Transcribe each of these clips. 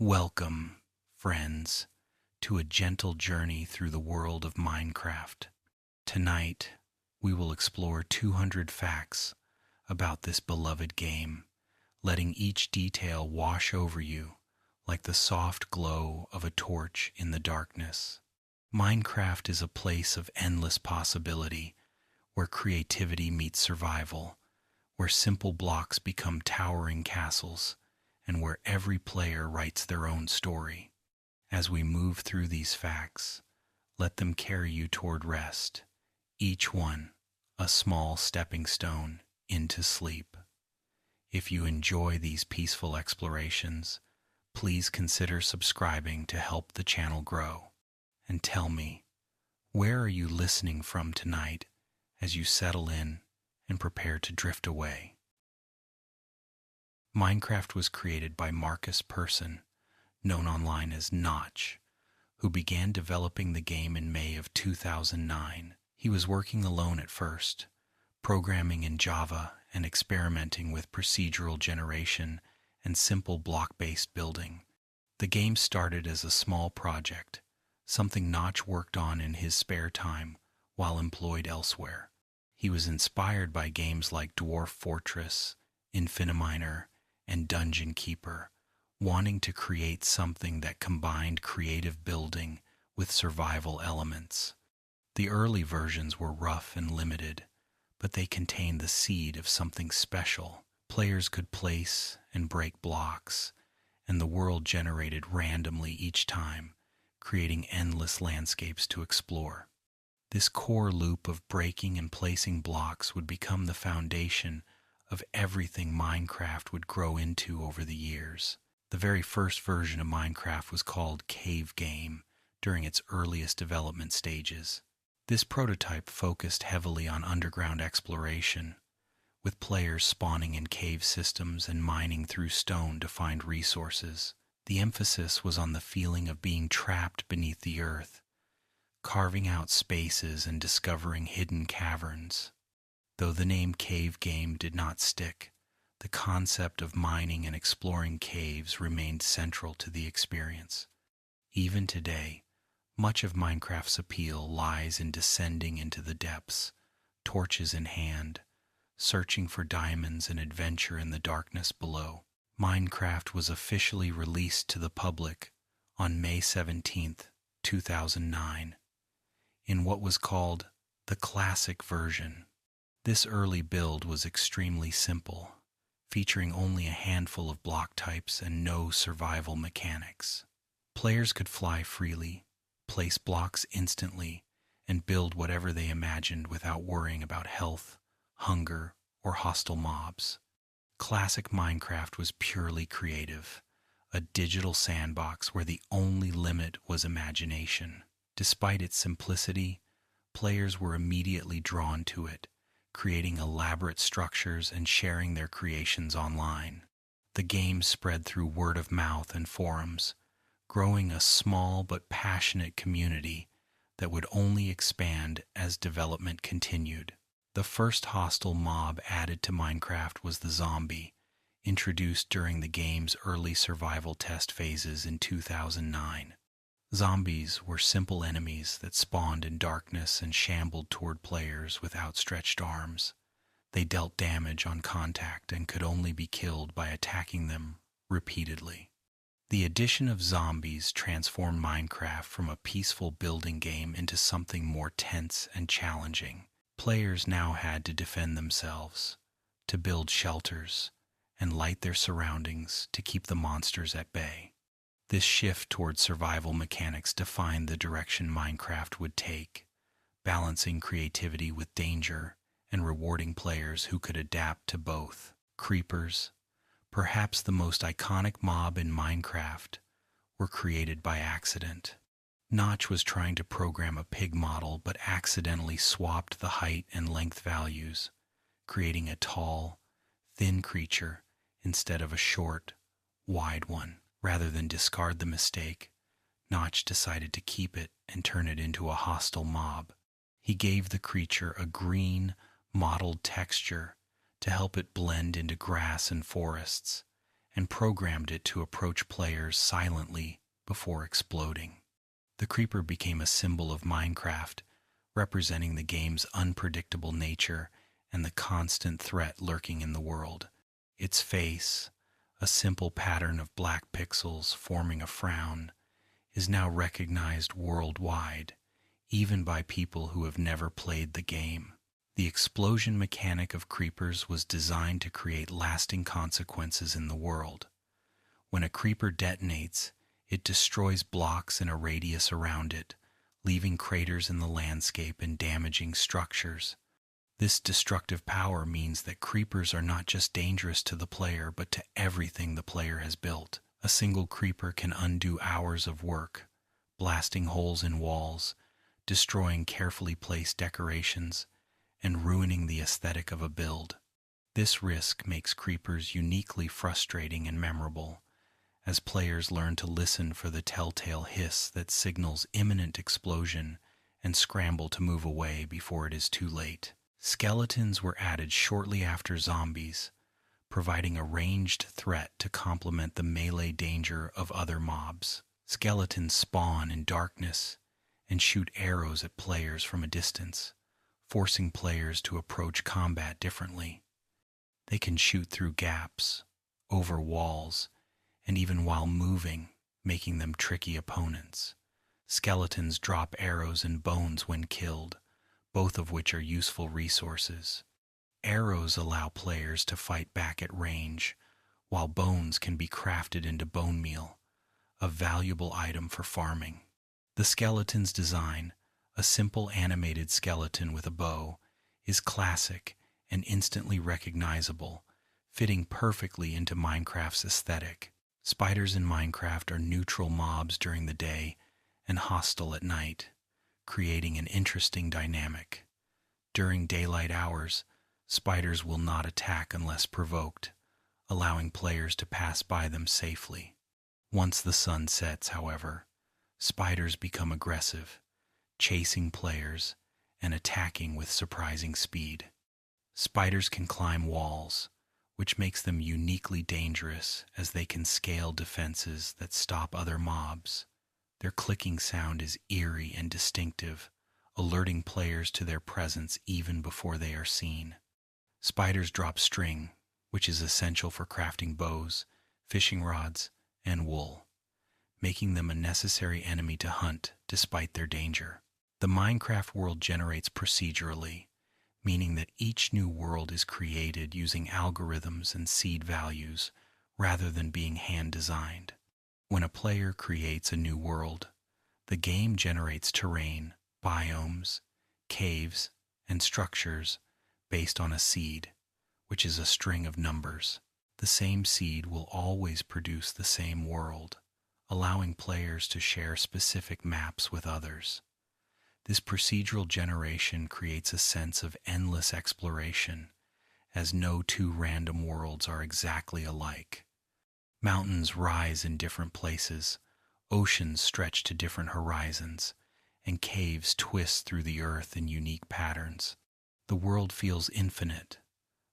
Welcome, friends, to a gentle journey through the world of Minecraft. Tonight, we will explore 200 facts about this beloved game, letting each detail wash over you like the soft glow of a torch in the darkness. Minecraft is a place of endless possibility, where creativity meets survival, where simple blocks become towering castles, and where every player writes their own story. As we move through these facts, let them carry you toward rest, each one a small stepping stone into sleep. If you enjoy these peaceful explorations, please consider subscribing to help the channel grow. And tell me, where are you listening from tonight as you settle in and prepare to drift away? Minecraft was created by Marcus Persson, known online as Notch, who began developing the game in May of 2009. He was working alone at first, programming in Java and experimenting with procedural generation and simple block-based building. The game started as a small project, something Notch worked on in his spare time while employed elsewhere. He was inspired by games like Dwarf Fortress, Infiniminer, and Dungeon Keeper, wanting to create something that combined creative building with survival elements. The early versions were rough and limited, but they contained the seed of something special. Players could place and break blocks, and the world generated randomly each time, creating endless landscapes to explore. This core loop of breaking and placing blocks would become the foundation of everything Minecraft would grow into over the years. The very first version of Minecraft was called Cave Game during its earliest development stages. This prototype focused heavily on underground exploration, with players spawning in cave systems and mining through stone to find resources. The emphasis was on the feeling of being trapped beneath the earth, carving out spaces and discovering hidden caverns. Though the name Cave Game did not stick, the concept of mining and exploring caves remained central to the experience. Even today, much of Minecraft's appeal lies in descending into the depths, torches in hand, searching for diamonds and adventure in the darkness below. Minecraft was officially released to the public on May 17, 2009, in what was called the Classic version. This early build was extremely simple, featuring only a handful of block types and no survival mechanics. Players could fly freely, place blocks instantly, and build whatever they imagined without worrying about health, hunger, or hostile mobs. Classic Minecraft was purely creative, a digital sandbox where the only limit was imagination. Despite its simplicity, players were immediately drawn to it, creating elaborate structures and sharing their creations online. The game spread through word of mouth and forums, growing a small but passionate community that would only expand as development continued. The first hostile mob added to Minecraft was the zombie, introduced during the game's early survival test phases in 2009. Zombies were simple enemies that spawned in darkness and shambled toward players with outstretched arms. They dealt damage on contact and could only be killed by attacking them repeatedly. The addition of zombies transformed Minecraft from a peaceful building game into something more tense and challenging. Players now had to defend themselves, to build shelters, and light their surroundings to keep the monsters at bay. This shift toward survival mechanics defined the direction Minecraft would take, balancing creativity with danger and rewarding players who could adapt to both. Creepers, perhaps the most iconic mob in Minecraft, were created by accident. Notch was trying to program a pig model but accidentally swapped the height and length values, creating a tall, thin creature instead of a short, wide one. Rather than discard the mistake, Notch decided to keep it and turn it into a hostile mob. He gave the creature a green, mottled texture to help it blend into grass and forests, and programmed it to approach players silently before exploding. The creeper became a symbol of Minecraft, representing the game's unpredictable nature and the constant threat lurking in the world. Its face, a simple pattern of black pixels forming a frown, is now recognized worldwide, even by people who have never played the game. The explosion mechanic of creepers was designed to create lasting consequences in the world. When a creeper detonates, it destroys blocks in a radius around it, leaving craters in the landscape and damaging structures. This destructive power means that creepers are not just dangerous to the player, but to everything the player has built. A single creeper can undo hours of work, blasting holes in walls, destroying carefully placed decorations, and ruining the aesthetic of a build. This risk makes creepers uniquely frustrating and memorable, as players learn to listen for the telltale hiss that signals imminent explosion and scramble to move away before it is too late. Skeletons were added shortly after zombies, providing a ranged threat to complement the melee danger of other mobs. Skeletons spawn in darkness and shoot arrows at players from a distance, forcing players to approach combat differently. They can shoot through gaps, over walls, and even while moving, making them tricky opponents. Skeletons drop arrows and bones when killed, both of which are useful resources. Arrows allow players to fight back at range, while bones can be crafted into bone meal, a valuable item for farming. The skeleton's design, a simple animated skeleton with a bow, is classic and instantly recognizable, fitting perfectly into Minecraft's aesthetic. Spiders in Minecraft are neutral mobs during the day and hostile at night, creating an interesting dynamic. During daylight hours, spiders will not attack unless provoked, allowing players to pass by them safely. Once the sun sets, however, spiders become aggressive, chasing players and attacking with surprising speed. Spiders can climb walls, which makes them uniquely dangerous as they can scale defenses that stop other mobs. Their clicking sound is eerie and distinctive, alerting players to their presence even before they are seen. Spiders drop string, which is essential for crafting bows, fishing rods, and wool, making them a necessary enemy to hunt despite their danger. The Minecraft world generates procedurally, meaning that each new world is created using algorithms and seed values rather than being hand-designed. When a player creates a new world, the game generates terrain, biomes, caves, and structures based on a seed, which is a string of numbers. The same seed will always produce the same world, allowing players to share specific maps with others. This procedural generation creates a sense of endless exploration, as no two random worlds are exactly alike. Mountains rise in different places, oceans stretch to different horizons, and caves twist through the earth in unique patterns. The world feels infinite,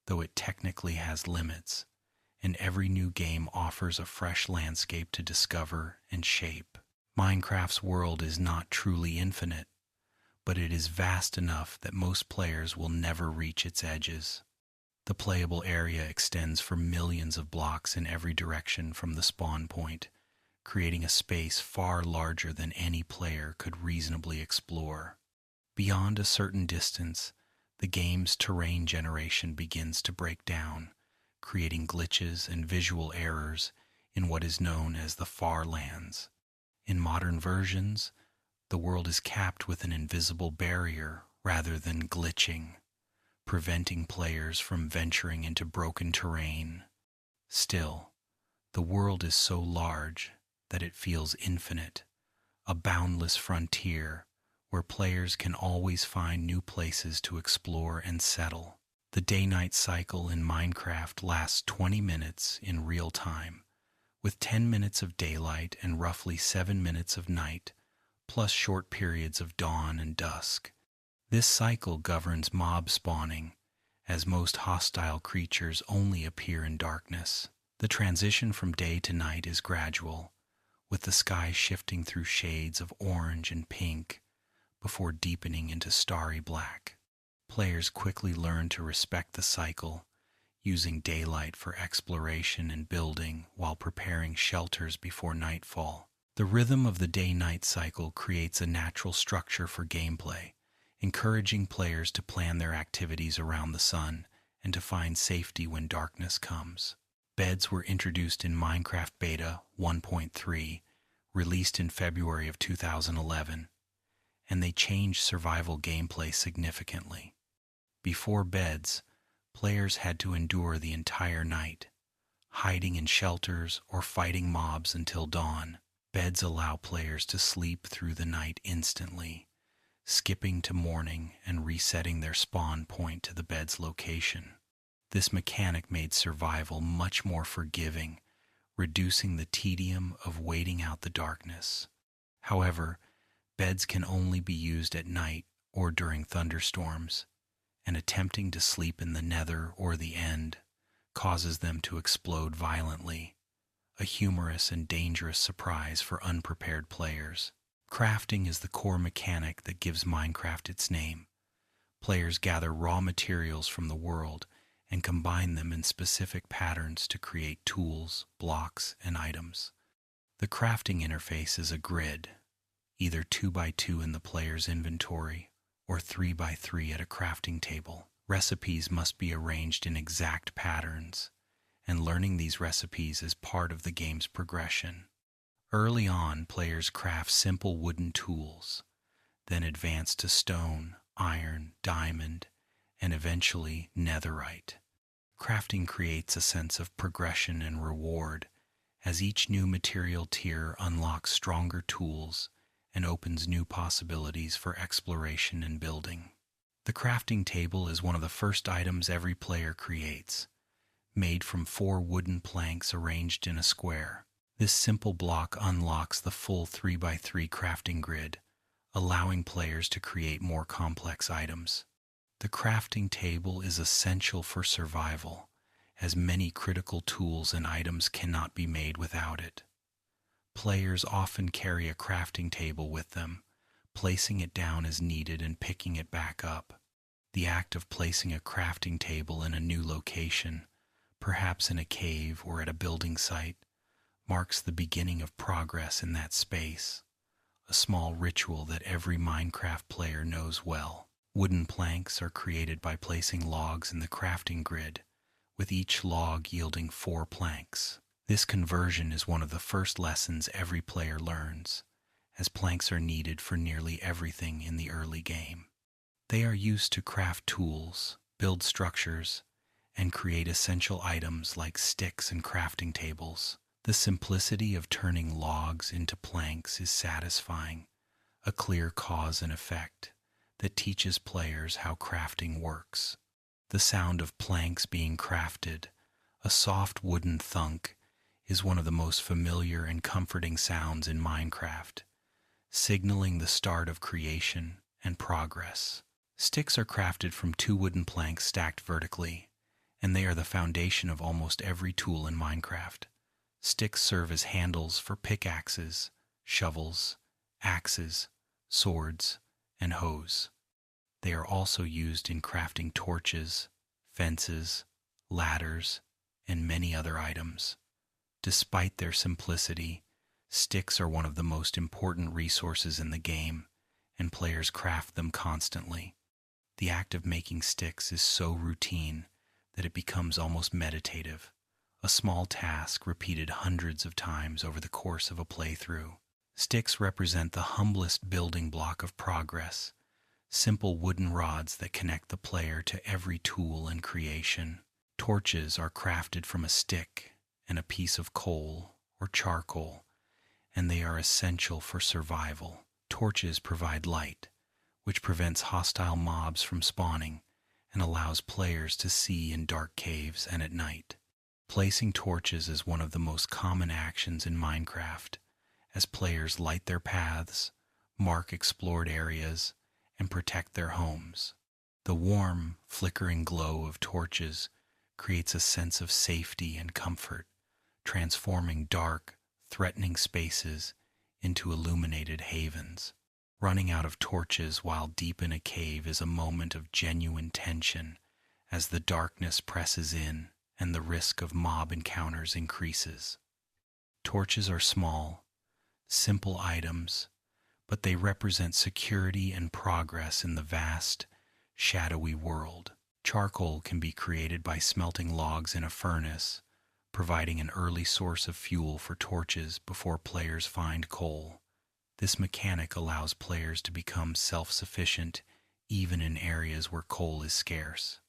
though it technically has limits, and every new game offers a fresh landscape to discover and shape. Minecraft's world is not truly infinite, but it is vast enough that most players will never reach its edges. The playable area extends for millions of blocks in every direction from the spawn point, creating a space far larger than any player could reasonably explore. Beyond a certain distance, the game's terrain generation begins to break down, creating glitches and visual errors in what is known as the far lands. In modern versions, the world is capped with an invisible barrier rather than glitching, preventing players from venturing into broken terrain. Still, the world is so large that it feels infinite, a boundless frontier where players can always find new places to explore and settle. The day-night cycle in Minecraft lasts 20 minutes in real time, with 10 minutes of daylight and roughly 7 minutes of night, plus short periods of dawn and dusk. This cycle governs mob spawning, as most hostile creatures only appear in darkness. The transition from day to night is gradual, with the sky shifting through shades of orange and pink before deepening into starry black. Players quickly learn to respect the cycle, using daylight for exploration and building while preparing shelters before nightfall. The rhythm of the day-night cycle creates a natural structure for gameplay, encouraging players to plan their activities around the sun and to find safety when darkness comes. Beds were introduced in Minecraft Beta 1.3, released in February of 2011, and they changed survival gameplay significantly. Before beds, players had to endure the entire night, hiding in shelters or fighting mobs until dawn. Beds allow players to sleep through the night instantly, skipping to morning and resetting their spawn point to the bed's location. This mechanic made survival much more forgiving, reducing the tedium of waiting out the darkness. However, beds can only be used at night or during thunderstorms, and attempting to sleep in the nether or the end causes them to explode violently, a humorous and dangerous surprise for unprepared players. Crafting is the core mechanic that gives Minecraft its name. Players gather raw materials from the world and combine them in specific patterns to create tools, blocks, and items. The crafting interface is a grid, either 2x2 in the player's inventory or 3x3 at a crafting table. Recipes must be arranged in exact patterns, and learning these recipes is part of the game's progression. Early on, players craft simple wooden tools, then advance to stone, iron, diamond, and eventually netherite. Crafting creates a sense of progression and reward, as each new material tier unlocks stronger tools and opens new possibilities for exploration and building. The crafting table is one of the first items every player creates, made from 4 wooden planks arranged in a square. This simple block unlocks the full 3x3 crafting grid, allowing players to create more complex items. The crafting table is essential for survival, as many critical tools and items cannot be made without it. Players often carry a crafting table with them, placing it down as needed and picking it back up. The act of placing a crafting table in a new location, perhaps in a cave or at a building site, marks the beginning of progress in that space, a small ritual that every Minecraft player knows well. Wooden planks are created by placing logs in the crafting grid, with each log yielding 4 planks. This conversion is one of the first lessons every player learns, as planks are needed for nearly everything in the early game. They are used to craft tools, build structures, and create essential items like sticks and crafting tables. The simplicity of turning logs into planks is satisfying, a clear cause and effect that teaches players how crafting works. The sound of planks being crafted, a soft wooden thunk, is one of the most familiar and comforting sounds in Minecraft, signaling the start of creation and progress. Sticks are crafted from 2 wooden planks stacked vertically, and they are the foundation of almost every tool in Minecraft. Sticks serve as handles for pickaxes, shovels, axes, swords, and hoes. They are also used in crafting torches, fences, ladders, and many other items. Despite their simplicity, sticks are one of the most important resources in the game, and players craft them constantly. The act of making sticks is so routine that it becomes almost meditative, a small task repeated hundreds of times over the course of a playthrough. Sticks represent the humblest building block of progress, simple wooden rods that connect the player to every tool in creation. Torches are crafted from a stick and a piece of coal or charcoal, and they are essential for survival. Torches provide light, which prevents hostile mobs from spawning and allows players to see in dark caves and at night. Placing torches is one of the most common actions in Minecraft, as players light their paths, mark explored areas, and protect their homes. The warm, flickering glow of torches creates a sense of safety and comfort, transforming dark, threatening spaces into illuminated havens. Running out of torches while deep in a cave is a moment of genuine tension as the darkness presses in and the risk of mob encounters increases. Torches are small, simple items, but they represent security and progress in the vast, shadowy world. Charcoal can be created by smelting logs in a furnace, providing an early source of fuel for torches before players find coal. This mechanic allows players to become self-sufficient even in areas where coal is scarce.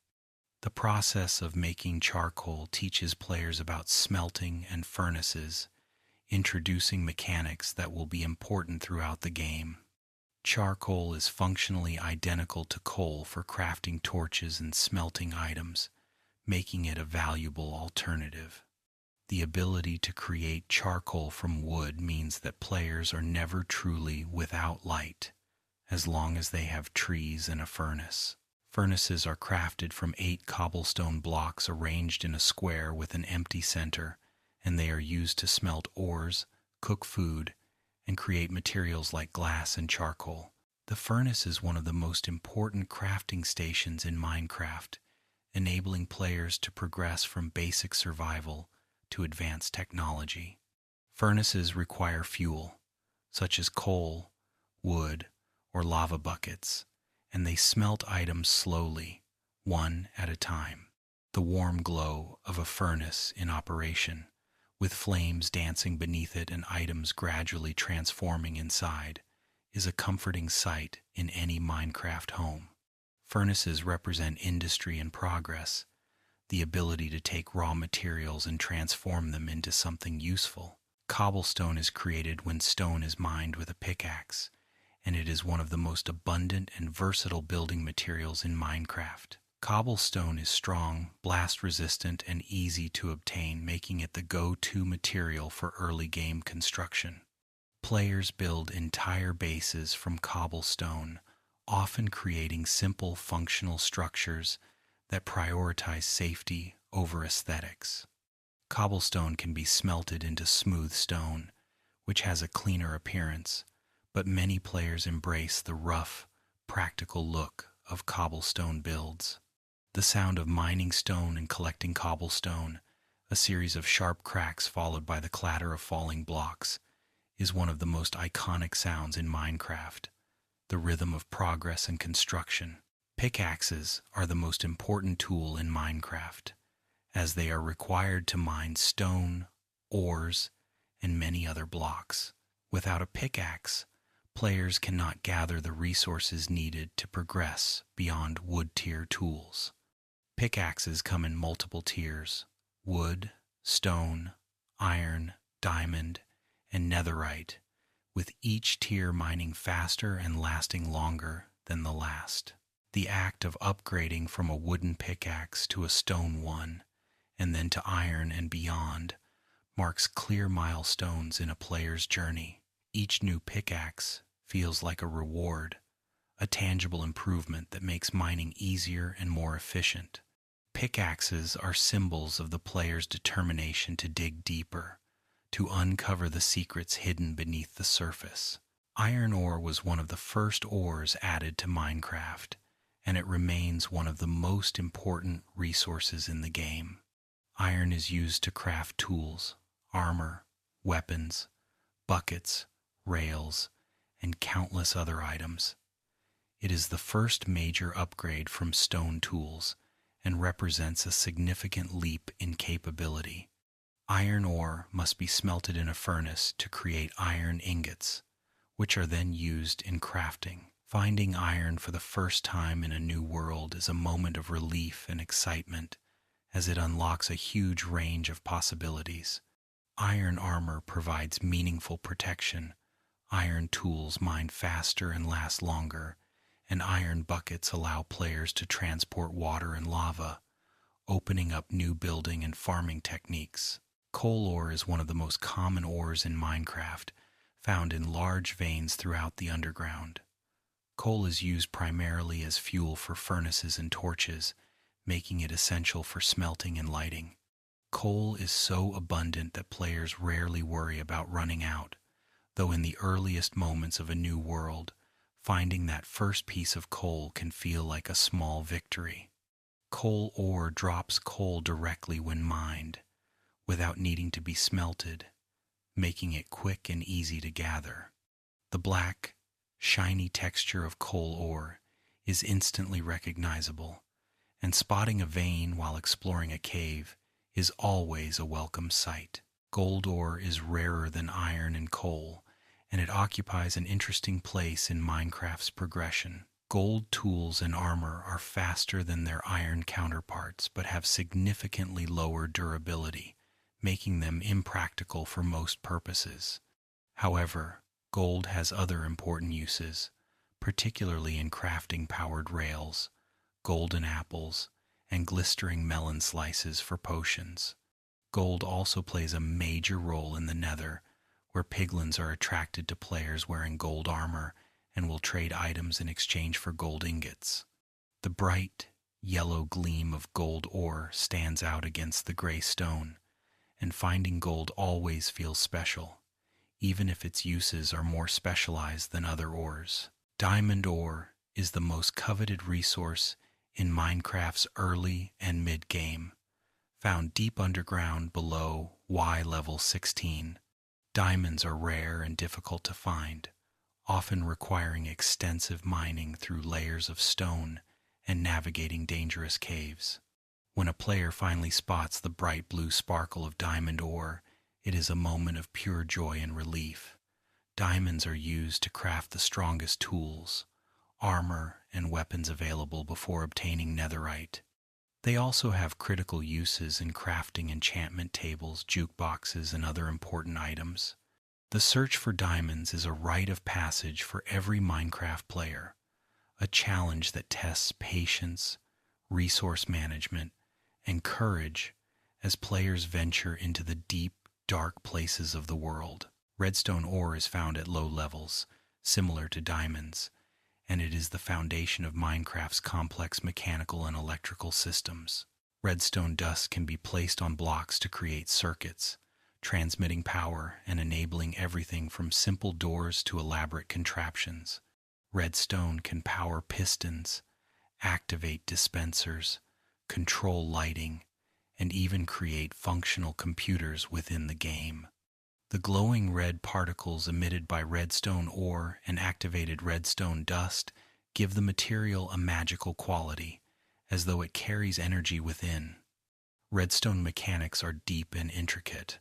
The process of making charcoal teaches players about smelting and furnaces, introducing mechanics that will be important throughout the game. Charcoal is functionally identical to coal for crafting torches and smelting items, making it a valuable alternative. The ability to create charcoal from wood means that players are never truly without light, as long as they have trees and a furnace. Furnaces are crafted from 8 cobblestone blocks arranged in a square with an empty center, and they are used to smelt ores, cook food, and create materials like glass and charcoal. The furnace is one of the most important crafting stations in Minecraft, enabling players to progress from basic survival to advanced technology. Furnaces require fuel, such as coal, wood, or lava buckets, and they smelt items slowly, one at a time. The warm glow of a furnace in operation, with flames dancing beneath it and items gradually transforming inside, is a comforting sight in any Minecraft home. Furnaces represent industry and progress, the ability to take raw materials and transform them into something useful. Cobblestone is created when stone is mined with a pickaxe, and it is one of the most abundant and versatile building materials in Minecraft. Cobblestone is strong, blast-resistant, and easy to obtain, making it the go-to material for early game construction. Players build entire bases from cobblestone, often creating simple, functional structures that prioritize safety over aesthetics. Cobblestone can be smelted into smooth stone, which has a cleaner appearance, but many players embrace the rough, practical look of cobblestone builds. The sound of mining stone and collecting cobblestone, a series of sharp cracks followed by the clatter of falling blocks, is one of the most iconic sounds in Minecraft, the rhythm of progress and construction. Pickaxes are the most important tool in Minecraft, as they are required to mine stone, ores, and many other blocks. Without a pickaxe, players cannot gather the resources needed to progress beyond wood tier tools. Pickaxes come in multiple tiers: wood, stone, iron, diamond, and netherite, with each tier mining faster and lasting longer than the last. The act of upgrading from a wooden pickaxe to a stone one, and then to iron and beyond, marks clear milestones in a player's journey. Each new pickaxe feels like a reward, a tangible improvement that makes mining easier and more efficient. Pickaxes are symbols of the player's determination to dig deeper, to uncover the secrets hidden beneath the surface. Iron ore was one of the first ores added to Minecraft, and it remains one of the most important resources in the game. Iron is used to craft tools, armor, weapons, buckets, rails, and countless other items. It is the first major upgrade from stone tools and represents a significant leap in capability. Iron ore must be smelted in a furnace to create iron ingots, which are then used in crafting. Finding iron for the first time in a new world is a moment of relief and excitement, as it unlocks a huge range of possibilities. Iron armor provides meaningful protection, iron tools mine faster and last longer, and iron buckets allow players to transport water and lava, opening up new building and farming techniques. Coal ore is one of the most common ores in Minecraft, found in large veins throughout the underground. Coal is used primarily as fuel for furnaces and torches, making it essential for smelting and lighting. Coal is so abundant that players rarely worry about running out, though in the earliest moments of a new world, finding that first piece of coal can feel like a small victory. Coal ore drops coal directly when mined, without needing to be smelted, making it quick and easy to gather. The black, shiny texture of coal ore is instantly recognizable, and spotting a vein while exploring a cave is always a welcome sight. Gold ore is rarer than iron and coal, and it occupies an interesting place in Minecraft's progression. Gold tools and armor are faster than their iron counterparts, but have significantly lower durability, making them impractical for most purposes. However, gold has other important uses, particularly in crafting powered rails, golden apples, and glistering melon slices for potions. Gold also plays a major role in the Nether, where piglins are attracted to players wearing gold armor and will trade items in exchange for gold ingots. The bright, yellow gleam of gold ore stands out against the gray stone, and finding gold always feels special, even if its uses are more specialized than other ores. Diamond ore is the most coveted resource in Minecraft's early and mid-game, found deep underground below Y level 16. Diamonds are rare and difficult to find, often requiring extensive mining through layers of stone and navigating dangerous caves. When a player finally spots the bright blue sparkle of diamond ore, it is a moment of pure joy and relief. Diamonds are used to craft the strongest tools, armor, and weapons available before obtaining netherite. They also have critical uses in crafting enchantment tables, jukeboxes, and other important items. The search for diamonds is a rite of passage for every Minecraft player, a challenge that tests patience, resource management, and courage as players venture into the deep, dark places of the world. Redstone ore is found at low levels, similar to diamonds, and it is the foundation of Minecraft's complex mechanical and electrical systems. Redstone dust can be placed on blocks to create circuits, transmitting power and enabling everything from simple doors to elaborate contraptions. Redstone can power pistons, activate dispensers, control lighting, and even create functional computers within the game. The glowing red particles emitted by redstone ore and activated redstone dust give the material a magical quality, as though it carries energy within. Redstone mechanics are deep and intricate,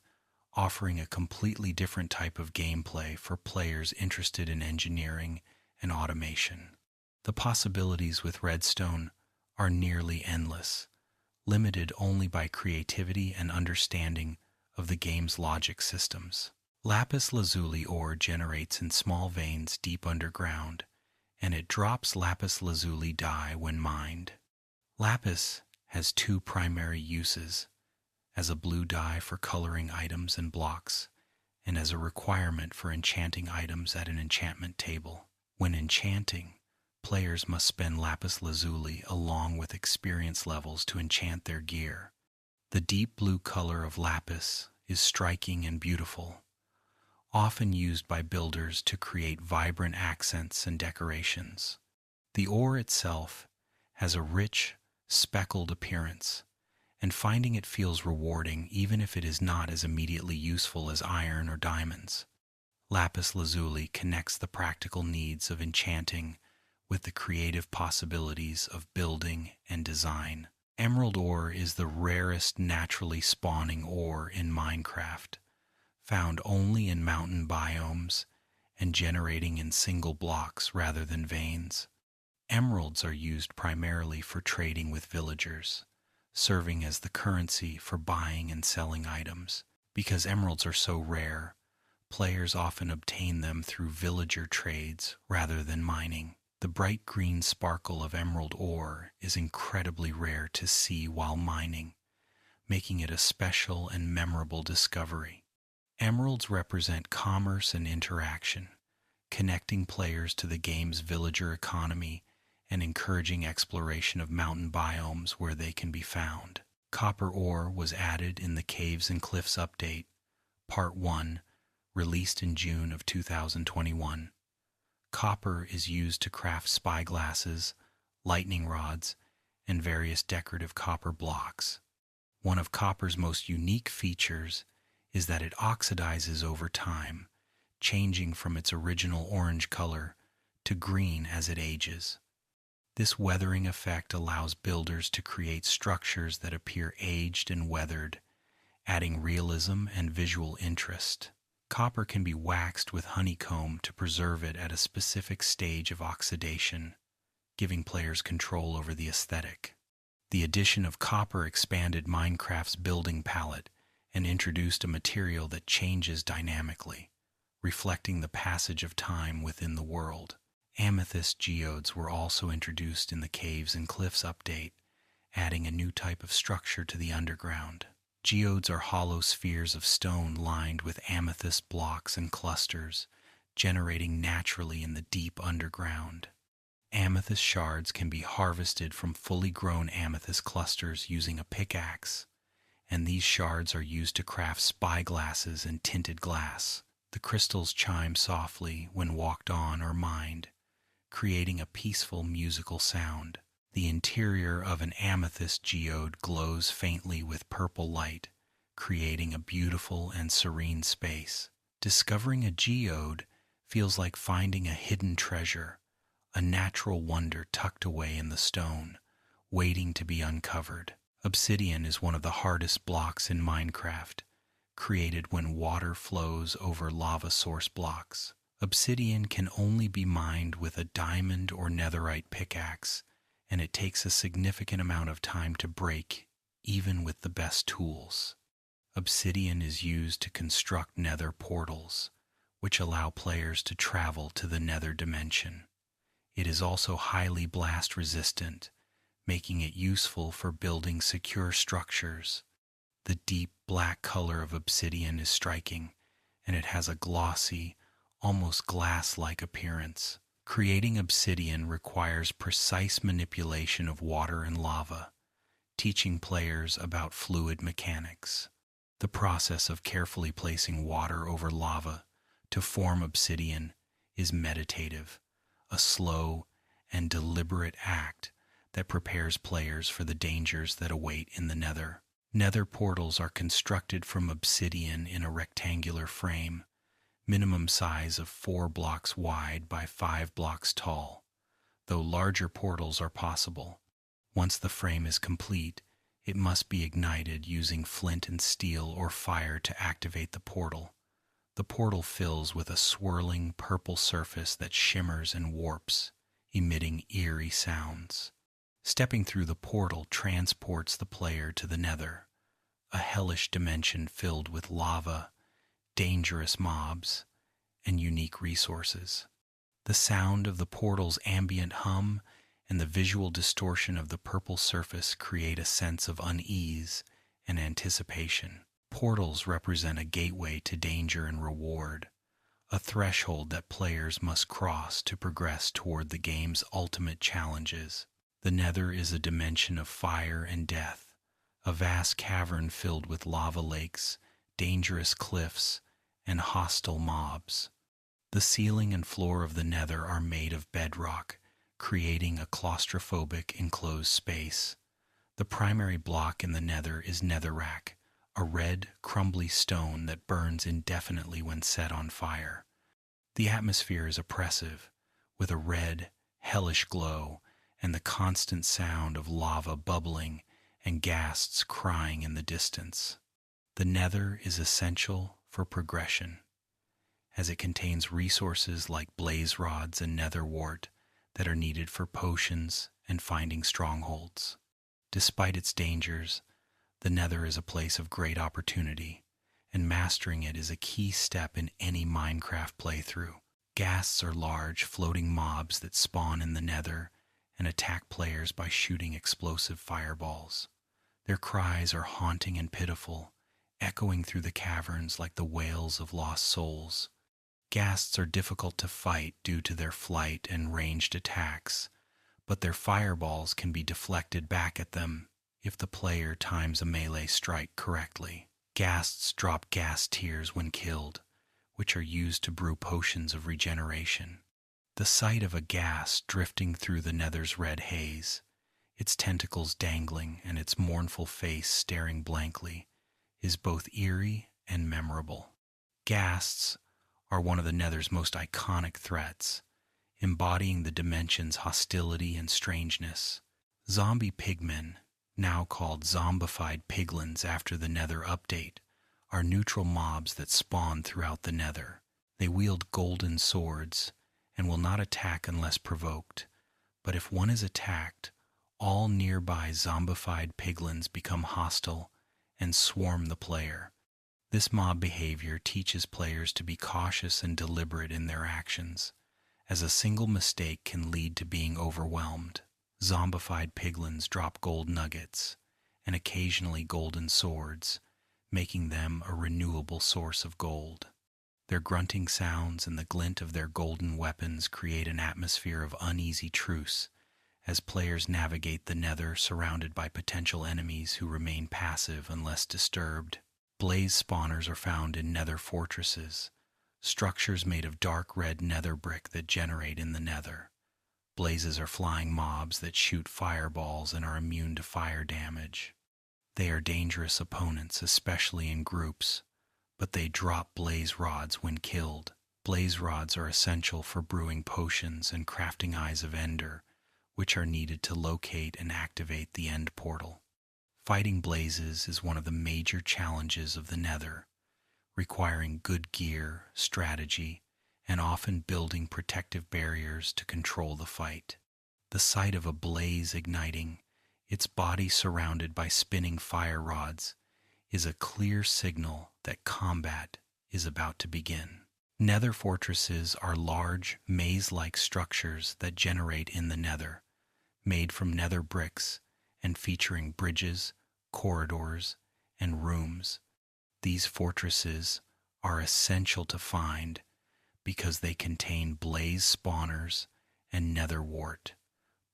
offering a completely different type of gameplay for players interested in engineering and automation. The possibilities with redstone are nearly endless, limited only by creativity and understanding of the game's logic systems. Lapis lazuli ore generates in small veins deep underground, and it drops lapis lazuli dye when mined. Lapis has two primary uses: as a blue dye for coloring items and blocks, and as a requirement for enchanting items at an enchantment table. When enchanting, players must spend lapis lazuli along with experience levels to enchant their gear. The deep blue color of lapis is striking and beautiful, often used by builders to create vibrant accents and decorations. The ore itself has a rich, speckled appearance, and finding it feels rewarding even if it is not as immediately useful as iron or diamonds. Lapis lazuli connects the practical needs of enchanting with the creative possibilities of building and design. Emerald ore is the rarest naturally spawning ore in Minecraft, found only in mountain biomes and generating in single blocks rather than veins. Emeralds are used primarily for trading with villagers, serving as the currency for buying and selling items. Because emeralds are so rare, players often obtain them through villager trades rather than mining. The bright green sparkle of emerald ore is incredibly rare to see while mining, making it a special and memorable discovery. Emeralds represent commerce and interaction, connecting players to the game's villager economy and encouraging exploration of mountain biomes where they can be found. Copper ore was added in the Caves and Cliffs Update, Part 1, released in June of 2021. Copper is used to craft spyglasses, lightning rods, and various decorative copper blocks. One of copper's most unique features is that it oxidizes over time, changing from its original orange color to green as it ages. This weathering effect allows builders to create structures that appear aged and weathered, adding realism and visual interest. Copper can be waxed with honeycomb to preserve it at a specific stage of oxidation, giving players control over the aesthetic. The addition of copper expanded Minecraft's building palette and introduced a material that changes dynamically, reflecting the passage of time within the world. Amethyst geodes were also introduced in the Caves and Cliffs update, adding a new type of structure to the underground. Geodes are hollow spheres of stone lined with amethyst blocks and clusters, generating naturally in the deep underground. Amethyst shards can be harvested from fully grown amethyst clusters using a pickaxe, and these shards are used to craft spyglasses and tinted glass. The crystals chime softly when walked on or mined, creating a peaceful musical sound. The interior of an amethyst geode glows faintly with purple light, creating a beautiful and serene space. Discovering a geode feels like finding a hidden treasure, a natural wonder tucked away in the stone, waiting to be uncovered. Obsidian is one of the hardest blocks in Minecraft, created when water flows over lava source blocks. Obsidian can only be mined with a diamond or netherite pickaxe, and it takes a significant amount of time to break, even with the best tools. Obsidian is used to construct nether portals, which allow players to travel to the nether dimension. It is also highly blast resistant, making it useful for building secure structures. The deep black color of obsidian is striking, and it has a glossy, almost glass-like appearance. Creating obsidian requires precise manipulation of water and lava, teaching players about fluid mechanics. The process of carefully placing water over lava to form obsidian is meditative, a slow and deliberate act that prepares players for the dangers that await in the nether. Nether portals are constructed from obsidian in a rectangular frame, minimum size of 4 blocks wide by 5 blocks tall, though larger portals are possible. Once the frame is complete, it must be ignited using flint and steel or fire to activate the portal. The portal fills with a swirling purple surface that shimmers and warps, emitting eerie sounds. Stepping through the portal transports the player to the nether, a hellish dimension filled with lava, dangerous mobs, and unique resources. The sound of the portal's ambient hum and the visual distortion of the purple surface create a sense of unease and anticipation. Portals represent a gateway to danger and reward, a threshold that players must cross to progress toward the game's ultimate challenges. The nether is a dimension of fire and death, a vast cavern filled with lava lakes, dangerous cliffs, and hostile mobs. The ceiling and floor of the nether are made of bedrock, creating a claustrophobic enclosed space. The primary block in the nether is netherrack, a red, crumbly stone that burns indefinitely when set on fire. The atmosphere is oppressive, with a red, hellish glow and the constant sound of lava bubbling and ghasts crying in the distance. The nether is essential for progression, as it contains resources like blaze rods and nether wart that are needed for potions and finding strongholds. Despite its dangers, the nether is a place of great opportunity, and mastering it is a key step in any Minecraft playthrough. Ghasts are large, floating mobs that spawn in the nether and attack players by shooting explosive fireballs. Their cries are haunting and pitiful, echoing through the caverns like the wails of lost souls. Ghasts are difficult to fight due to their flight and ranged attacks, but their fireballs can be deflected back at them, if the player times a melee strike correctly. Ghasts drop gas tears when killed, which are used to brew potions of regeneration. The sight of a ghast drifting through the nether's red haze, its tentacles dangling and its mournful face staring blankly, is both eerie and memorable. Ghasts are one of the nether's most iconic threats, embodying the dimension's hostility and strangeness. Zombie pigmen, now called zombified piglins after the nether update, are neutral mobs that spawn throughout the nether. They wield golden swords and will not attack unless provoked, but if one is attacked, all nearby zombified piglins become hostile and swarm the player. This mob behavior teaches players to be cautious and deliberate in their actions, as a single mistake can lead to being overwhelmed. Zombified piglins drop gold nuggets and occasionally golden swords, making them a renewable source of gold. Their grunting sounds and the glint of their golden weapons create an atmosphere of uneasy truce as players navigate the nether surrounded by potential enemies who remain passive unless disturbed. Blaze spawners are found in nether fortresses, structures made of dark red nether brick that generate in the nether. Blazes are flying mobs that shoot fireballs and are immune to fire damage. They are dangerous opponents, especially in groups, but they drop blaze rods when killed. Blaze rods are essential for brewing potions and crafting Eyes of Ender, which are needed to locate and activate the end portal. Fighting blazes is one of the major challenges of the nether, requiring good gear, strategy, and often building protective barriers to control the fight. The sight of a blaze igniting, its body surrounded by spinning fire rods, is a clear signal that combat is about to begin. Nether fortresses are large, maze-like structures that generate in the nether, made from nether bricks and featuring bridges, corridors, and rooms. These fortresses are essential to find because they contain blaze spawners and nether wart,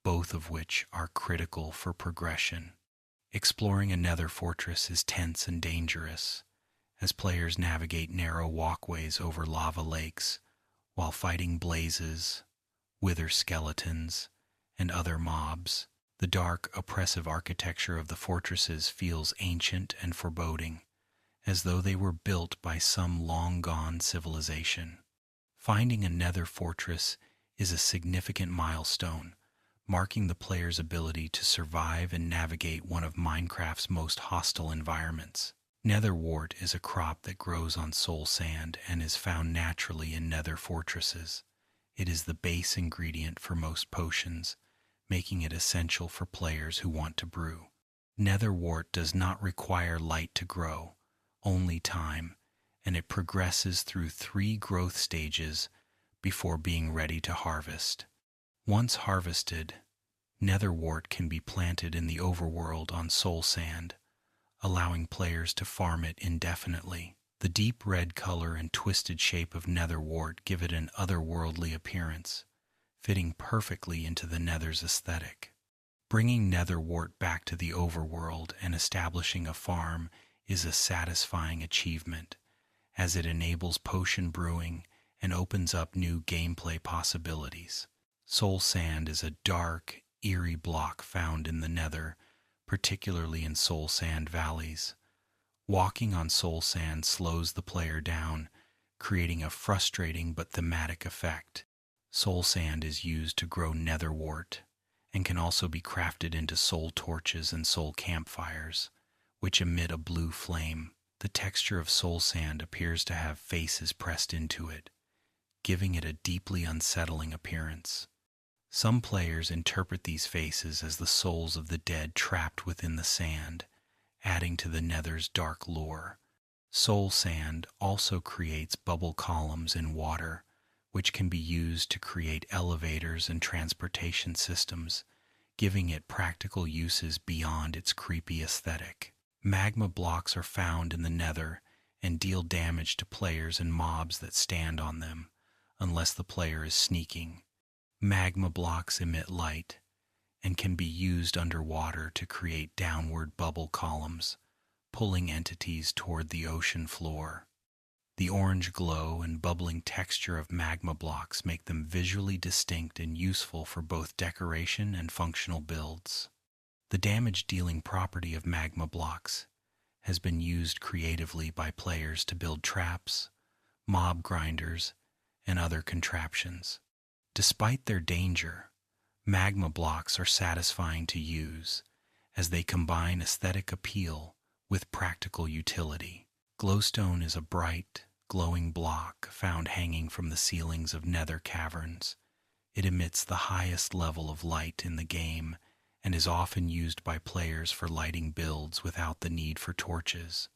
both of which are critical for progression. Exploring a nether fortress is tense and dangerous, as players navigate narrow walkways over lava lakes while fighting blazes, wither skeletons, and other mobs. The dark, oppressive architecture of the fortresses feels ancient and foreboding, as though they were built by some long-gone civilization. Finding a nether fortress is a significant milestone, marking the player's ability to survive and navigate one of Minecraft's most hostile environments. Nether wart is a crop that grows on soul sand and is found naturally in nether fortresses. It is the base ingredient for most potions, making it essential for players who want to brew. Nether wart does not require light to grow, only time, and it progresses through 3 growth stages before being ready to harvest. Once harvested, nether wart can be planted in the overworld on soul sand, allowing players to farm it indefinitely. The deep red color and twisted shape of nether wart give it an otherworldly appearance, fitting perfectly into the nether's aesthetic. Bringing nether wart back to the overworld and establishing a farm is a satisfying achievement, as it enables potion brewing and opens up new gameplay possibilities. Soul sand is a dark, eerie block found in the nether, particularly in soul sand valleys. Walking on soul sand slows the player down, creating a frustrating but thematic effect. Soul sand is used to grow nether wart and can also be crafted into soul torches and soul campfires, which emit a blue flame. The texture of soul sand appears to have faces pressed into it, giving it a deeply unsettling appearance. Some players interpret these faces as the souls of the dead trapped within the sand, adding to the nether's dark lore. Soul sand also creates bubble columns in water, which can be used to create elevators and transportation systems, giving it practical uses beyond its creepy aesthetic. Magma blocks are found in the nether and deal damage to players and mobs that stand on them, unless the player is sneaking. Magma blocks emit light, and can be used underwater to create downward bubble columns, pulling entities toward the ocean floor. The orange glow and bubbling texture of magma blocks make them visually distinct and useful for both decoration and functional builds. The damage-dealing property of magma blocks has been used creatively by players to build traps, mob grinders, and other contraptions. Despite their danger, magma blocks are satisfying to use as they combine aesthetic appeal with practical utility. Glowstone is a bright, glowing block found hanging from the ceilings of nether caverns. It emits the highest level of light in the game and is often used by players for lighting builds without the need for torches.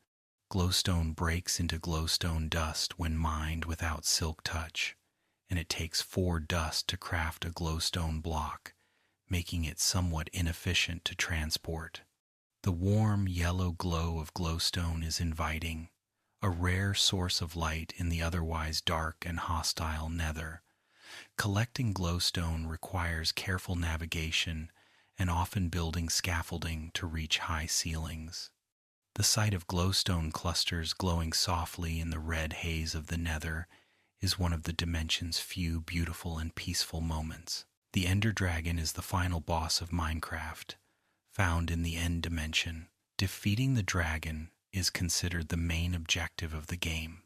Glowstone breaks into glowstone dust when mined without silk touch, and it takes 4 dust to craft a glowstone block, making it somewhat inefficient to transport. The warm yellow glow of glowstone is inviting, a rare source of light in the otherwise dark and hostile nether. Collecting glowstone requires careful navigation and often building scaffolding to reach high ceilings. The sight of glowstone clusters glowing softly in the red haze of the nether is one of the dimension's few beautiful and peaceful moments. The Ender Dragon is the final boss of Minecraft, found in the End Dimension. Defeating the dragon is considered the main objective of the game,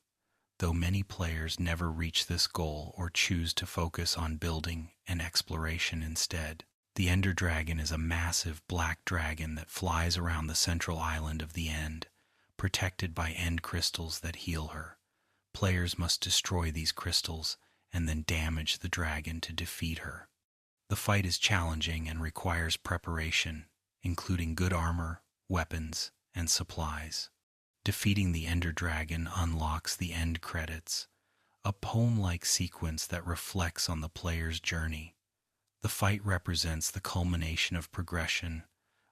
though many players never reach this goal or choose to focus on building and exploration instead. The Ender Dragon is a massive black dragon that flies around the central island of the End, protected by end crystals that heal her. Players must destroy these crystals and then damage the dragon to defeat her. The fight is challenging and requires preparation, including good armor, weapons, and supplies. Defeating the Ender Dragon unlocks the end credits, a poem-like sequence that reflects on the player's journey. The fight represents the culmination of progression,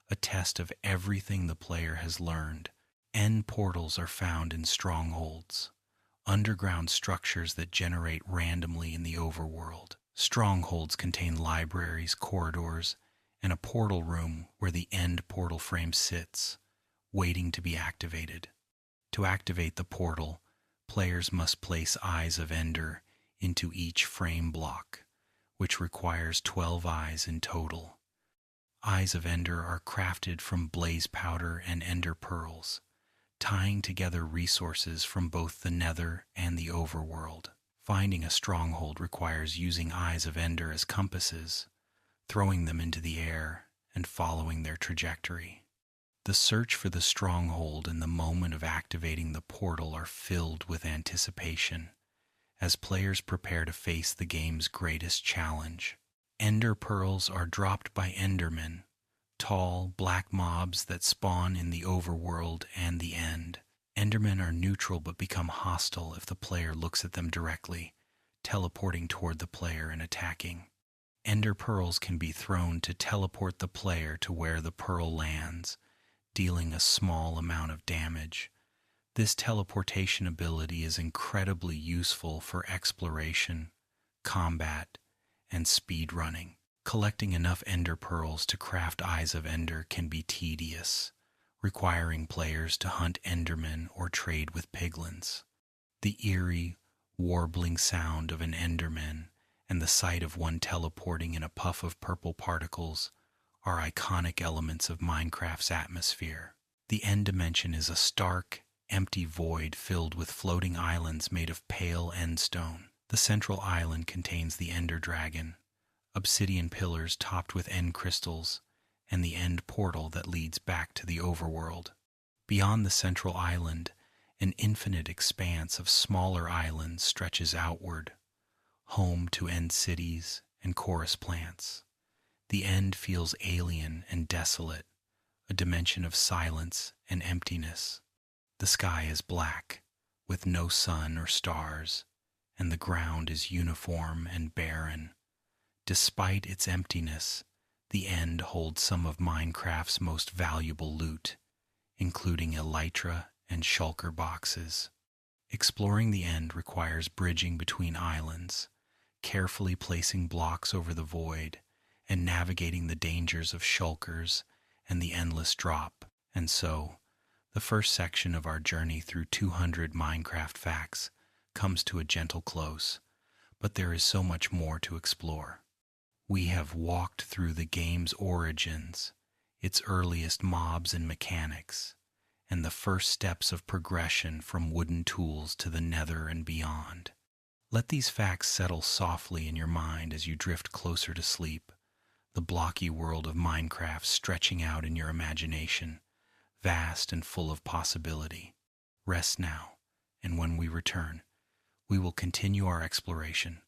a test of everything the player has learned. End portals are found in strongholds, underground structures that generate randomly in the overworld. Strongholds contain libraries, corridors, and a portal room where the end portal frame sits, waiting to be activated. To activate the portal, players must place Eyes of Ender into each frame block, which requires 12 eyes in total. Eyes of Ender are crafted from blaze powder and ender pearls, tying together resources from both the nether and the overworld. Finding a stronghold requires using Eyes of Ender as compasses, throwing them into the air and following their trajectory. The search for the stronghold and the moment of activating the portal are filled with anticipation, as players prepare to face the game's greatest challenge. Ender pearls are dropped by Endermen, tall, black mobs that spawn in the overworld and the End. Endermen are neutral but become hostile if the player looks at them directly, teleporting toward the player and attacking. Ender pearls can be thrown to teleport the player to where the pearl lands, dealing a small amount of damage. This teleportation ability is incredibly useful for exploration, combat, and speedrunning. Collecting enough Ender pearls to craft Eyes of Ender can be tedious, requiring players to hunt Endermen or trade with piglins. The eerie, warbling sound of an Enderman and the sight of one teleporting in a puff of purple particles are iconic elements of Minecraft's atmosphere. The End Dimension is a stark, empty void filled with floating islands made of pale endstone. The central island contains the Ender Dragon, obsidian pillars topped with end crystals, and the end portal that leads back to the overworld. Beyond the central island, an infinite expanse of smaller islands stretches outward, home to end cities and chorus plants. The End feels alien and desolate, a dimension of silence and emptiness. The sky is black, with no sun or stars, and the ground is uniform and barren. Despite its emptiness, the End holds some of Minecraft's most valuable loot, including elytra and shulker boxes. Exploring the End requires bridging between islands, carefully placing blocks over the void, and navigating the dangers of shulkers and the endless drop. And so, the first section of our journey through 200 Minecraft facts comes to a gentle close, but there is so much more to explore. We have walked through the game's origins, its earliest mobs and mechanics, and the first steps of progression from wooden tools to the nether and beyond. Let these facts settle softly in your mind as you drift closer to sleep, the blocky world of Minecraft stretching out in your imagination, vast and full of possibility. Rest now, and when we return, we will continue our exploration,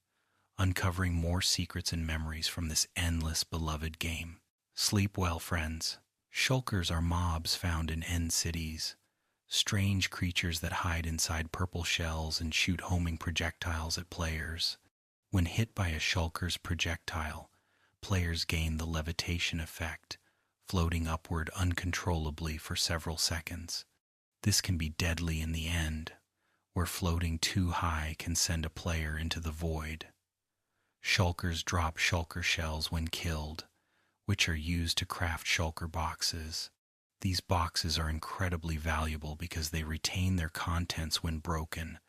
uncovering more secrets and memories from this endless beloved game. Sleep well, friends. Shulkers are mobs found in end cities, strange creatures that hide inside purple shells and shoot homing projectiles at players. When hit by a shulker's projectile, players gain the levitation effect, floating upward uncontrollably for several seconds. This can be deadly in the end, where floating too high can send a player into the void. Shulkers drop shulker shells when killed, which are used to craft shulker boxes. These boxes are incredibly valuable because they retain their contents when broken,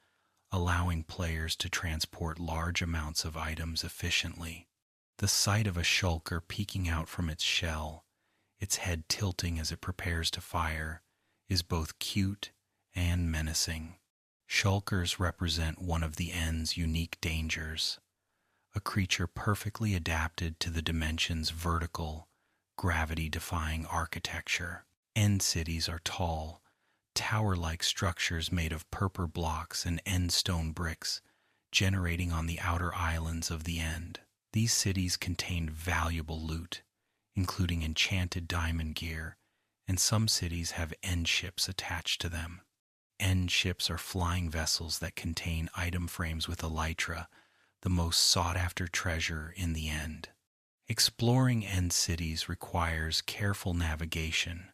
allowing players to transport large amounts of items efficiently. The sight of a shulker peeking out from its shell, its head tilting as it prepares to fire, is both cute and menacing. Shulkers represent one of the end's unique dangers, a creature perfectly adapted to the dimension's vertical, gravity-defying architecture. End cities are tall, tower-like structures made of purple blocks and end stone bricks, generating on the outer islands of the end. These cities contain valuable loot, including enchanted diamond gear, and some cities have end ships attached to them. End ships are flying vessels that contain item frames with elytra, the most sought-after treasure in the end. Exploring end cities requires careful navigation,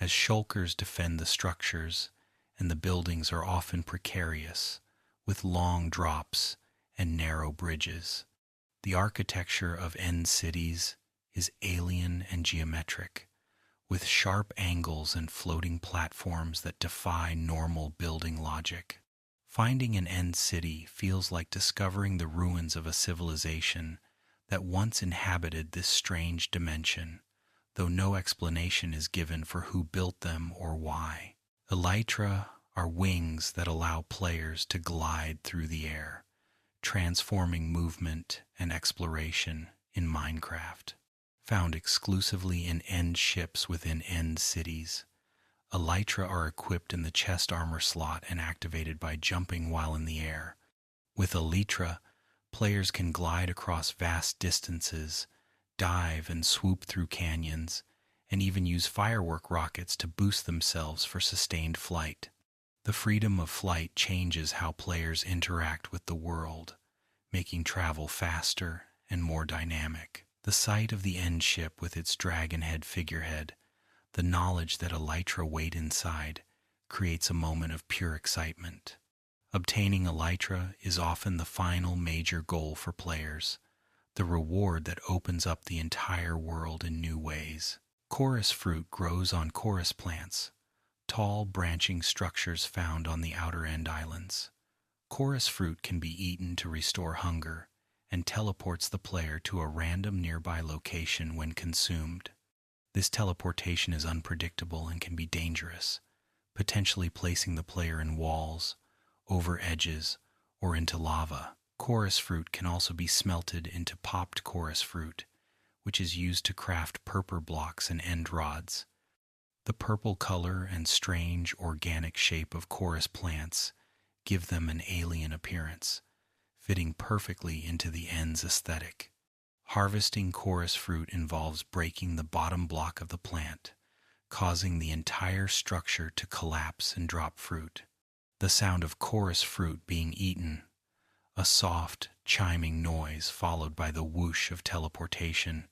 as shulkers defend the structures, and the buildings are often precarious, with long drops and narrow bridges. The architecture of end cities is alien and geometric, with sharp angles and floating platforms that defy normal building logic. Finding an end city feels like discovering the ruins of a civilization that once inhabited this strange dimension, though no explanation is given for who built them or why. Elytra are wings that allow players to glide through the air, transforming movement and exploration in Minecraft. Found exclusively in end ships within end cities, elytra are equipped in the chest armor slot and activated by jumping while in the air. With elytra, players can glide across vast distances, dive and swoop through canyons, and even use firework rockets to boost themselves for sustained flight. The freedom of flight changes how players interact with the world, making travel faster and more dynamic. The sight of the end ship with its dragon head figurehead, the knowledge that elytra wait inside, creates a moment of pure excitement. Obtaining elytra is often the final major goal for players, the reward that opens up the entire world in new ways. Chorus fruit grows on chorus plants, tall branching structures found on the outer end islands. Chorus fruit can be eaten to restore hunger, and teleports the player to a random nearby location when consumed. This teleportation is unpredictable and can be dangerous, potentially placing the player in walls, over edges, or into lava. Chorus fruit can also be smelted into popped chorus fruit, which is used to craft purple blocks and end rods. The purple color and strange organic shape of chorus plants give them an alien appearance, fitting perfectly into the end's aesthetic. Harvesting chorus fruit involves breaking the bottom block of the plant, causing the entire structure to collapse and drop fruit. The sound of chorus fruit being eaten, a soft, chiming noise followed by the whoosh of teleportation,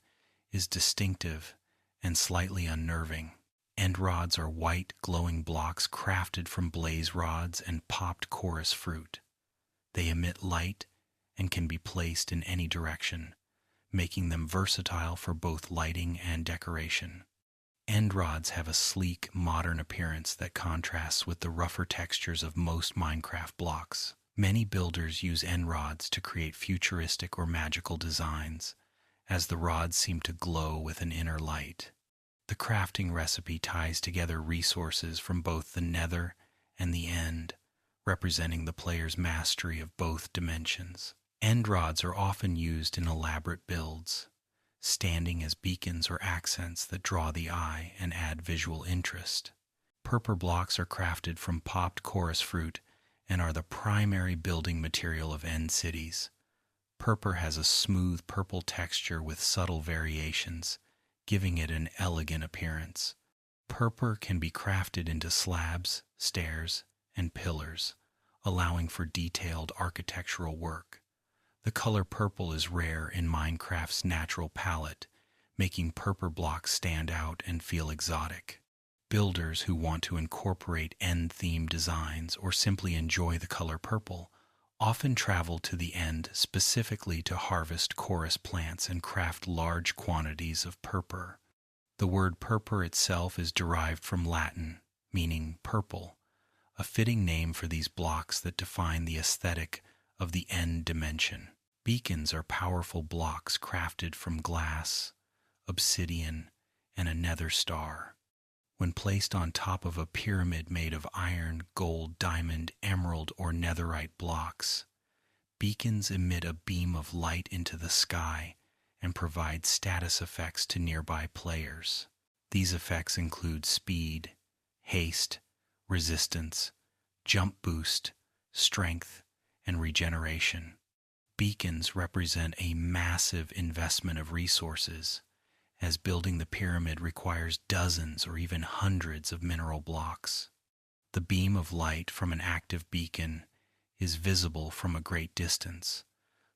is distinctive and slightly unnerving. End rods are white, glowing blocks crafted from blaze rods and popped chorus fruit. They emit light and can be placed in any direction, making them versatile for both lighting and decoration. End rods have a sleek, modern appearance that contrasts with the rougher textures of most Minecraft blocks. Many builders use end rods to create futuristic or magical designs, as the rods seem to glow with an inner light. The crafting recipe ties together resources from both the nether and the end, representing the player's mastery of both dimensions. End rods are often used in elaborate builds, standing as beacons or accents that draw the eye and add visual interest. Purpur blocks are crafted from popped chorus fruit and are the primary building material of end cities. Purpur has a smooth purple texture with subtle variations, giving it an elegant appearance. Purpur can be crafted into slabs, stairs, and pillars, allowing for detailed architectural work. The color purple is rare in Minecraft's natural palette, making purpur blocks stand out and feel exotic. Builders who want to incorporate end-themed designs or simply enjoy the color purple often travel to the end specifically to harvest chorus plants and craft large quantities of purpur. The word purpur itself is derived from Latin, meaning purple, a fitting name for these blocks that define the aesthetic of the end dimension. Beacons are powerful blocks crafted from glass, obsidian, and a nether star. When placed on top of a pyramid made of iron, gold, diamond, emerald, or netherite blocks, beacons emit a beam of light into the sky and provide status effects to nearby players. These effects include speed, haste, resistance, jump boost, strength, and regeneration. Beacons represent a massive investment of resources, as building the pyramid requires dozens or even hundreds of mineral blocks. The beam of light from an active beacon is visible from a great distance,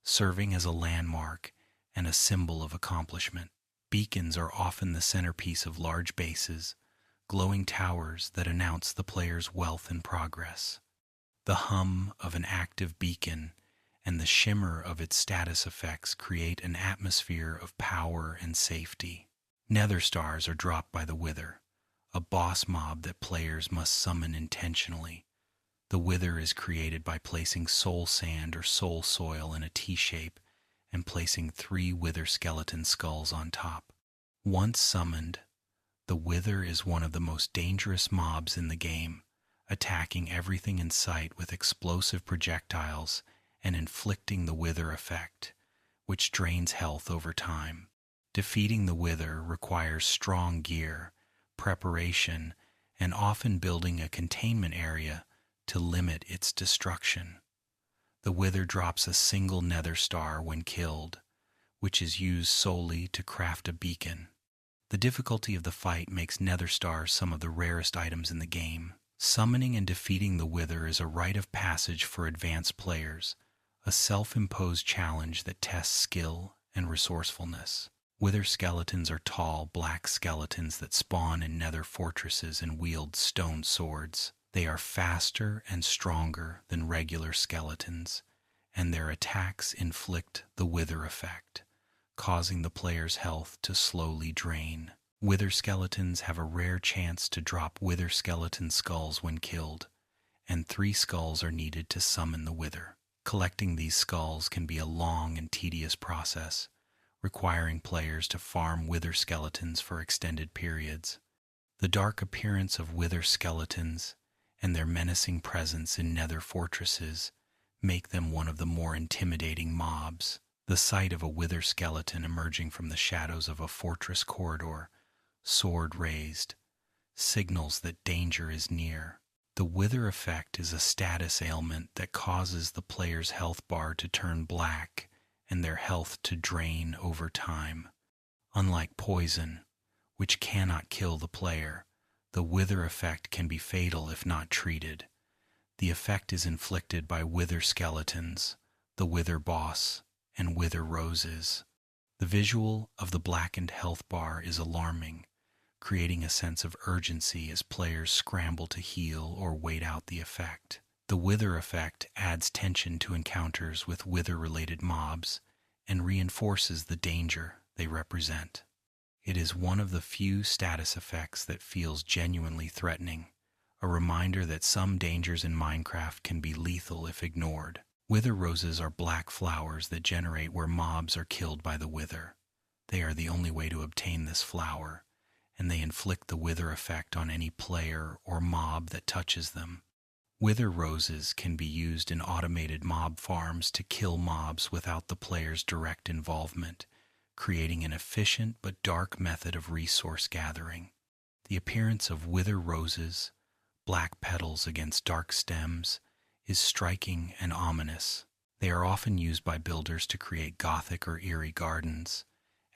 serving as a landmark and a symbol of accomplishment. Beacons are often the centerpiece of large bases, glowing towers that announce the player's wealth and progress. The hum of an active beacon and the shimmer of its status effects create an atmosphere of power and safety. Nether stars are dropped by the Wither, a boss mob that players must summon intentionally. The Wither is created by placing soul sand or soul soil in a T-shape and placing 3 Wither skeleton skulls on top. Once summoned, the Wither is one of the most dangerous mobs in the game, attacking everything in sight with explosive projectiles and inflicting the Wither effect, which drains health over time. Defeating the Wither requires strong gear, preparation, and often building a containment area to limit its destruction. The Wither drops a single nether star when killed, which is used solely to craft a beacon. The difficulty of the fight makes nether stars some of the rarest items in the game. Summoning and defeating the Wither is a rite of passage for advanced players, a self-imposed challenge that tests skill and resourcefulness. Wither skeletons are tall, black skeletons that spawn in nether fortresses and wield stone swords. They are faster and stronger than regular skeletons, and their attacks inflict the Wither effect, causing the player's health to slowly drain. Wither skeletons have a rare chance to drop Wither skeleton skulls when killed, and 3 skulls are needed to summon the Wither. Collecting these skulls can be a long and tedious process, requiring players to farm Wither skeletons for extended periods. The dark appearance of Wither skeletons and their menacing presence in nether fortresses make them one of the more intimidating mobs. The sight of a Wither skeleton emerging from the shadows of a fortress corridor, sword raised, signals that danger is near. The Wither effect is a status ailment that causes the player's health bar to turn black and their health to drain over time. Unlike poison, which cannot kill the player, the Wither effect can be fatal if not treated. The effect is inflicted by Wither skeletons, the Wither boss, and Wither roses. The visual of the blackened health bar is alarming, creating a sense of urgency as players scramble to heal or wait out the effect. The Wither effect adds tension to encounters with Wither-related mobs and reinforces the danger they represent. It is one of the few status effects that feels genuinely threatening, a reminder that some dangers in Minecraft can be lethal if ignored. Wither roses are black flowers that generate where mobs are killed by the wither. They are the only way to obtain this flower, and they inflict the wither effect on any player or mob that touches them. Wither roses can be used in automated mob farms to kill mobs without the player's direct involvement, creating an efficient but dark method of resource gathering. The appearance of wither roses, black petals against dark stems, is striking and ominous. They are often used by builders to create gothic or eerie gardens,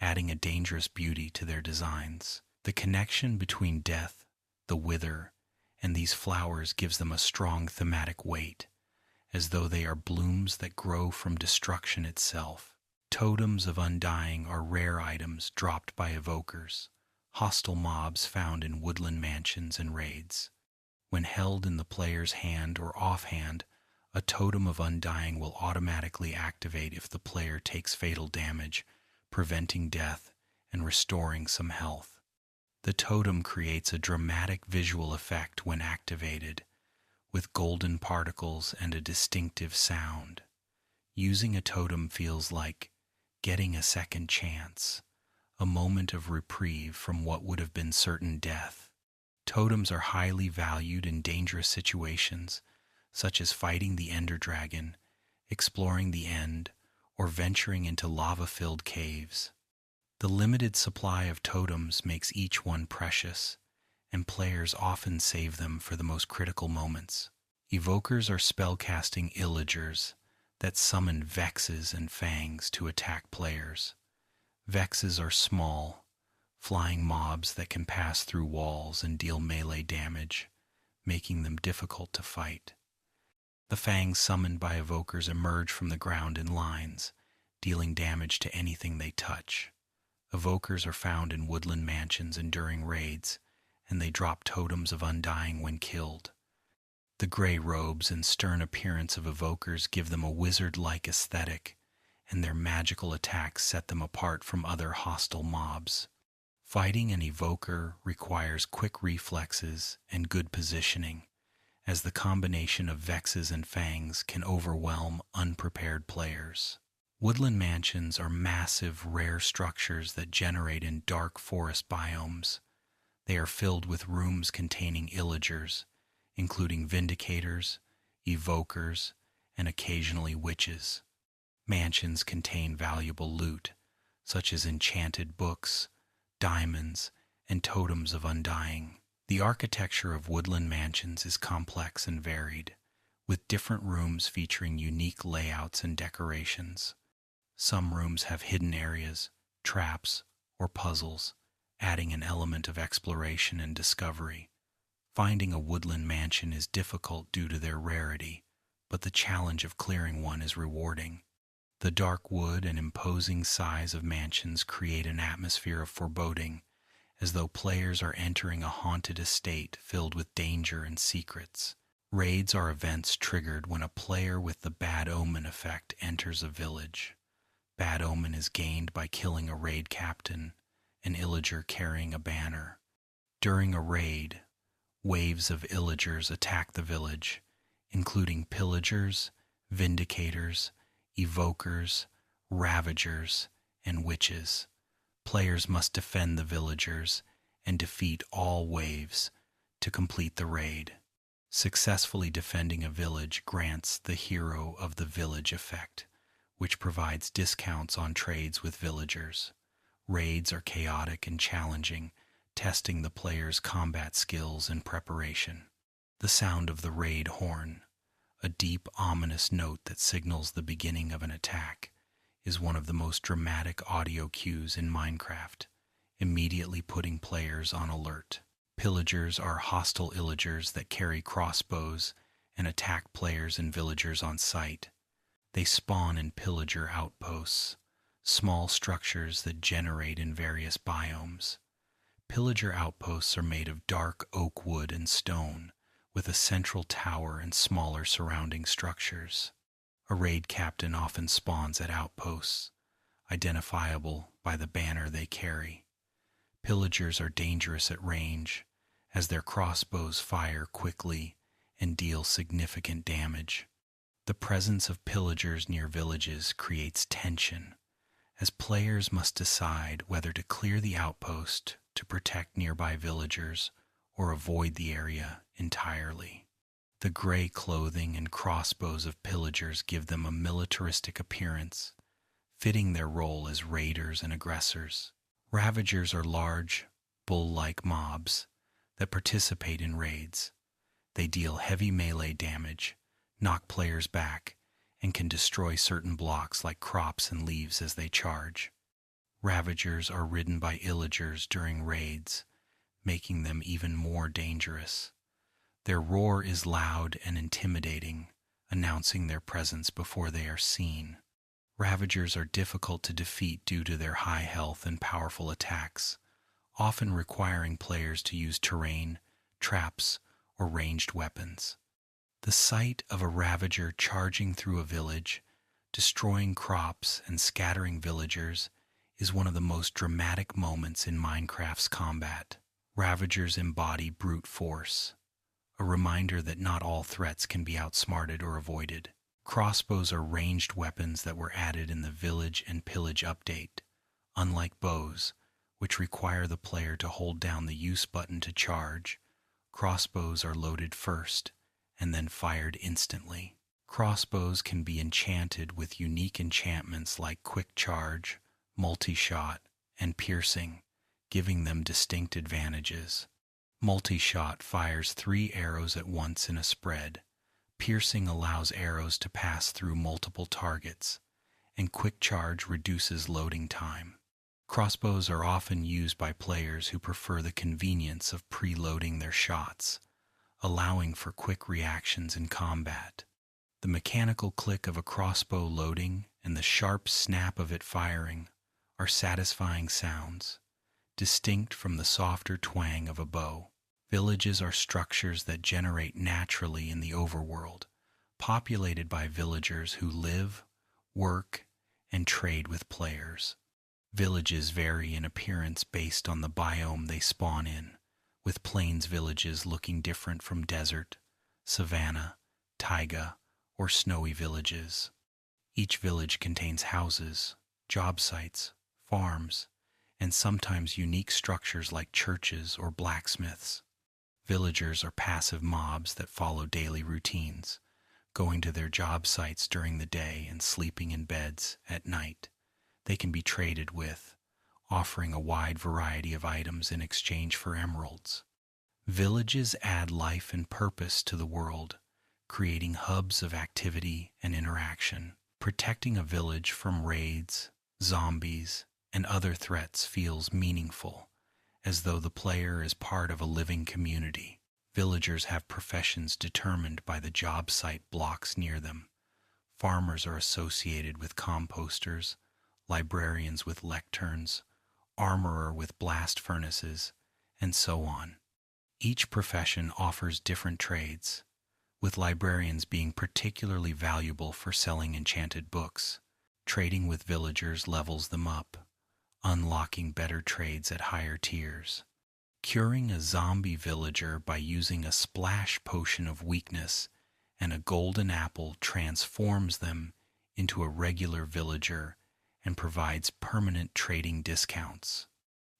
adding a dangerous beauty to their designs. The connection between death, the wither, and these flowers gives them a strong thematic weight, as though they are blooms that grow from destruction itself. Totems of undying are rare items dropped by evokers, hostile mobs found in woodland mansions and raids. When held in the player's hand or offhand, a totem of undying will automatically activate if the player takes fatal damage, preventing death and restoring some health. The totem creates a dramatic visual effect when activated, with golden particles and a distinctive sound. Using a totem feels like getting a second chance, a moment of reprieve from what would have been certain death. Totems are highly valued in dangerous situations, such as fighting the Ender Dragon, exploring the End, or venturing into lava-filled caves. The limited supply of totems makes each one precious, and players often save them for the most critical moments. Evokers are spellcasting illagers that summon vexes and fangs to attack players. Vexes are small, flying mobs that can pass through walls and deal melee damage, making them difficult to fight. The fangs summoned by evokers emerge from the ground in lines, dealing damage to anything they touch. Evokers are found in woodland mansions and during raids, and they drop totems of undying when killed. The gray robes and stern appearance of evokers give them a wizard-like aesthetic, and their magical attacks set them apart from other hostile mobs. Fighting an evoker requires quick reflexes and good positioning, as the combination of vexes and fangs can overwhelm unprepared players. Woodland mansions are massive, rare structures that generate in dark forest biomes. They are filled with rooms containing illagers, including vindicators, evokers, and occasionally witches. Mansions contain valuable loot, such as enchanted books, diamonds, and totems of undying. The architecture of woodland mansions is complex and varied, with different rooms featuring unique layouts and decorations. Some rooms have hidden areas, traps, or puzzles, adding an element of exploration and discovery. Finding a woodland mansion is difficult due to their rarity, but the challenge of clearing one is rewarding. The dark wood and imposing size of mansions create an atmosphere of foreboding, as though players are entering a haunted estate filled with danger and secrets. Raids are events triggered when a player with the Bad Omen effect enters a village. Bad Omen is gained by killing a raid captain, an illager carrying a banner. During a raid, waves of illagers attack the village, including pillagers, vindicators, evokers, ravagers, and witches. Players must defend the villagers and defeat all waves to complete the raid. Successfully defending a village grants the Hero of the Village effect, which provides discounts on trades with villagers. Raids are chaotic and challenging, testing the player's combat skills and preparation. The sound of the raid horn, a deep, ominous note that signals the beginning of an attack, is one of the most dramatic audio cues in Minecraft, immediately putting players on alert. Pillagers are hostile illagers that carry crossbows and attack players and villagers on sight. They spawn in pillager outposts, small structures that generate in various biomes. Pillager outposts are made of dark oak wood and stone, with a central tower and smaller surrounding structures. A raid captain often spawns at outposts, identifiable by the banner they carry. Pillagers are dangerous at range, as their crossbows fire quickly and deal significant damage. The presence of pillagers near villages creates tension, as players must decide whether to clear the outpost to protect nearby villagers or avoid the area entirely. The gray clothing and crossbows of pillagers give them a militaristic appearance, fitting their role as raiders and aggressors. Ravagers are large, bull-like mobs that participate in raids. They deal heavy melee damage, knock players back, and can destroy certain blocks like crops and leaves as they charge. Ravagers are ridden by illagers during raids, making them even more dangerous. Their roar is loud and intimidating, announcing their presence before they are seen. Ravagers are difficult to defeat due to their high health and powerful attacks, often requiring players to use terrain, traps, or ranged weapons. The sight of a Ravager charging through a village, destroying crops and scattering villagers is one of the most dramatic moments in Minecraft's combat. Ravagers embody brute force, a reminder that not all threats can be outsmarted or avoided. Crossbows are ranged weapons that were added in the Village and Pillage update. Unlike bows, which require the player to hold down the use button to charge, crossbows are loaded first and then fired instantly. Crossbows can be enchanted with unique enchantments like quick charge, multi-shot, and piercing, giving them distinct advantages. Multi-shot fires 3 arrows at once in a spread. Piercing allows arrows to pass through multiple targets, and quick charge reduces loading time. Crossbows are often used by players who prefer the convenience of preloading their shots, allowing for quick reactions in combat. The mechanical click of a crossbow loading and the sharp snap of it firing are satisfying sounds, distinct from the softer twang of a bow. Villages are structures that generate naturally in the overworld, populated by villagers who live, work, and trade with players. Villages vary in appearance based on the biome they spawn in, with plains villages looking different from desert, savanna, taiga, or snowy villages. Each village contains houses, job sites, farms, and sometimes unique structures like churches or blacksmiths. Villagers are passive mobs that follow daily routines, going to their job sites during the day and sleeping in beds at night. They can be traded with, offering a wide variety of items in exchange for emeralds. Villages add life and purpose to the world, creating hubs of activity and interaction. Protecting a village from raids, zombies, and other threats feels meaningful, as though the player is part of a living community. Villagers have professions determined by the job site blocks near them. Farmers are associated with composters, librarians with lecterns, armorer with blast furnaces, and so on. Each profession offers different trades, with librarians being particularly valuable for selling enchanted books. Trading with villagers levels them up, unlocking better trades at higher tiers. Curing a zombie villager by using a splash potion of weakness and a golden apple transforms them into a regular villager and provides permanent trading discounts.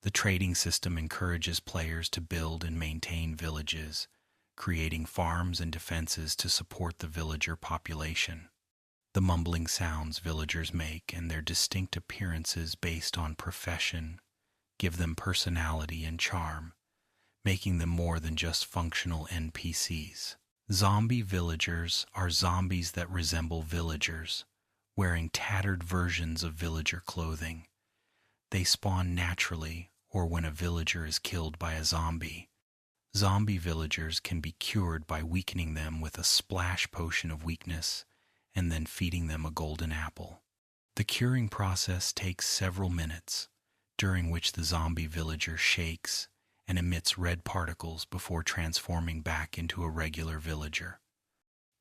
The trading system encourages players to build and maintain villages, creating farms and defenses to support the villager population. The mumbling sounds villagers make and their distinct appearances based on profession give them personality and charm, making them more than just functional NPCs. Zombie villagers are zombies that resemble villagers, wearing tattered versions of villager clothing. They spawn naturally or when a villager is killed by a zombie. Zombie villagers can be cured by weakening them with a splash potion of weakness and then feeding them a golden apple. The curing process takes several minutes, during which the zombie villager shakes and emits red particles before transforming back into a regular villager.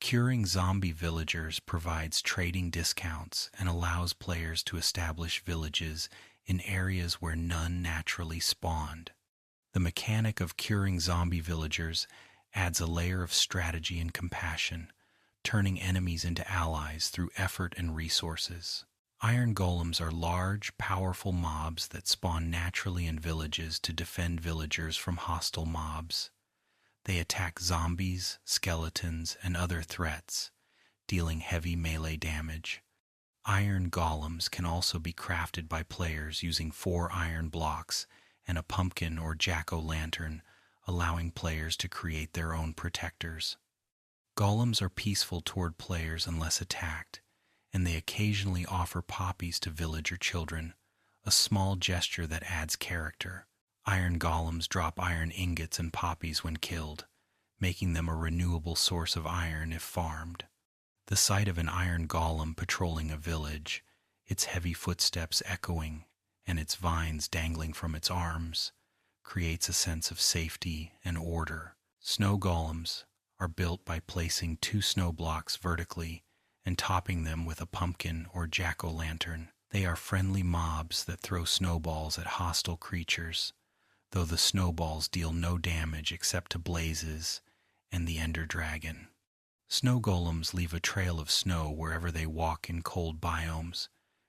Curing zombie villagers provides trading discounts and allows players to establish villages in areas where none naturally spawned. The mechanic of curing zombie villagers adds a layer of strategy and compassion, turning enemies into allies through effort and resources. Iron golems are large, powerful mobs that spawn naturally in villages to defend villagers from hostile mobs. They attack zombies, skeletons, and other threats, dealing heavy melee damage. Iron golems can also be crafted by players using 4 iron blocks and a pumpkin or jack-o'-lantern, allowing players to create their own protectors. Golems are peaceful toward players unless attacked, and they occasionally offer poppies to villager children, a small gesture that adds character. Iron golems drop iron ingots and poppies when killed, making them a renewable source of iron if farmed. The sight of an iron golem patrolling a village, its heavy footsteps echoing and its vines dangling from its arms, creates a sense of safety and order. Snow golems are built by placing 2 snow blocks vertically and topping them with a pumpkin or jack-o'-lantern. They are friendly mobs that throw snowballs at hostile creatures, though the snowballs deal no damage except to blazes and the ender dragon. Snow golems leave a trail of snow wherever they walk in cold biomes,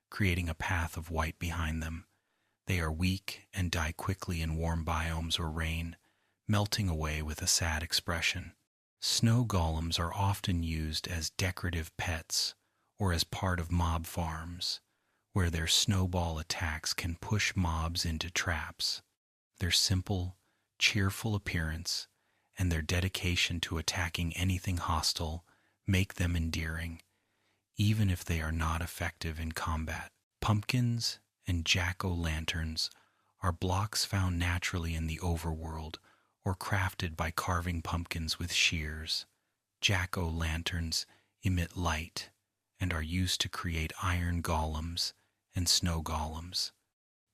creating a path of white behind them. They are weak and die quickly in warm biomes or rain, melting away with a sad expression. Snow golems are often used as decorative pets or as part of mob farms, where their snowball attacks can push mobs into traps. Their simple, cheerful appearance and their dedication to attacking anything hostile make them endearing, even if they are not effective in combat. Pumpkins and jack-o'-lanterns are blocks found naturally in the overworld or crafted by carving pumpkins with shears. Jack-o'-lanterns emit light and are used to create iron golems and snow golems.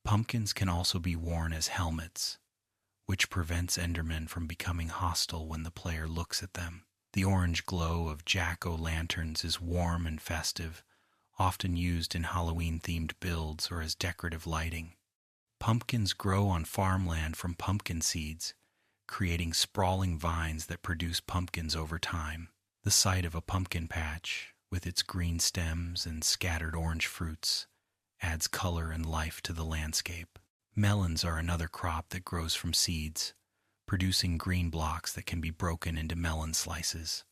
Pumpkins can also be worn as helmets, which prevents Endermen from becoming hostile when the player looks at them. The orange glow of jack-o'-lanterns is warm and festive, often used in Halloween-themed builds or as decorative lighting. Pumpkins grow on farmland from pumpkin seeds, creating sprawling vines that produce pumpkins over time. The sight of a pumpkin patch, with its green stems and scattered orange fruits, adds color and life to the landscape. Melons are another crop that grows from seeds, producing green blocks that can be broken into melon slices.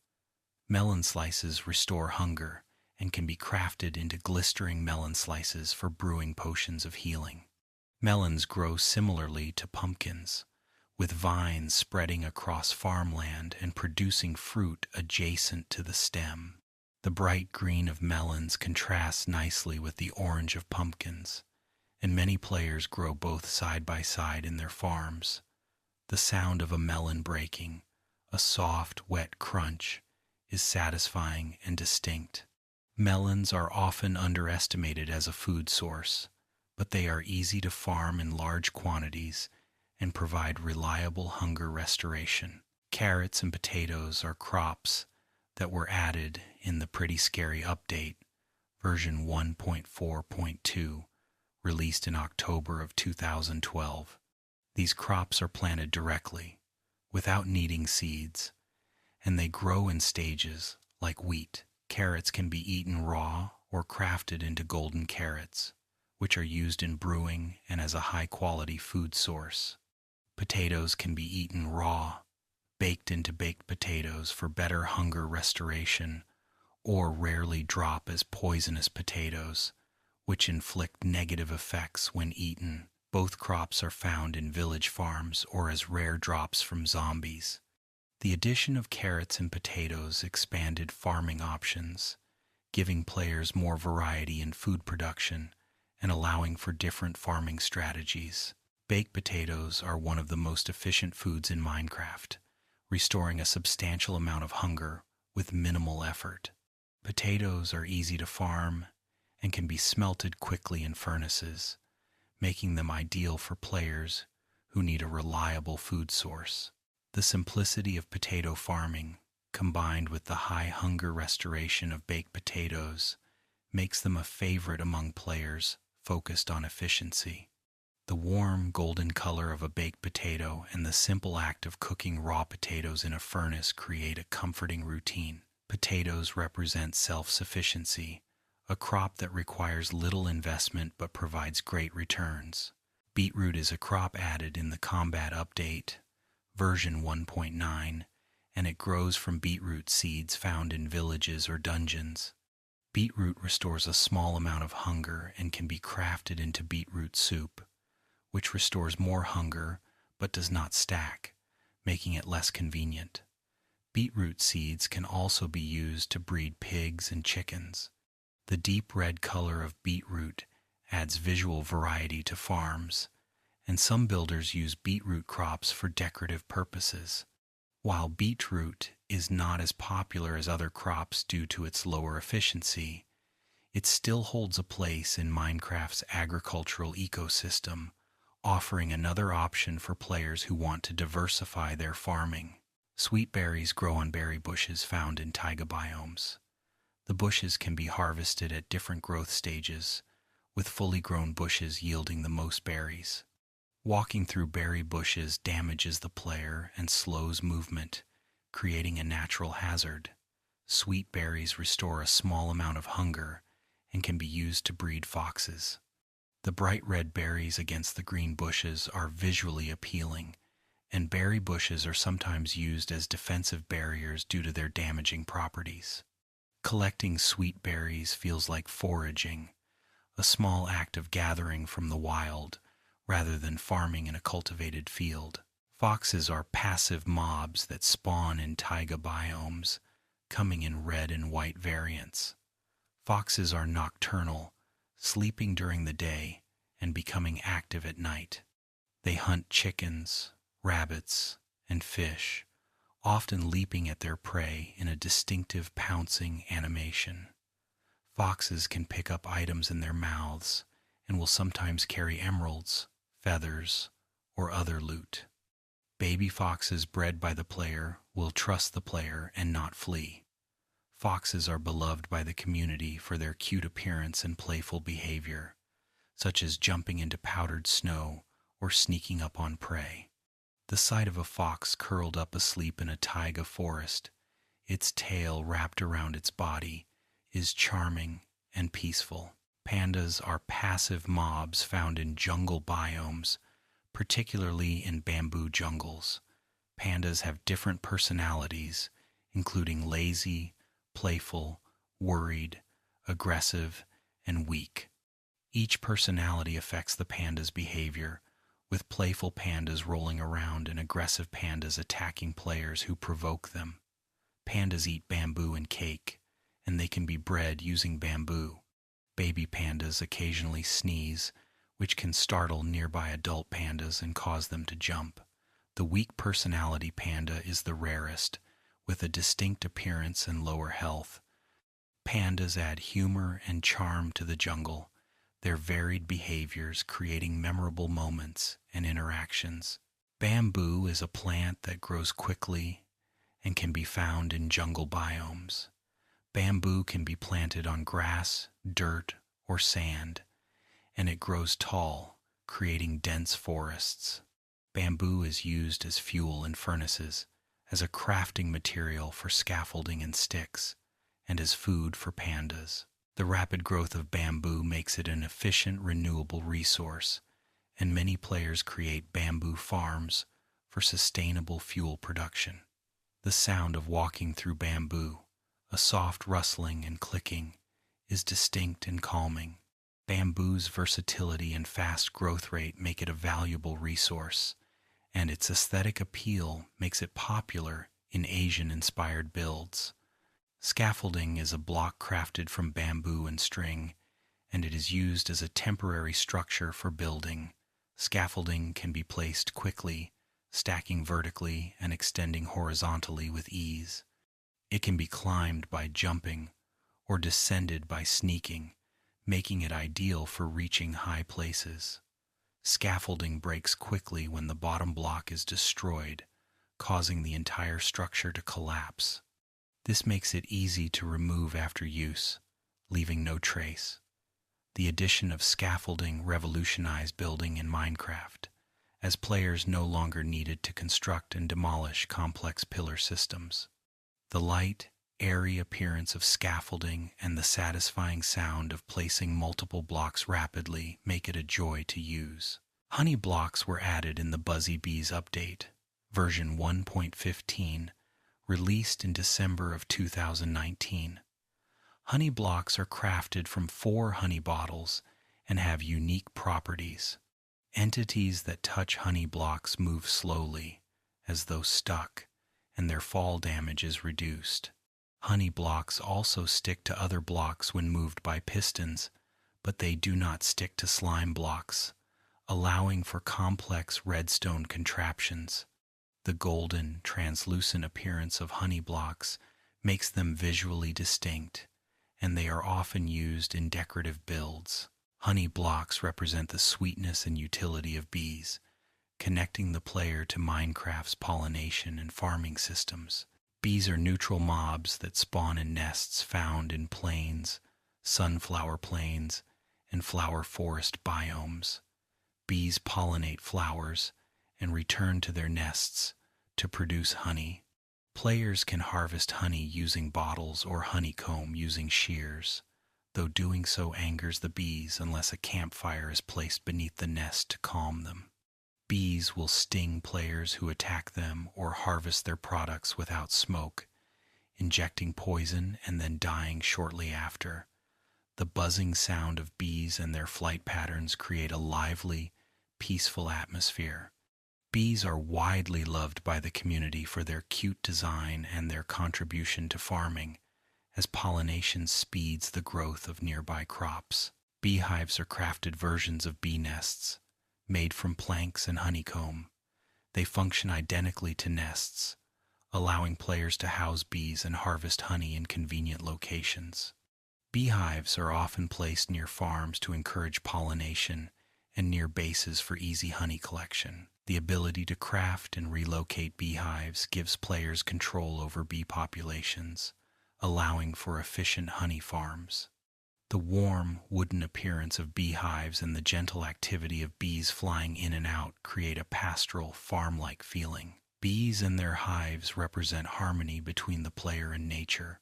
Melon slices restore hunger and can be crafted into glistering melon slices for brewing potions of healing. Melons grow similarly to pumpkins, with vines spreading across farmland and producing fruit adjacent to the stem. The bright green of melons contrasts nicely with the orange of pumpkins, and many players grow both side by side in their farms. The sound of a melon breaking, a soft, wet crunch, is satisfying and distinct. Melons are often underestimated as a food source, but they are easy to farm in large quantities and provide reliable hunger restoration. Carrots and potatoes are crops that were added in the Pretty Scary Update, version 1.4.2, released in October of 2012. These crops are planted directly, without needing seeds, and they grow in stages like wheat. Carrots can be eaten raw or crafted into golden carrots, which are used in brewing and as a high-quality food source. Potatoes can be eaten raw, baked into baked potatoes for better hunger restoration, or rarely drop as poisonous potatoes, which inflict negative effects when eaten. Both crops are found in village farms or as rare drops from zombies. The addition of carrots and potatoes expanded farming options, giving players more variety in food production and allowing for different farming strategies. Baked potatoes are one of the most efficient foods in Minecraft, restoring a substantial amount of hunger with minimal effort. Potatoes are easy to farm and can be smelted quickly in furnaces, making them ideal for players who need a reliable food source. The simplicity of potato farming, combined with the high hunger restoration of baked potatoes, makes them a favorite among players focused on efficiency. The warm, golden color of a baked potato and the simple act of cooking raw potatoes in a furnace create a comforting routine. Potatoes represent self-sufficiency, a crop that requires little investment but provides great returns. Beetroot is a crop added in the Combat Update, version 1.9, and it grows from beetroot seeds found in villages or dungeons. Beetroot restores a small amount of hunger and can be crafted into beetroot soup, which restores more hunger but does not stack, making it less convenient. Beetroot seeds can also be used to breed pigs and chickens. The deep red color of beetroot adds visual variety to farms, and some builders use beetroot crops for decorative purposes. While beetroot is not as popular as other crops due to its lower efficiency, it still holds a place in Minecraft's agricultural ecosystem, offering another option for players who want to diversify their farming. Sweet berries grow on berry bushes found in taiga biomes. The bushes can be harvested at different growth stages, with fully grown bushes yielding the most berries. Walking through berry bushes damages the player and slows movement, creating a natural hazard. Sweet berries restore a small amount of hunger and can be used to breed foxes. The bright red berries against the green bushes are visually appealing, and berry bushes are sometimes used as defensive barriers due to their damaging properties. Collecting sweet berries feels like foraging, a small act of gathering from the wild, rather than farming in a cultivated field. Foxes are passive mobs that spawn in taiga biomes, coming in red and white variants. Foxes are nocturnal, sleeping during the day and becoming active at night. They hunt chickens, rabbits, and fish, often leaping at their prey in a distinctive pouncing animation. Foxes can pick up items in their mouths and will sometimes carry emeralds, feathers, or other loot. Baby foxes bred by the player will trust the player and not flee. Foxes are beloved by the community for their cute appearance and playful behavior, such as jumping into powdered snow or sneaking up on prey. The sight of a fox curled up asleep in a taiga forest, its tail wrapped around its body, is charming and peaceful. Pandas are passive mobs found in jungle biomes, particularly in bamboo jungles. Pandas have different personalities, including lazy, playful, worried, aggressive, and weak. Each personality affects the panda's behavior, with playful pandas rolling around and aggressive pandas attacking players who provoke them. Pandas eat bamboo and cake, and they can be bred using bamboo. Baby pandas occasionally sneeze, which can startle nearby adult pandas and cause them to jump. The weak personality panda is the rarest, with a distinct appearance and lower health. Pandas add humor and charm to the jungle, their varied behaviors creating memorable moments and interactions. Bamboo is a plant that grows quickly and can be found in jungle biomes. Bamboo can be planted on grass, dirt, or sand, and it grows tall, creating dense forests. Bamboo is used as fuel in furnaces, as a crafting material for scaffolding and sticks, and as food for pandas. The rapid growth of bamboo makes it an efficient, renewable resource, and many players create bamboo farms for sustainable fuel production. The sound of walking through bamboo, a soft rustling and clicking, is distinct and calming. Bamboo's versatility and fast growth rate make it a valuable resource, and its aesthetic appeal makes it popular in Asian-inspired builds. Scaffolding is a block crafted from bamboo and string, and it is used as a temporary structure for building. Scaffolding can be placed quickly, stacking vertically and extending horizontally with ease. It can be climbed by jumping or descended by sneaking, making it ideal for reaching high places. Scaffolding breaks quickly when the bottom block is destroyed, causing the entire structure to collapse. This makes it easy to remove after use, leaving no trace. The addition of scaffolding revolutionized building in Minecraft, as players no longer needed to construct and demolish complex pillar systems. The light, airy appearance of scaffolding and the satisfying sound of placing multiple blocks rapidly make it a joy to use. Honey blocks were added in the Buzzy Bees update, version 1.15, released in December of 2019. Honey blocks are crafted from 4 honey bottles and have unique properties. Entities that touch honey blocks move slowly, as though stuck, and their fall damage is reduced. Honey blocks also stick to other blocks when moved by pistons, but they do not stick to slime blocks, allowing for complex redstone contraptions. The golden, translucent appearance of honey blocks makes them visually distinct, and they are often used in decorative builds. Honey blocks represent the sweetness and utility of bees, connecting the player to Minecraft's pollination and farming systems. Bees are neutral mobs that spawn in nests found in plains, sunflower plains, and flower forest biomes. Bees pollinate flowers and return to their nests to produce honey. Players can harvest honey using bottles or honeycomb using shears, though doing so angers the bees unless a campfire is placed beneath the nest to calm them. Bees will sting players who attack them or harvest their products without smoke, injecting poison and then dying shortly after. The buzzing sound of bees and their flight patterns create a lively, peaceful atmosphere. Bees are widely loved by the community for their cute design and their contribution to farming, as pollination speeds the growth of nearby crops. Beehives are crafted versions of bee nests, made from planks and honeycomb. They function identically to nests, allowing players to house bees and harvest honey in convenient locations. Beehives are often placed near farms to encourage pollination and near bases for easy honey collection. The ability to craft and relocate beehives gives players control over bee populations, allowing for efficient honey farms. The warm, wooden appearance of beehives and the gentle activity of bees flying in and out create a pastoral, farm-like feeling. Bees and their hives represent harmony between the player and nature,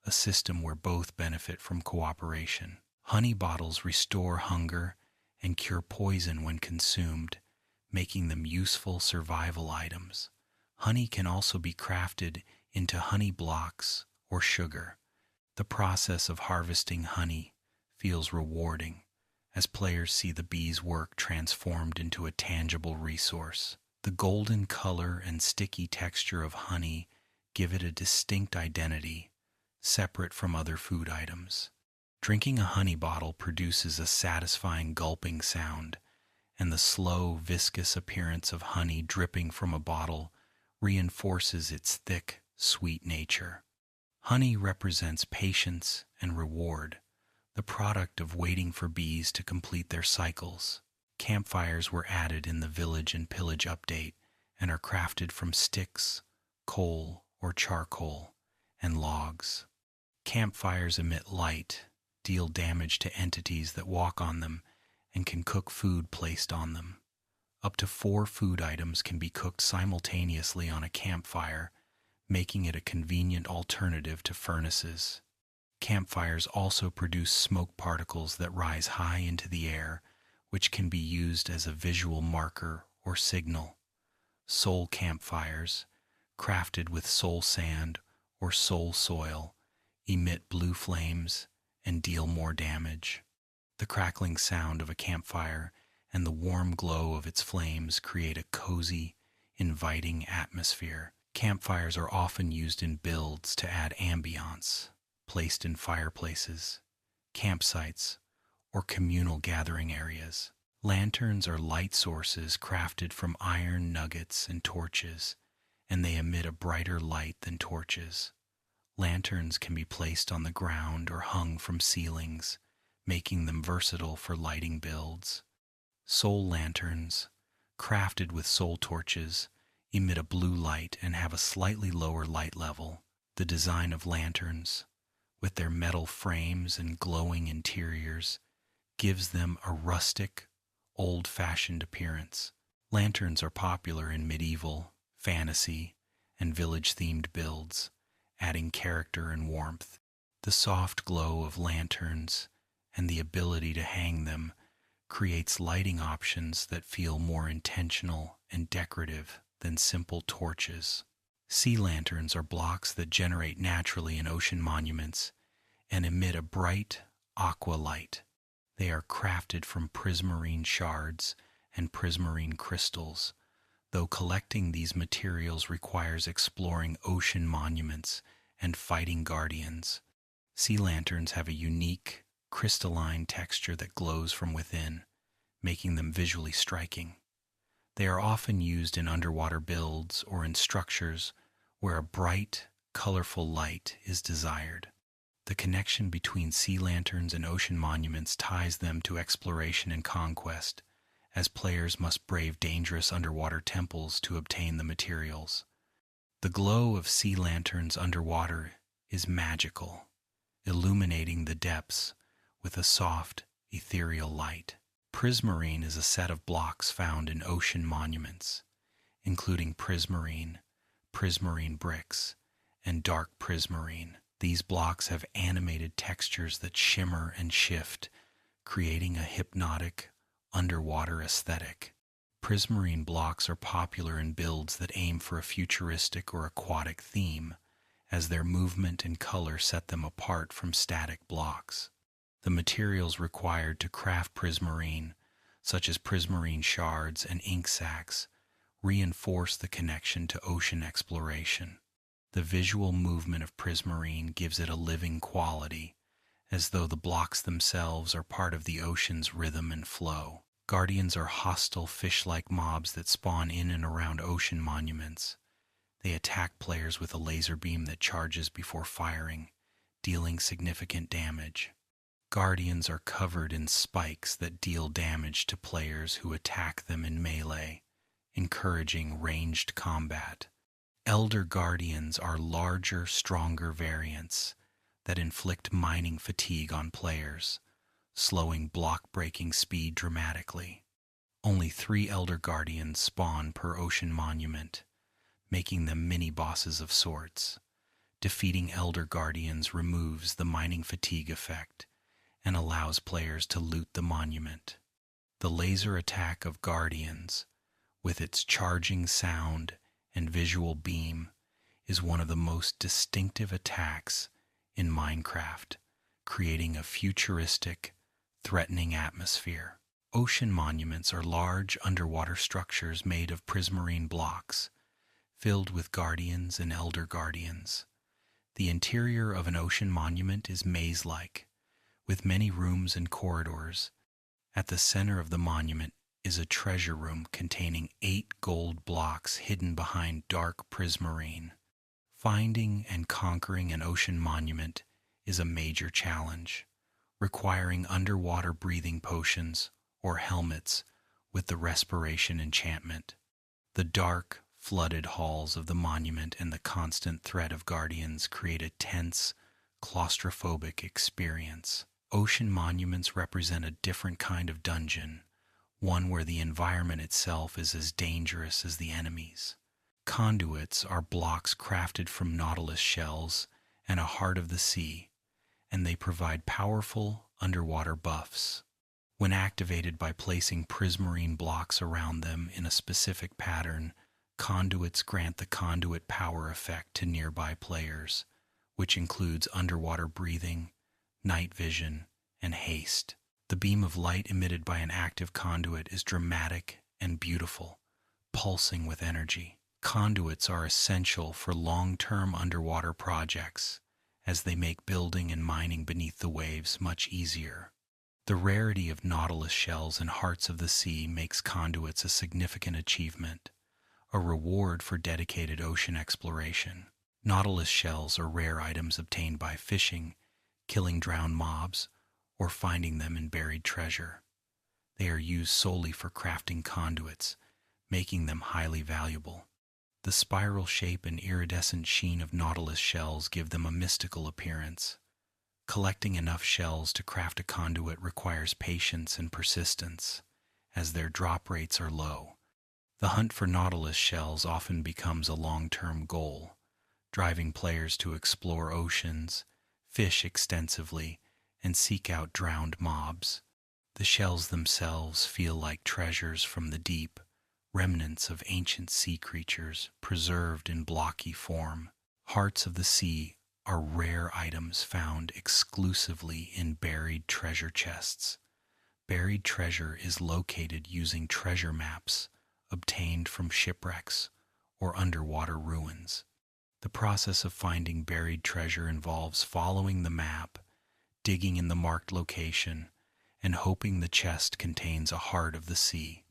a system where both benefit from cooperation. Honey bottles restore hunger and cure poison when consumed, making them useful survival items. Honey can also be crafted into honey blocks or sugar. The process of harvesting honey feels rewarding as players see the bees' work transformed into a tangible resource. The golden color and sticky texture of honey give it a distinct identity, separate from other food items. Drinking a honey bottle produces a satisfying gulping sound, and the slow, viscous appearance of honey dripping from a bottle reinforces its thick, sweet nature. Honey represents patience and reward, the product of waiting for bees to complete their cycles. Campfires were added in the Village and Pillage update and are crafted from sticks, coal or charcoal, and logs. Campfires emit light, deal damage to entities that walk on them, and can cook food placed on them. Up to 4 food items can be cooked simultaneously on a campfire, making it a convenient alternative to furnaces. Campfires also produce smoke particles that rise high into the air, which can be used as a visual marker or signal. Soul campfires, crafted with soul sand or soul soil, emit blue flames and deal more damage. The crackling sound of a campfire and the warm glow of its flames create a cozy, inviting atmosphere. Campfires are often used in builds to add ambiance, placed in fireplaces, campsites, or communal gathering areas. Lanterns are light sources crafted from iron nuggets and torches, and they emit a brighter light than torches. Lanterns can be placed on the ground or hung from ceilings, making them versatile for lighting builds. Soul lanterns, crafted with soul torches, emit a blue light and have a slightly lower light level. The design of lanterns, with their metal frames and glowing interiors, gives them a rustic, old-fashioned appearance. Lanterns are popular in medieval, fantasy, and village-themed builds, adding character and warmth. The soft glow of lanterns and the ability to hang them creates lighting options that feel more intentional and decorative than simple torches. Sea lanterns are blocks that generate naturally in ocean monuments and emit a bright aqua light. They are crafted from prismarine shards and prismarine crystals, though collecting these materials requires exploring ocean monuments and fighting guardians. Sea lanterns have a unique, crystalline texture that glows from within, making them visually striking. They are often used in underwater builds or in structures where a bright, colorful light is desired. The connection between sea lanterns and ocean monuments ties them to exploration and conquest, as players must brave dangerous underwater temples to obtain the materials. The glow of sea lanterns underwater is magical, illuminating the depths with a soft, ethereal light. Prismarine is a set of blocks found in ocean monuments, including prismarine, prismarine bricks, and dark prismarine. These blocks have animated textures that shimmer and shift, creating a hypnotic, underwater aesthetic. Prismarine blocks are popular in builds that aim for a futuristic or aquatic theme, as their movement and color set them apart from static blocks. The materials required to craft prismarine, such as prismarine shards and ink sacs, reinforce the connection to ocean exploration. The visual movement of prismarine gives it a living quality, as though the blocks themselves are part of the ocean's rhythm and flow. Guardians are hostile fish-like mobs that spawn in and around ocean monuments. They attack players with a laser beam that charges before firing, dealing significant damage. Guardians are covered in spikes that deal damage to players who attack them in melee, encouraging ranged combat. Elder Guardians are larger, stronger variants that inflict mining fatigue on players, slowing block-breaking speed dramatically. Only 3 Elder Guardians spawn per ocean monument, making them mini-bosses of sorts. Defeating Elder Guardians removes the mining fatigue effect and allows players to loot the monument. The laser attack of Guardians, with its charging sound and visual beam, is one of the most distinctive attacks in Minecraft, creating a futuristic, threatening atmosphere. Ocean monuments are large underwater structures made of prismarine blocks, filled with guardians and elder guardians. The interior of an ocean monument is maze-like, with many rooms and corridors. At the center of the monument is a treasure room containing 8 gold blocks hidden behind dark prismarine. Finding and conquering an ocean monument is a major challenge, requiring underwater breathing potions or helmets with the respiration enchantment. The dark, flooded halls of the monument and the constant threat of guardians create a tense, claustrophobic experience. Ocean monuments represent a different kind of dungeon, one where the environment itself is as dangerous as the enemies. Conduits are blocks crafted from nautilus shells and a heart of the sea, and they provide powerful underwater buffs. When activated by placing prismarine blocks around them in a specific pattern, conduits grant the conduit power effect to nearby players, which includes underwater breathing, night vision, and haste. The beam of light emitted by an active conduit is dramatic and beautiful, pulsing with energy. Conduits are essential for long-term underwater projects, as they make building and mining beneath the waves much easier. The rarity of nautilus shells and hearts of the sea makes conduits a significant achievement, a reward for dedicated ocean exploration. Nautilus shells are rare items obtained by fishing, killing drowned mobs, or finding them in buried treasure. They are used solely for crafting conduits, making them highly valuable. The spiral shape and iridescent sheen of nautilus shells give them a mystical appearance. Collecting enough shells to craft a conduit requires patience and persistence, as their drop rates are low. The hunt for nautilus shells often becomes a long-term goal, driving players to explore oceans, fish extensively, and seek out drowned mobs. The shells themselves feel like treasures from the deep, remnants of ancient sea creatures preserved in blocky form. Hearts of the sea are rare items found exclusively in buried treasure chests. Buried treasure is located using treasure maps obtained from shipwrecks or underwater ruins. The process of finding buried treasure involves following the map, digging in the marked location, and hoping the chest contains a heart of the sea.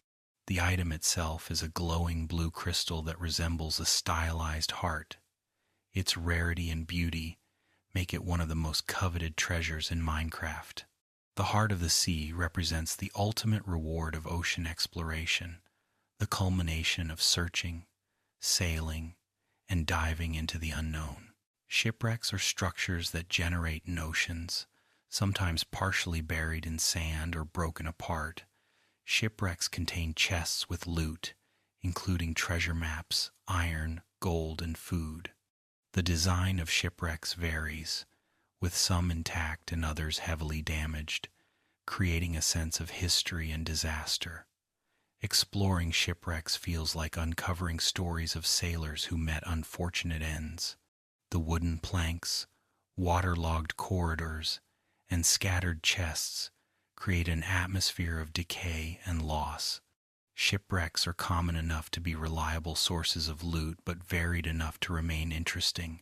The item itself is a glowing blue crystal that resembles a stylized heart. Its rarity and beauty make it one of the most coveted treasures in Minecraft. The heart of the sea represents the ultimate reward of ocean exploration, the culmination of searching, sailing, and diving into the unknown. Shipwrecks are structures that generate in oceans, sometimes partially buried in sand or broken apart. Shipwrecks contain chests with loot, including treasure maps, iron, gold, and food. The design of shipwrecks varies, with some intact and others heavily damaged, creating a sense of history and disaster. Exploring shipwrecks feels like uncovering stories of sailors who met unfortunate ends. The wooden planks, waterlogged corridors, and scattered chests create an atmosphere of decay and loss. Shipwrecks are common enough to be reliable sources of loot, but varied enough to remain interesting,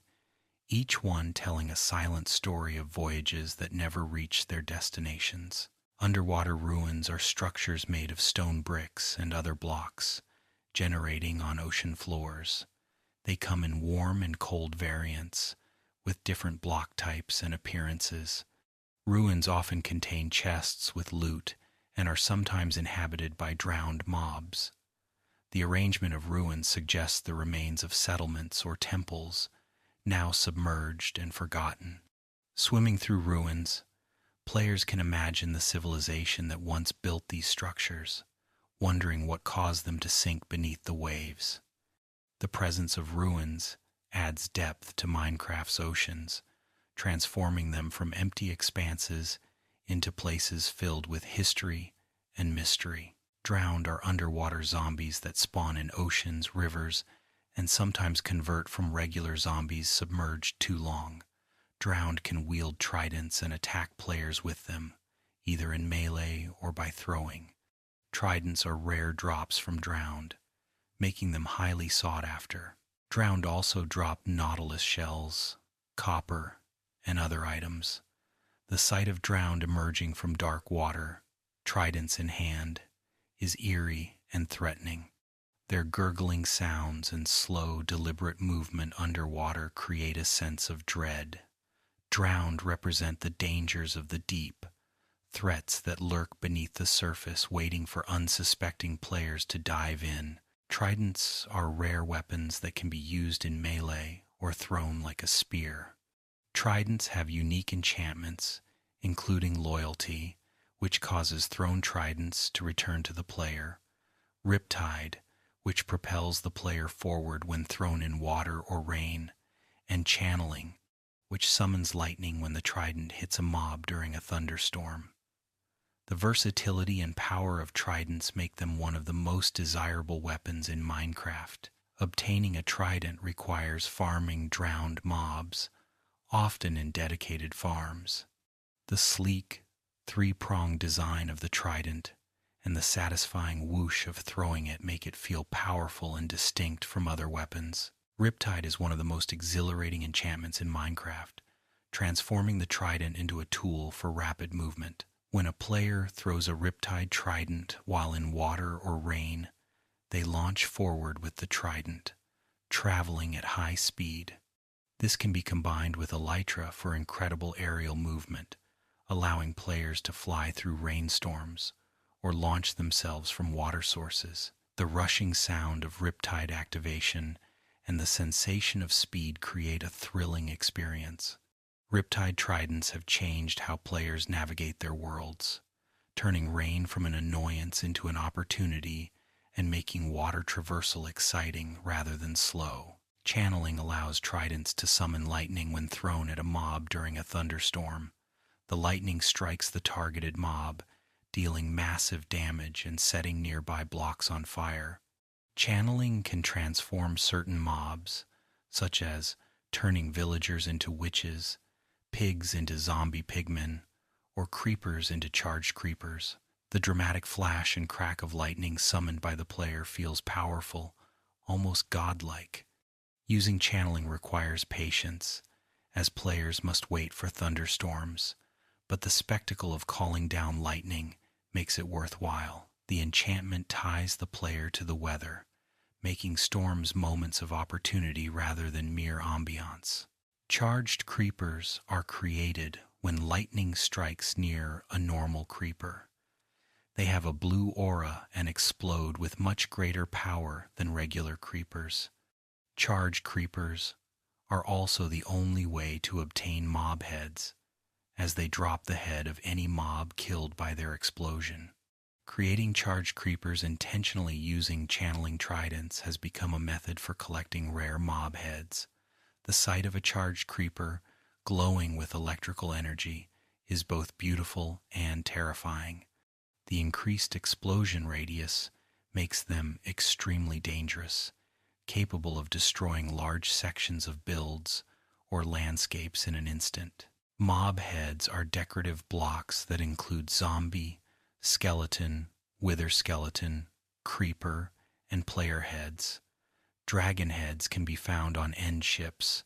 each one telling a silent story of voyages that never reached their destinations. Underwater ruins are structures made of stone bricks and other blocks, generating on ocean floors. They come in warm and cold variants, with different block types and appearances. Ruins often contain chests with loot and are sometimes inhabited by drowned mobs. The arrangement of ruins suggests the remains of settlements or temples, now submerged and forgotten. Swimming through ruins, players can imagine the civilization that once built these structures, wondering what caused them to sink beneath the waves. The presence of ruins adds depth to Minecraft's oceans, transforming them from empty expanses into places filled with history and mystery. Drowned are underwater zombies that spawn in oceans, rivers, and sometimes convert from regular zombies submerged too long. Drowned can wield tridents and attack players with them, either in melee or by throwing. Tridents are rare drops from Drowned, making them highly sought after. Drowned also drop nautilus shells, copper, and other items. The sight of Drowned emerging from dark water, tridents in hand, is eerie and threatening. Their gurgling sounds and slow, deliberate movement underwater create a sense of dread. Drowned represent the dangers of the deep, threats that lurk beneath the surface waiting for unsuspecting players to dive in. Tridents are rare weapons that can be used in melee or thrown like a spear. Tridents have unique enchantments, including loyalty, which causes thrown tridents to return to the player, Riptide, which propels the player forward when thrown in water or rain, and channeling, which summons lightning when the trident hits a mob during a thunderstorm. The versatility and power of tridents make them one of the most desirable weapons in Minecraft. Obtaining a trident requires farming drowned mobs, often in dedicated farms. The sleek, three-pronged design of the trident and the satisfying whoosh of throwing it make it feel powerful and distinct from other weapons. Riptide is one of the most exhilarating enchantments in Minecraft, transforming the trident into a tool for rapid movement. When a player throws a Riptide trident while in water or rain, they launch forward with the trident, traveling at high speed. This can be combined with Elytra for incredible aerial movement, allowing players to fly through rainstorms or launch themselves from water sources. The rushing sound of Riptide activation and the sensation of speed create a thrilling experience. Riptide tridents have changed how players navigate their worlds, turning rain from an annoyance into an opportunity and making water traversal exciting rather than slow. Channeling allows tridents to summon lightning when thrown at a mob during a thunderstorm. The lightning strikes the targeted mob, dealing massive damage and setting nearby blocks on fire. Channeling can transform certain mobs, such as turning villagers into witches, pigs into zombie pigmen, or creepers into charged creepers. The dramatic flash and crack of lightning summoned by the player feels powerful, almost godlike. Using channeling requires patience, as players must wait for thunderstorms, but the spectacle of calling down lightning makes it worthwhile. The enchantment ties the player to the weather, making storms moments of opportunity rather than mere ambiance. Charged creepers are created when lightning strikes near a normal creeper. They have a blue aura and explode with much greater power than regular creepers. Charged creepers are also the only way to obtain mob heads, as they drop the head of any mob killed by their explosion. Creating charged creepers intentionally using channeling tridents has become a method for collecting rare mob heads. The sight of a charged creeper glowing with electrical energy is both beautiful and terrifying. The increased explosion radius makes them extremely dangerous, capable of destroying large sections of builds or landscapes in an instant. Mob heads are decorative blocks that include zombie, skeleton, wither skeleton, creeper, and player heads. Dragon heads can be found on end ships.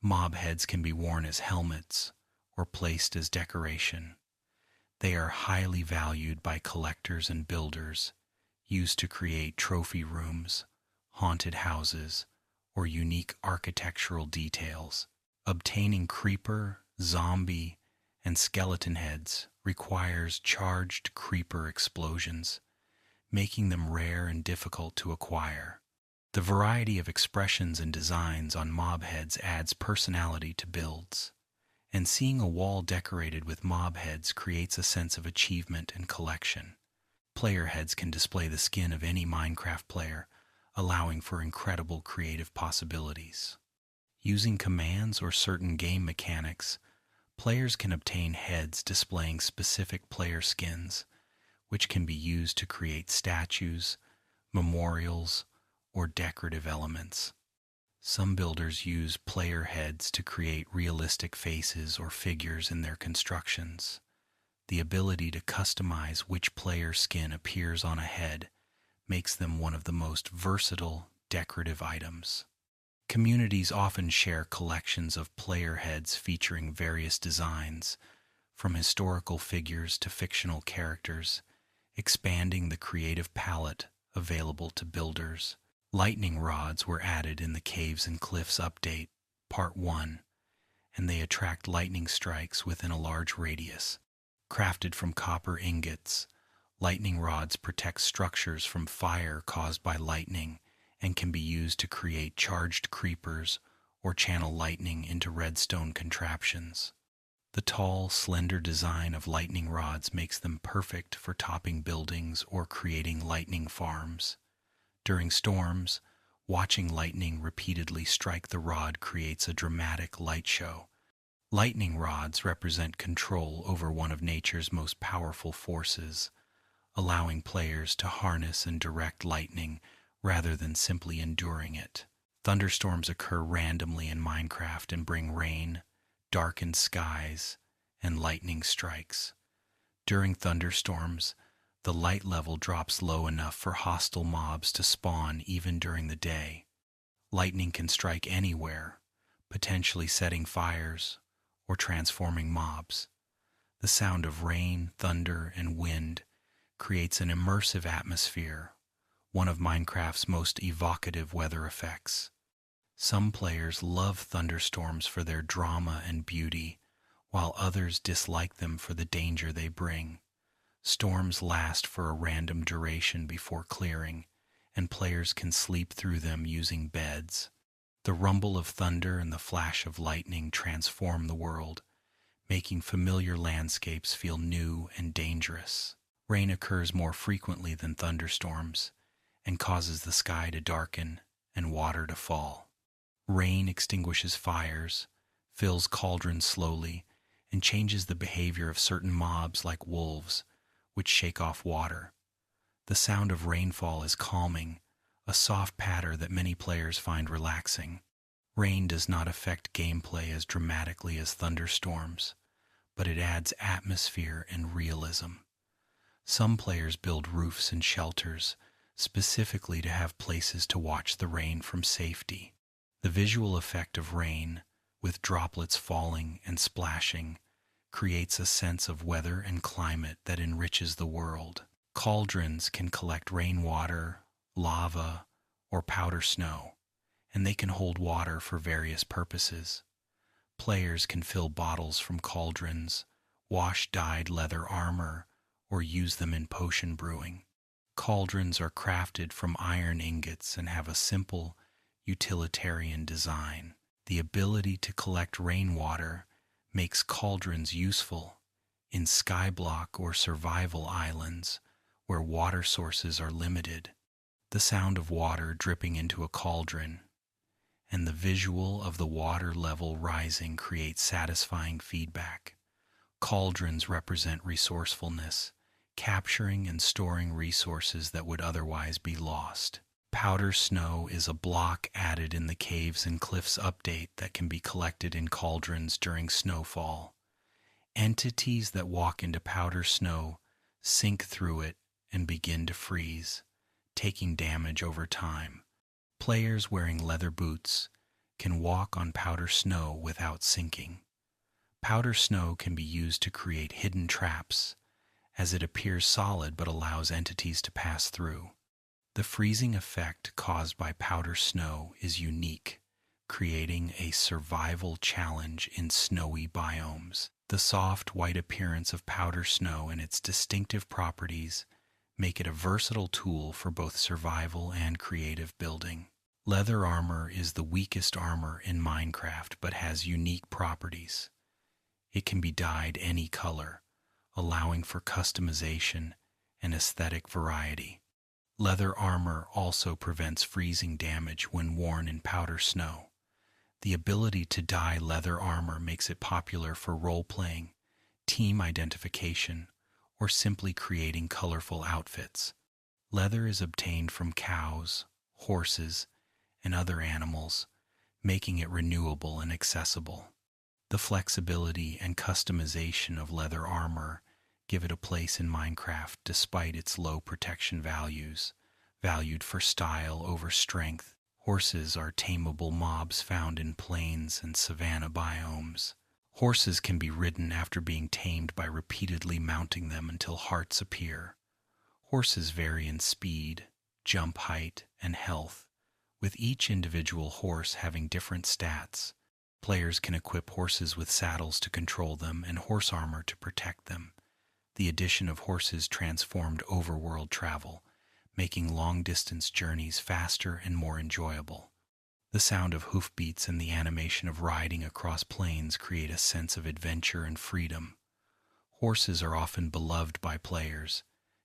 Mob heads can be worn as helmets or placed as decoration. They are highly valued by collectors and builders, used to create trophy rooms, haunted houses, or unique architectural details. Obtaining creeper, zombie, and skeleton heads requires charged creeper explosions, making them rare and difficult to acquire. The variety of expressions and designs on mob heads adds personality to builds, and seeing a wall decorated with mob heads creates a sense of achievement and collection. Player heads can display the skin of any Minecraft player, allowing for incredible creative possibilities. Using commands or certain game mechanics, players can obtain heads displaying specific player skins, which can be used to create statues, memorials, or decorative elements. Some builders use player heads to create realistic faces or figures in their constructions. The ability to customize which player skin appears on a head makes them one of the most versatile decorative items. Communities often share collections of player heads featuring various designs, from historical figures to fictional characters, expanding the creative palette available to builders. Lightning rods were added in the Caves and Cliffs update, Part 1, and they attract lightning strikes within a large radius. Crafted from copper ingots, lightning rods protect structures from fire caused by lightning and can be used to create charged creepers or channel lightning into redstone contraptions. The tall, slender design of lightning rods makes them perfect for topping buildings or creating lightning farms. During storms, watching lightning repeatedly strike the rod creates a dramatic light show. Lightning rods represent control over one of nature's most powerful forces, allowing players to harness and direct lightning rather than simply enduring it. Thunderstorms occur randomly in Minecraft and bring rain, darkened skies, and lightning strikes. During thunderstorms, the light level drops low enough for hostile mobs to spawn even during the day. Lightning can strike anywhere, potentially setting fires or transforming mobs. The sound of rain, thunder, and wind creates an immersive atmosphere, one of Minecraft's most evocative weather effects. Some players love thunderstorms for their drama and beauty, while others dislike them for the danger they bring. Storms last for a random duration before clearing, and players can sleep through them using beds. The rumble of thunder and the flash of lightning transform the world, making familiar landscapes feel new and dangerous. Rain occurs more frequently than thunderstorms and causes the sky to darken and water to fall. Rain extinguishes fires, fills cauldrons slowly, and changes the behavior of certain mobs like wolves, which shake off water. The sound of rainfall is calming, a soft patter that many players find relaxing. Rain does not affect gameplay as dramatically as thunderstorms, but it adds atmosphere and realism. Some players build roofs and shelters specifically to have places to watch the rain from safety. The visual effect of rain, with droplets falling and splashing, creates a sense of weather and climate that enriches the world. Cauldrons can collect rainwater, lava, or powder snow, and they can hold water for various purposes. Players can fill bottles from cauldrons, wash dyed leather armor, or use them in potion brewing. Cauldrons are crafted from iron ingots and have a simple, utilitarian design. The ability to collect rainwater makes cauldrons useful in skyblock or survival islands where water sources are limited. The sound of water dripping into a cauldron and the visual of the water level rising create satisfying feedback. Cauldrons represent resourcefulness, capturing and storing resources that would otherwise be lost. Powder snow is a block added in the Caves and Cliffs update that can be collected in cauldrons during snowfall. Entities that walk into powder snow sink through it and begin to freeze, taking damage over time. Players wearing leather boots can walk on powder snow without sinking. Powder snow can be used to create hidden traps, as it appears solid but allows entities to pass through. The freezing effect caused by powder snow is unique, creating a survival challenge in snowy biomes. The soft white appearance of powder snow and its distinctive properties make it a versatile tool for both survival and creative building. Leather armor is the weakest armor in Minecraft but has unique properties. It can be dyed any color, allowing for customization and aesthetic variety. Leather armor also prevents freezing damage when worn in powder snow. The ability to dye leather armor makes it popular for role-playing, team identification, or simply creating colorful outfits. Leather is obtained from cows, horses, and other animals, making it renewable and accessible. The flexibility and customization of leather armor give it a place in Minecraft despite its low protection values, valued for style over strength. Horses are tameable mobs found in plains and savanna biomes. Horses can be ridden after being tamed by repeatedly mounting them until hearts appear. Horses vary in speed, jump height, and health, with each individual horse having different stats. Players can equip horses with saddles to control them and horse armor to protect them. The addition of horses transformed overworld travel, making long-distance journeys faster and more enjoyable. The sound of hoofbeats and the animation of riding across plains create a sense of adventure and freedom. Horses are often beloved by players,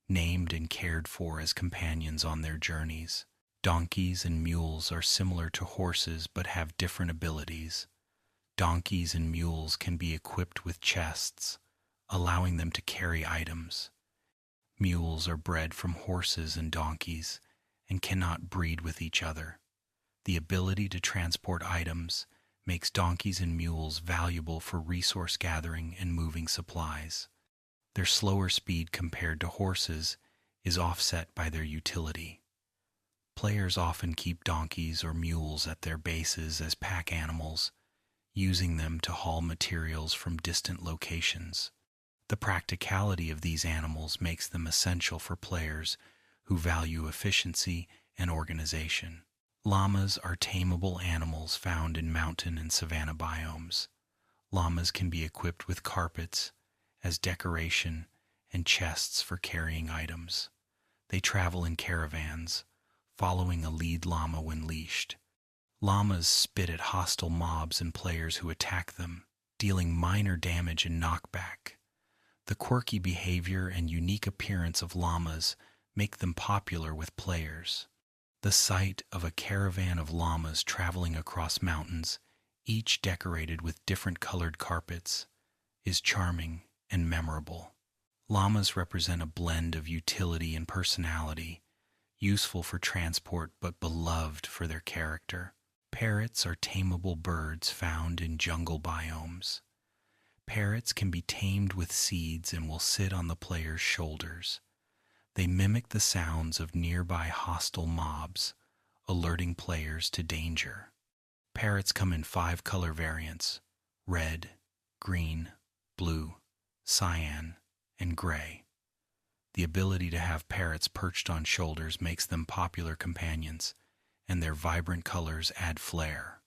named and cared for as companions on their journeys. Donkeys and mules are similar to horses but have different abilities. Donkeys and mules can be equipped with chests, allowing them to carry items. Mules are bred from horses and donkeys and cannot breed with each other. The ability to transport items makes donkeys and mules valuable for resource gathering and moving supplies. Their slower speed compared to horses is offset by their utility. Players often keep donkeys or mules at their bases as pack animals, using them to haul materials from distant locations. The practicality of these animals makes them essential for players who value efficiency and organization. Llamas are tameable animals found in mountain and savanna biomes. Llamas can be equipped with carpets as decoration and chests for carrying items. They travel in caravans, following a lead llama when leashed. Llamas spit at hostile mobs and players who attack them, dealing minor damage and knockback. The quirky behavior and unique appearance of llamas make them popular with players. The sight of a caravan of llamas traveling across mountains, each decorated with different colored carpets, is charming and memorable. Llamas represent a blend of utility and personality, useful for transport but beloved for their character. Parrots are tameable birds found in jungle biomes. Parrots can be tamed with seeds and will sit on the player's shoulders. They mimic the sounds of nearby hostile mobs, alerting players to danger. Parrots come in 5 color variants: red, green, blue, cyan, and gray. The ability to have parrots perched on shoulders makes them popular companions, and their vibrant colors add flair.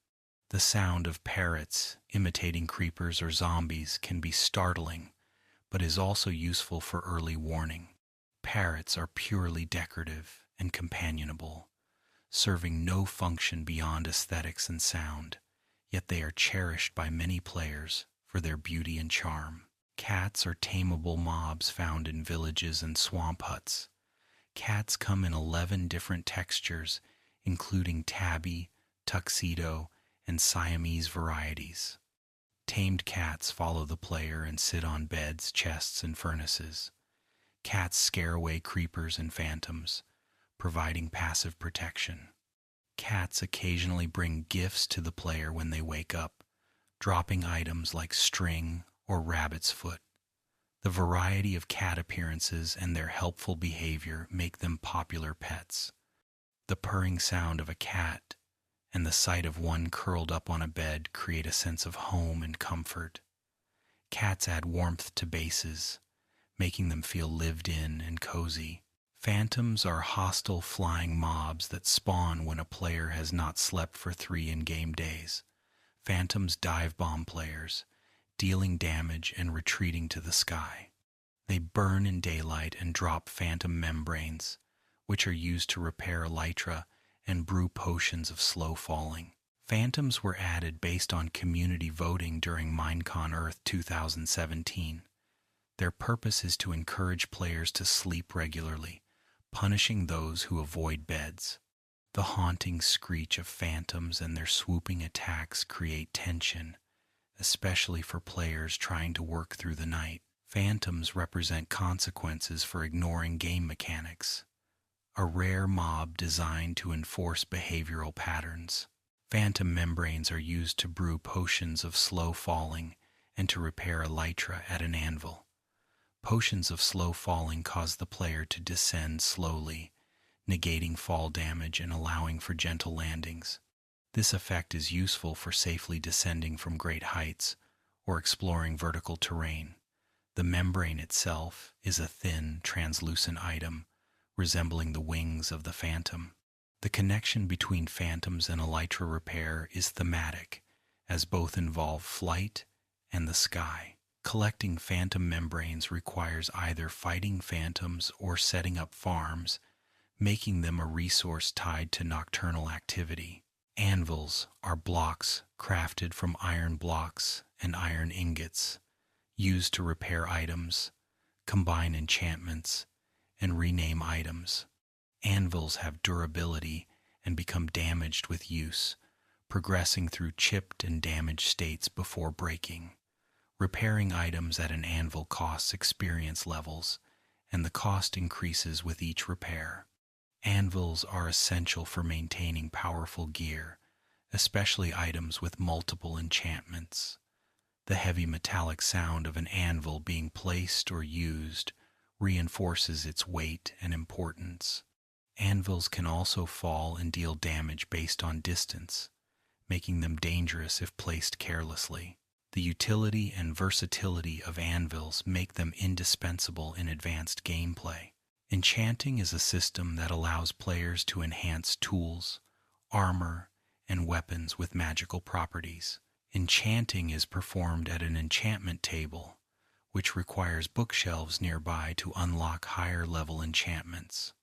The sound of parrots imitating creepers or zombies can be startling, but is also useful for early warning. Parrots are purely decorative and companionable, serving no function beyond aesthetics and sound, yet they are cherished by many players for their beauty and charm. Cats are tameable mobs found in villages and swamp huts. Cats come in 11 different textures, including tabby, tuxedo, and Siamese varieties. Tamed cats follow the player and sit on beds, chests, and furnaces. Cats scare away creepers and phantoms, providing passive protection. Cats occasionally bring gifts to the player when they wake up, dropping items like string or rabbit's foot. The variety of cat appearances and their helpful behavior make them popular pets. The purring sound of a cat and the sight of one curled up on a bed create a sense of home and comfort. Cats add warmth to bases, making them feel lived in and cozy. Phantoms are hostile flying mobs that spawn when a player has not slept for 3 in-game days. Phantoms dive bomb players, dealing damage and retreating to the sky. They burn in daylight and drop phantom membranes, which are used to repair elytra and brew potions of slow falling. Phantoms were added based on community voting during Minecon Earth 2017. Their purpose is to encourage players to sleep regularly, punishing those who avoid beds. The haunting screech of phantoms and their swooping attacks create tension, especially for players trying to work through the night. Phantoms represent consequences for ignoring game mechanics, a rare mob designed to enforce behavioral patterns. Phantom membranes are used to brew potions of slow falling and to repair elytra at an anvil. Potions of slow falling cause the player to descend slowly, negating fall damage and allowing for gentle landings. This effect is useful for safely descending from great heights or exploring vertical terrain. The membrane itself is a thin, translucent item resembling the wings of the phantom. The connection between phantoms and elytra repair is thematic, as both involve flight and the sky. Collecting phantom membranes requires either fighting phantoms or setting up farms, making them a resource tied to nocturnal activity. Anvils are blocks crafted from iron blocks and iron ingots, used to repair items, combine enchantments, and rename items. Anvils have durability and become damaged with use, progressing through chipped and damaged states before breaking. Repairing items at an anvil costs experience levels, and the cost increases with each repair. Anvils are essential for maintaining powerful gear, especially items with multiple enchantments. The heavy metallic sound of an anvil being placed or used reinforces its weight and importance. Anvils can also fall and deal damage based on distance, making them dangerous if placed carelessly. The utility and versatility of anvils make them indispensable in advanced gameplay. Enchanting is a system that allows players to enhance tools, armor, and weapons with magical properties. Enchanting is performed at an enchantment table, which requires bookshelves nearby to unlock higher-level enchantments.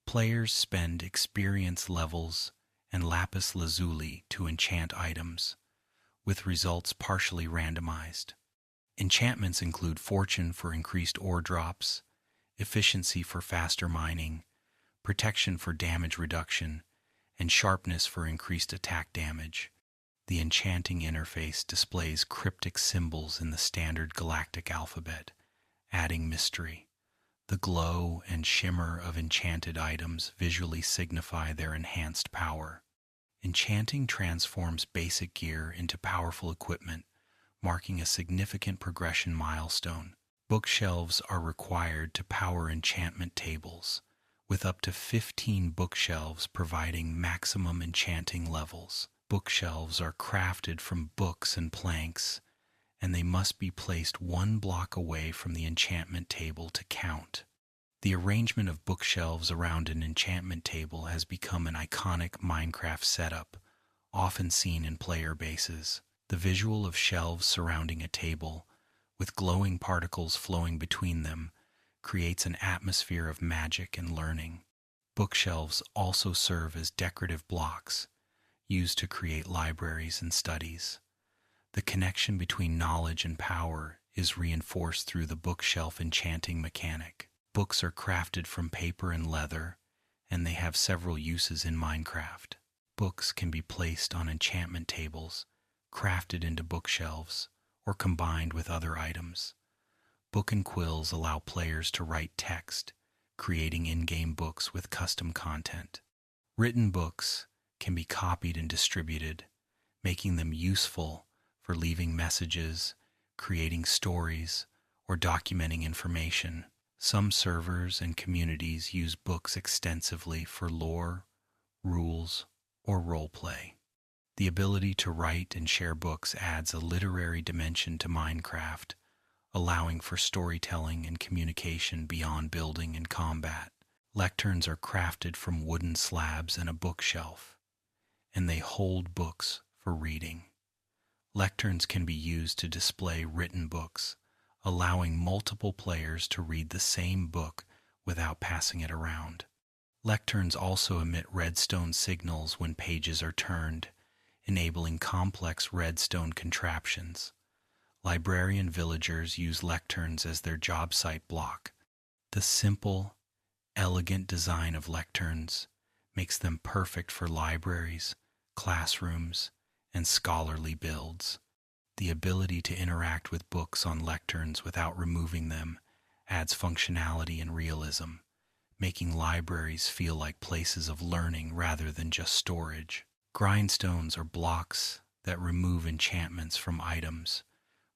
Players spend experience levels and lapis lazuli to enchant items, with results partially randomized. Enchantments include fortune for increased ore drops, efficiency for faster mining, protection for damage reduction, and sharpness for increased attack damage. The enchanting interface displays cryptic symbols in the standard galactic alphabet, adding mystery. The glow and shimmer of enchanted items visually signify their enhanced power. Enchanting transforms basic gear into powerful equipment, marking a significant progression milestone. Bookshelves are required to power enchantment tables, with up to 15 bookshelves providing maximum enchanting levels. Bookshelves are crafted from books and planks, and they must be placed one block away from the enchantment table to count. The arrangement of bookshelves around an enchantment table has become an iconic Minecraft setup, often seen in player bases. The visual of shelves surrounding a table, with glowing particles flowing between them, creates an atmosphere of magic and learning. Bookshelves also serve as decorative blocks, used to create libraries and studies. The connection between knowledge and power is reinforced through the bookshelf enchanting mechanic. Books are crafted from paper and leather, and they have several uses in Minecraft. Books can be placed on enchantment tables, crafted into bookshelves, or combined with other items. Book and quills allow players to write text, creating in-game books with custom content. Written books can be copied and distributed, making them useful for leaving messages, creating stories, or documenting information. Some servers and communities use books extensively for lore, rules, or roleplay. The ability to write and share books adds a literary dimension to Minecraft, allowing for storytelling and communication beyond building and combat. Lecterns are crafted from wooden slabs and a bookshelf, and they hold books for reading. Lecterns can be used to display written books, allowing multiple players to read the same book without passing it around. Lecterns also emit redstone signals when pages are turned, enabling complex redstone contraptions. Librarian villagers use lecterns as their job site block. The simple, elegant design of lecterns makes them perfect for libraries, classrooms, and scholarly builds. The ability to interact with books on lecterns without removing them adds functionality and realism, making libraries feel like places of learning rather than just storage. Grindstones are blocks that remove enchantments from items,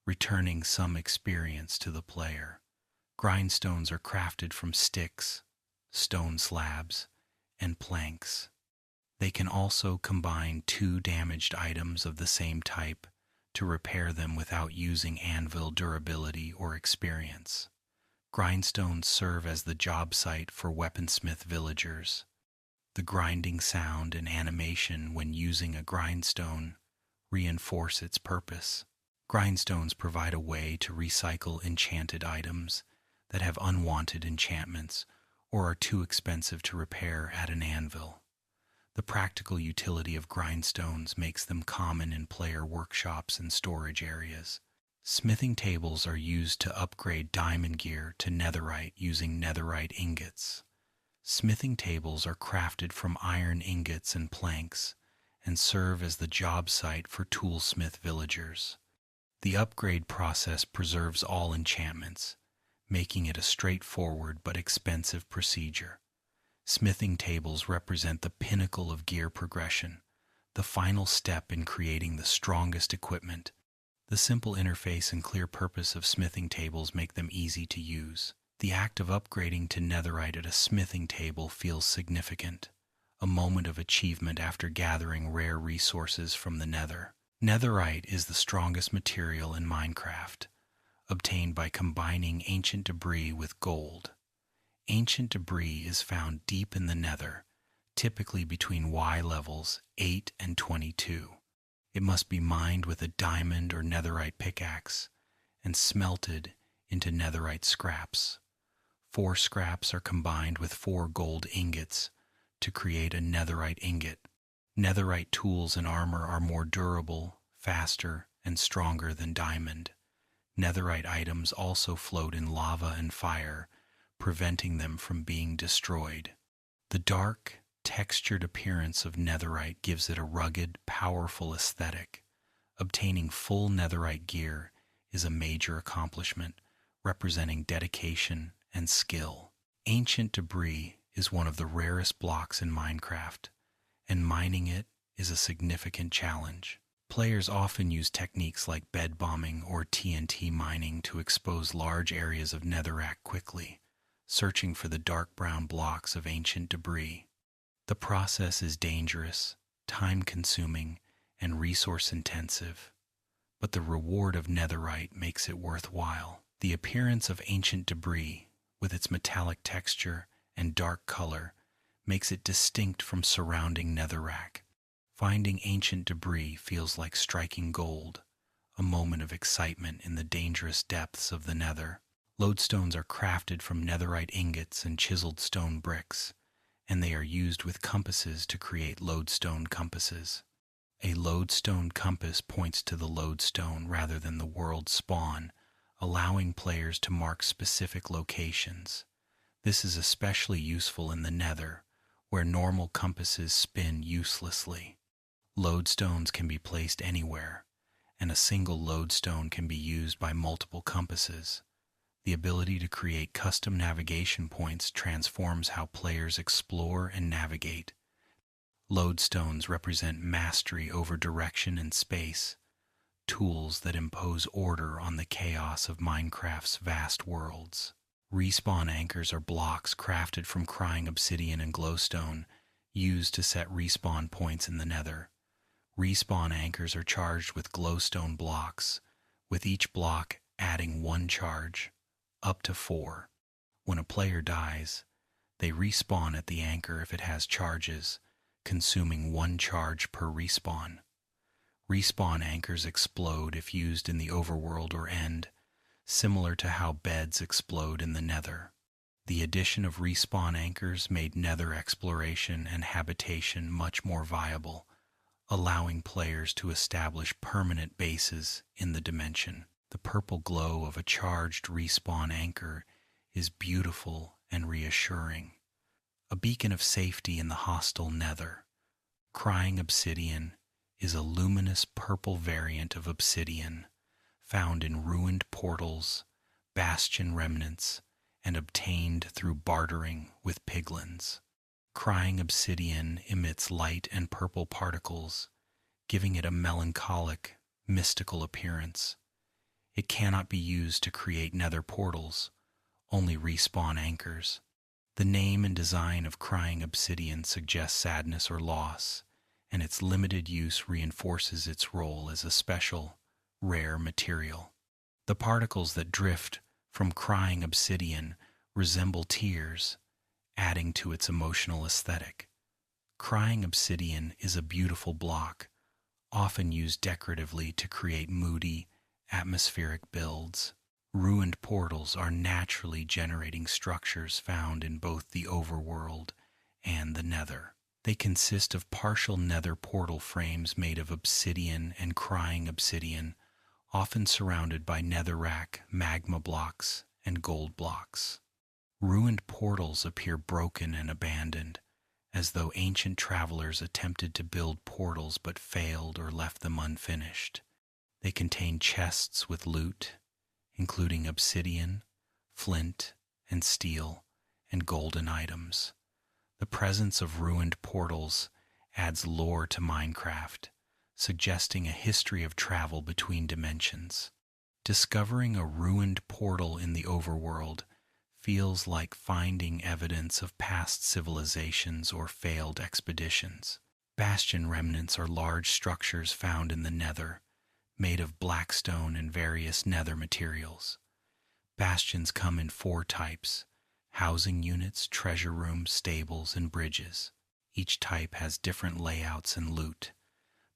returning some experience to the player. Grindstones are crafted from sticks, stone slabs, and planks. They can also combine two damaged items of the same type to repair them without using anvil durability or experience. Grindstones serve as the job site for weaponsmith villagers. The grinding sound and animation when using a grindstone reinforce its purpose. Grindstones provide a way to recycle enchanted items that have unwanted enchantments or are too expensive to repair at an anvil. The practical utility of grindstones makes them common in player workshops and storage areas. Smithing tables are used to upgrade diamond gear to netherite using netherite ingots. Smithing tables are crafted from iron ingots and planks and serve as the job site for toolsmith villagers. The upgrade process preserves all enchantments, making it a straightforward but expensive procedure. Smithing tables represent the pinnacle of gear progression, the final step in creating the strongest equipment. The simple interface and clear purpose of smithing tables make them easy to use. The act of upgrading to netherite at a smithing table feels significant, a moment of achievement after gathering rare resources from the nether. Netherite is the strongest material in Minecraft, obtained by combining ancient debris with gold. Ancient debris is found deep in the nether, typically between Y levels 8 and 22. It must be mined with a diamond or netherite pickaxe and smelted into netherite scraps. 4 scraps are combined with 4 gold ingots to create a netherite ingot. Netherite tools and armor are more durable, faster, and stronger than diamond. Netherite items also float in lava and fire, preventing them from being destroyed. The dark, textured appearance of netherite gives it a rugged, powerful aesthetic. Obtaining full netherite gear is a major accomplishment, representing dedication and skill. Ancient debris is one of the rarest blocks in Minecraft, and mining it is a significant challenge. Players often use techniques like bed bombing or TNT mining to expose large areas of netherrack quickly, searching for the dark brown blocks of ancient debris. The process is dangerous, time-consuming, and resource-intensive, but the reward of netherite makes it worthwhile. The appearance of ancient debris, with its metallic texture and dark color, makes it distinct from surrounding netherrack. Finding ancient debris feels like striking gold, a moment of excitement in the dangerous depths of the nether. Lodestones are crafted from netherite ingots and chiseled stone bricks, and they are used with compasses to create lodestone compasses. A lodestone compass points to the lodestone rather than the world spawn, allowing players to mark specific locations. This is especially useful in the nether, where normal compasses spin uselessly. Lodestones can be placed anywhere, and a single lodestone can be used by multiple compasses. The ability to create custom navigation points transforms how players explore and navigate. Lodestones represent mastery over direction and space, tools that impose order on the chaos of Minecraft's vast worlds. Respawn anchors are blocks crafted from crying obsidian and glowstone, used to set respawn points in the nether. Respawn anchors are charged with glowstone blocks, with each block adding 1 charge, up to 4. When a player dies, they respawn at the anchor if it has charges, consuming 1 charge per respawn. Respawn anchors explode if used in the overworld or end, similar to how beds explode in the nether. The addition of respawn anchors made nether exploration and habitation much more viable, allowing players to establish permanent bases in the dimension. The purple glow of a charged respawn anchor is beautiful and reassuring, a beacon of safety in the hostile nether. Crying obsidian is a luminous purple variant of obsidian, found in ruined portals, bastion remnants, and obtained through bartering with piglins. Crying obsidian emits light and purple particles, giving it a melancholic, mystical appearance. It cannot be used to create nether portals, only respawn anchors. The name and design of crying obsidian suggests sadness or loss, and its limited use reinforces its role as a special, rare material. The particles that drift from crying obsidian resemble tears, adding to its emotional aesthetic. Crying obsidian is a beautiful block, often used decoratively to create moody, atmospheric builds. Ruined portals are naturally generating structures found in both the overworld and the nether. They consist of partial nether portal frames made of obsidian and crying obsidian, often surrounded by netherrack, magma blocks, and gold blocks. Ruined portals appear broken and abandoned, as though ancient travelers attempted to build portals but failed or left them unfinished. They contain chests with loot, including obsidian, flint, and steel, and golden items. The presence of ruined portals adds lore to Minecraft, suggesting a history of travel between dimensions. Discovering a ruined portal in the overworld feels like finding evidence of past civilizations or failed expeditions. Bastion remnants are large structures found in the nether, made of black stone and various nether materials. Bastions come in 4 types: housing units, treasure rooms, stables, and bridges. Each type has different layouts and loot.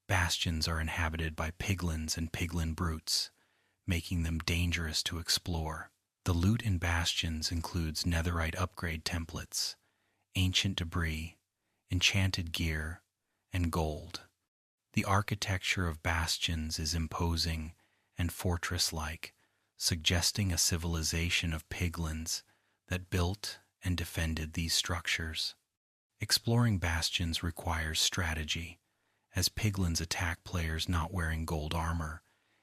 Bastions are inhabited by piglins and piglin brutes, making them dangerous to explore. The loot in bastions includes netherite upgrade templates, ancient debris, enchanted gear, and gold. The architecture of bastions is imposing and fortress-like, suggesting a civilization of piglins that built and defended these structures. Exploring bastions requires strategy, as piglins attack players not wearing gold armor,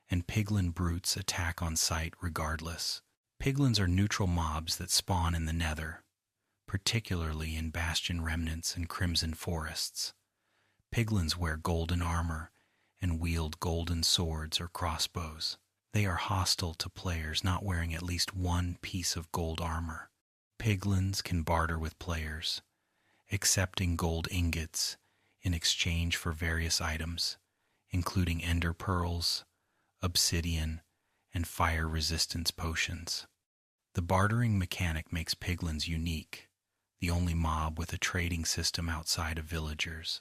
and piglin brutes attack on sight regardless. Piglins are neutral mobs that spawn in the nether, particularly in bastion remnants and crimson forests. Piglins wear golden armor and wield golden swords or crossbows. They are hostile to players not wearing at least one piece of gold armor. Piglins can barter with players, accepting gold ingots in exchange for various items, including ender pearls, obsidian, and fire resistance potions. The bartering mechanic makes piglins unique, the only mob with a trading system outside of villagers.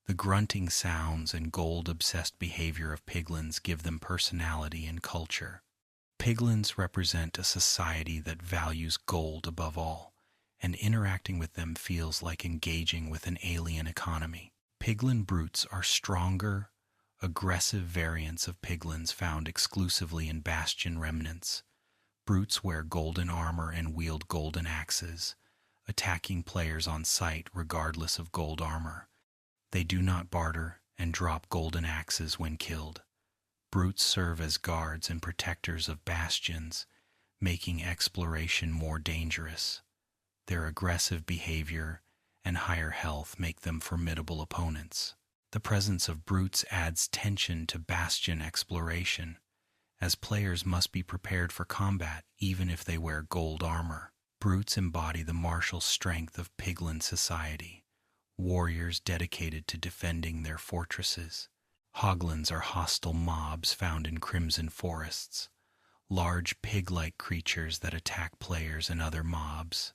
The grunting sounds and gold-obsessed behavior of piglins give them personality and culture. Piglins represent a society that values gold above all, and interacting with them feels like engaging with an alien economy. Piglin brutes are stronger, aggressive variants of piglins found exclusively in bastion remnants. Brutes wear golden armor and wield golden axes, attacking players on sight regardless of gold armor. They do not barter and drop golden axes when killed. Brutes serve as guards and protectors of bastions, making exploration more dangerous. Their aggressive behavior and higher health make them formidable opponents. The presence of brutes adds tension to bastion exploration, as players must be prepared for combat even if they wear gold armor. Brutes embody the martial strength of piglin society, warriors dedicated to defending their fortresses. Hoglins are hostile mobs found in crimson forests, large pig-like creatures that attack players and other mobs.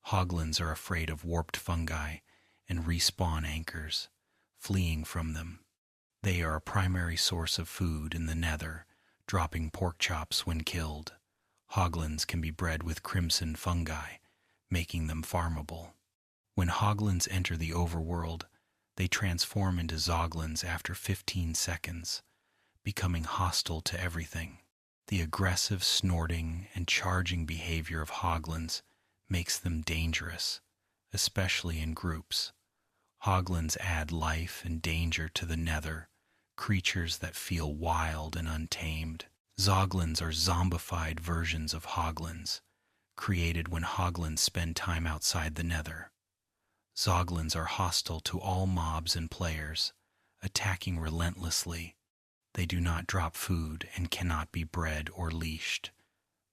Hoglins are afraid of warped fungi and respawn anchors, fleeing from them. They are a primary source of food in the nether, dropping pork chops when killed. Hoglins can be bred with crimson fungi, making them farmable. When hoglins enter the overworld, they transform into zoglins after 15 seconds, becoming hostile to everything. The aggressive snorting and charging behavior of hoglins makes them dangerous, especially in groups. Hoglins add life and danger to the nether, creatures that feel wild and untamed. Zoglins are zombified versions of hoglins, created when hoglins spend time outside the nether. Zoglins are hostile to all mobs and players, attacking relentlessly. They do not drop food and cannot be bred or leashed.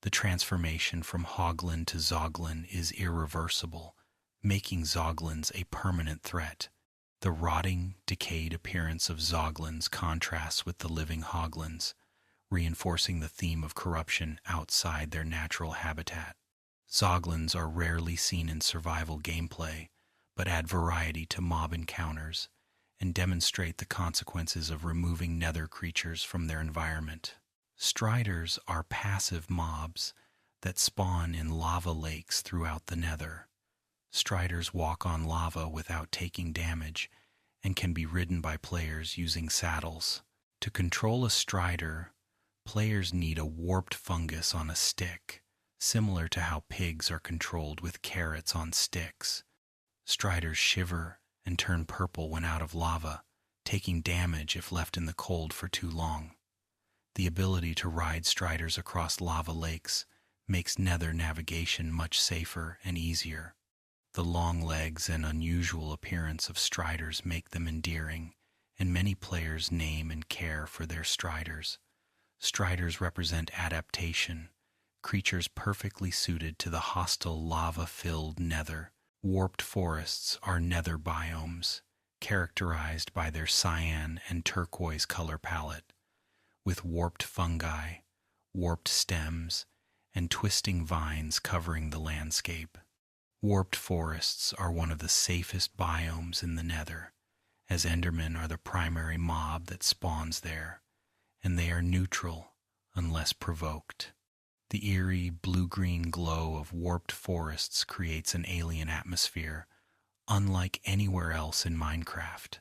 The transformation from hoglin to zoglin is irreversible, making zoglins a permanent threat. The rotting, decayed appearance of zoglins contrasts with the living hoglins, reinforcing the theme of corruption outside their natural habitat. Zoglins are rarely seen in survival gameplay, but add variety to mob encounters and demonstrate the consequences of removing nether creatures from their environment. Striders are passive mobs that spawn in lava lakes throughout the nether. Striders walk on lava without taking damage and can be ridden by players using saddles. To control a strider, players need a warped fungus on a stick, similar to how pigs are controlled with carrots on sticks. Striders shiver and turn purple when out of lava, taking damage if left in the cold for too long. The ability to ride striders across lava lakes makes nether navigation much safer and easier. The long legs and unusual appearance of striders make them endearing, and many players name and care for their striders. Striders represent adaptation, creatures perfectly suited to the hostile lava-filled nether. Warped forests are nether biomes, characterized by their cyan and turquoise color palette, with warped fungi, warped stems, and twisting vines covering the landscape. Warped forests are one of the safest biomes in the nether, as endermen are the primary mob that spawns there, and they are neutral unless provoked. The eerie blue-green glow of warped forests creates an alien atmosphere, unlike anywhere else in Minecraft.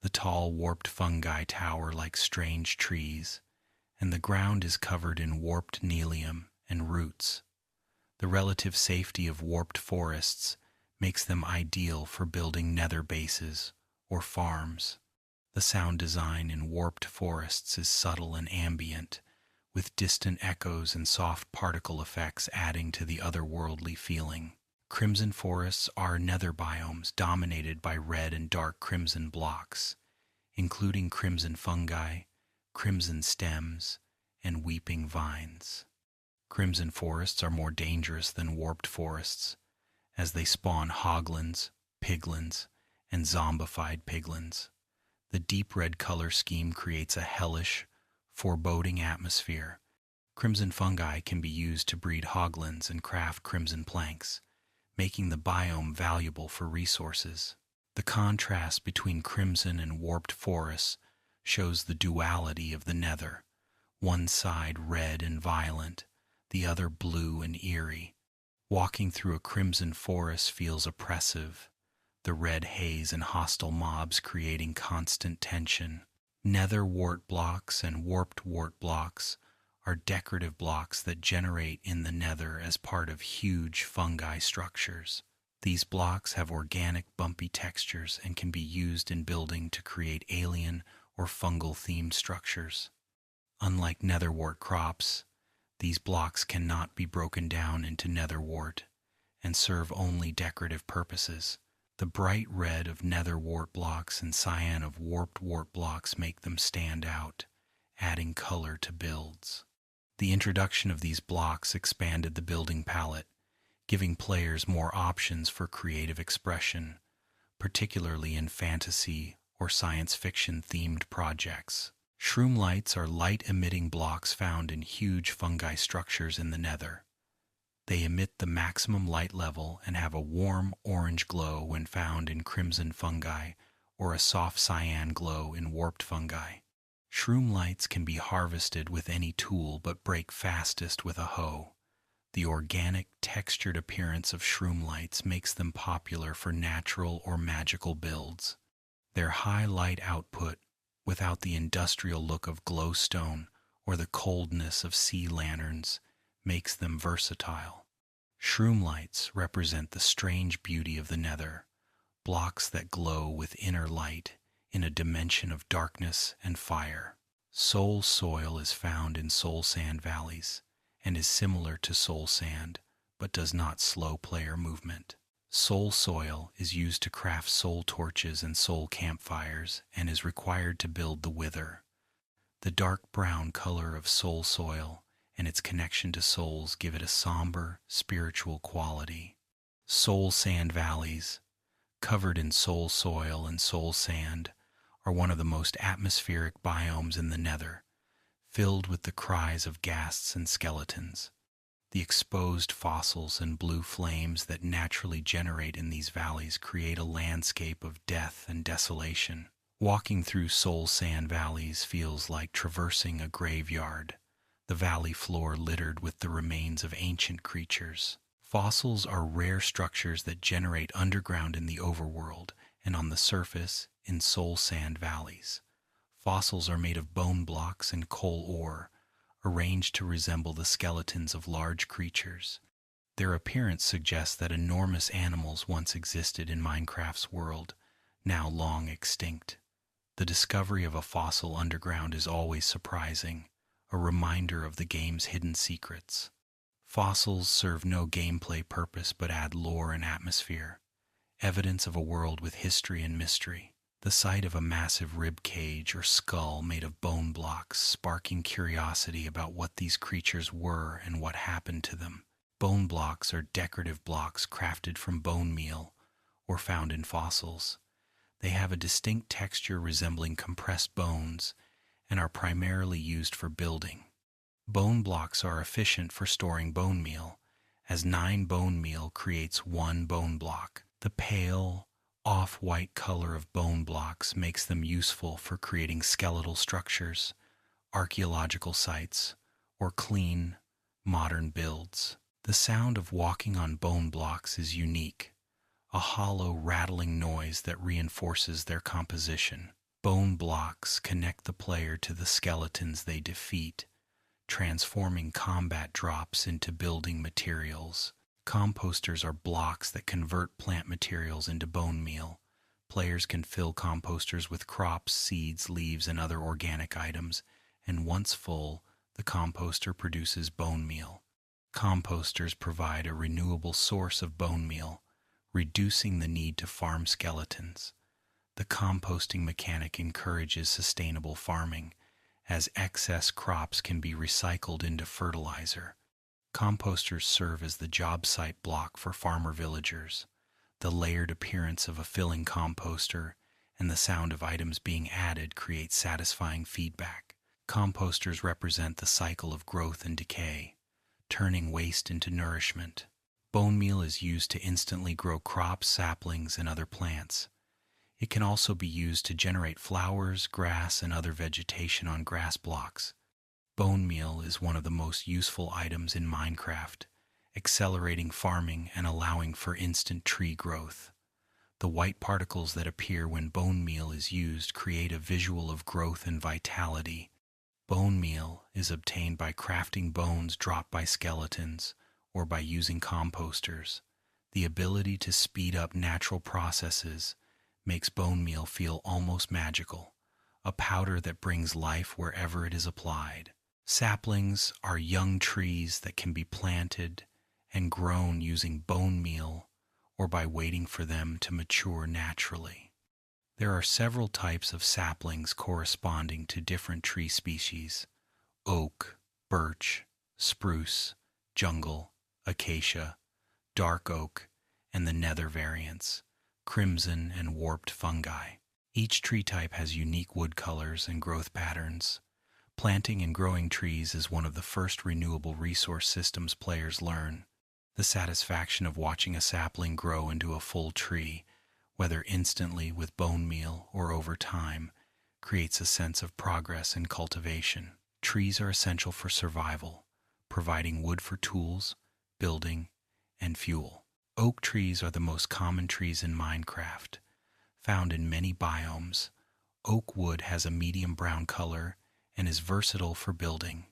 The tall, warped fungi tower like strange trees, and the ground is covered in warped nelium and roots. The relative safety of warped forests makes them ideal for building nether bases or farms. The sound design in warped forests is subtle and ambient, with distant echoes and soft particle effects adding to the otherworldly feeling. Crimson forests are nether biomes dominated by red and dark crimson blocks, including crimson fungi, crimson stems, and weeping vines. Crimson forests are more dangerous than warped forests, as they spawn hoglins, piglins, and zombified piglins. The deep red color scheme creates a hellish, foreboding atmosphere. Crimson fungi can be used to breed hoglins and craft crimson planks, making the biome valuable for resources. The contrast between crimson and warped forests shows the duality of the nether, one side red and violent, the other blue and eerie. Walking through a crimson forest feels oppressive, the red haze and hostile mobs creating constant tension. Nether wart blocks and warped wart blocks are decorative blocks that generate in the nether as part of huge fungi structures. These blocks have organic bumpy textures and can be used in building to create alien or fungal-themed structures. Unlike netherwort crops, these blocks cannot be broken down into netherwort and serve only decorative purposes. The bright red of netherwort blocks and cyan of warped wart blocks make them stand out, adding color to builds. The introduction of these blocks expanded the building palette, giving players more options for creative expression, particularly in fantasy or science fiction themed projects. Shroom lights are light-emitting blocks found in huge fungi structures in the nether. They emit the maximum light level and have a warm orange glow when found in crimson fungi or a soft cyan glow in warped fungi. Shroom lights can be harvested with any tool but break fastest with a hoe. The organic, textured appearance of shroom lights makes them popular for natural or magical builds. Their high light output, without the industrial look of glowstone or the coldness of sea lanterns, makes them versatile. Shroom lights represent the strange beauty of the nether, blocks that glow with inner light in a dimension of darkness and fire. Soul soil is found in soul sand valleys and is similar to soul sand, but does not slow player movement. Soul soil is used to craft soul torches and soul campfires and is required to build the wither. The dark brown color of soul soil and its connection to souls give it a somber, spiritual quality. Soul sand valleys, covered in soul soil and soul sand, are one of the most atmospheric biomes in the nether, filled with the cries of ghasts and skeletons. The exposed fossils and blue flames that naturally generate in these valleys create a landscape of death and desolation. Walking through soul sand valleys feels like traversing a graveyard, the valley floor littered with the remains of ancient creatures. Fossils are rare structures that generate underground in the overworld and on the surface in soul sand valleys. Fossils are made of bone blocks and coal ore, arranged to resemble the skeletons of large creatures. Their appearance suggests that enormous animals once existed in Minecraft's world, now long extinct. The discovery of a fossil underground is always surprising, a reminder of the game's hidden secrets. Fossils serve no gameplay purpose but add lore and atmosphere, evidence of a world with history and mystery. The sight of a massive rib cage or skull made of bone blocks sparking curiosity about what these creatures were and what happened to them. Bone blocks are decorative blocks crafted from bone meal or found in fossils. They have a distinct texture resembling compressed bones and are primarily used for building. Bone blocks are efficient for storing bone meal, as 9 bone meal creates 1 bone block. The pale, off-white color of bone blocks makes them useful for creating skeletal structures, archaeological sites, or clean, modern builds. The sound of walking on bone blocks is unique, a hollow, rattling noise that reinforces their composition. Bone blocks connect the player to the skeletons they defeat, transforming combat drops into building materials. Composters are blocks that convert plant materials into bone meal. Players can fill composters with crops, seeds, leaves, and other organic items, and once full, the composter produces bone meal. Composters provide a renewable source of bone meal, reducing the need to farm skeletons. The composting mechanic encourages sustainable farming, as excess crops can be recycled into fertilizer. Composters serve as the job site block for farmer villagers. The layered appearance of a filling composter and the sound of items being added create satisfying feedback. Composters represent the cycle of growth and decay, turning waste into nourishment. Bone meal is used to instantly grow crops, saplings, and other plants. It can also be used to generate flowers, grass, and other vegetation on grass blocks. Bone meal is one of the most useful items in Minecraft, accelerating farming and allowing for instant tree growth. The white particles that appear when bone meal is used create a visual of growth and vitality. Bone meal is obtained by crafting bones dropped by skeletons or by using composters. The ability to speed up natural processes makes bone meal feel almost magical, a powder that brings life wherever it is applied. Saplings are young trees that can be planted and grown using bone meal or by waiting for them to mature naturally. There are several types of saplings corresponding to different tree species: oak, birch, spruce, jungle, acacia, dark oak, and the nether variants, crimson and warped fungi. Each tree type has unique wood colors and growth patterns. Planting and growing trees is one of the first renewable resource systems players learn. The satisfaction of watching a sapling grow into a full tree, whether instantly with bone meal or over time, creates a sense of progress and cultivation. Trees are essential for survival, providing wood for tools, building, and fuel. Oak trees are the most common trees in Minecraft. Found in many biomes, oak wood has a medium brown color and is versatile for building.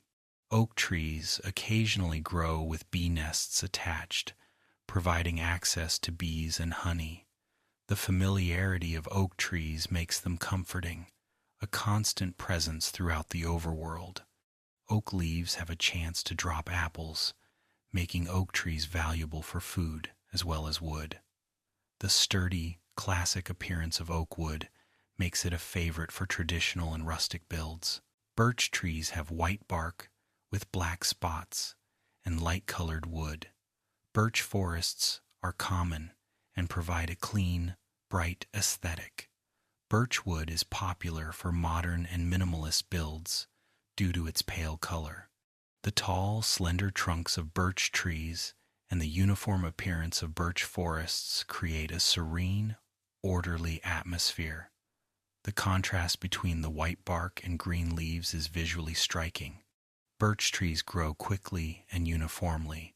Oak trees occasionally grow with bee nests attached, providing access to bees and honey. The familiarity of oak trees makes them comforting, a constant presence throughout the overworld. Oak leaves have a chance to drop apples, making oak trees valuable for food as well as wood. The sturdy, classic appearance of oak wood makes it a favorite for traditional and rustic builds. Birch trees have white bark with black spots and light-colored wood. Birch forests are common and provide a clean, bright aesthetic. Birch wood is popular for modern and minimalist builds due to its pale color. The tall, slender trunks of birch trees and the uniform appearance of birch forests create a serene, orderly atmosphere. The contrast between the white bark and green leaves is visually striking. Birch trees grow quickly and uniformly,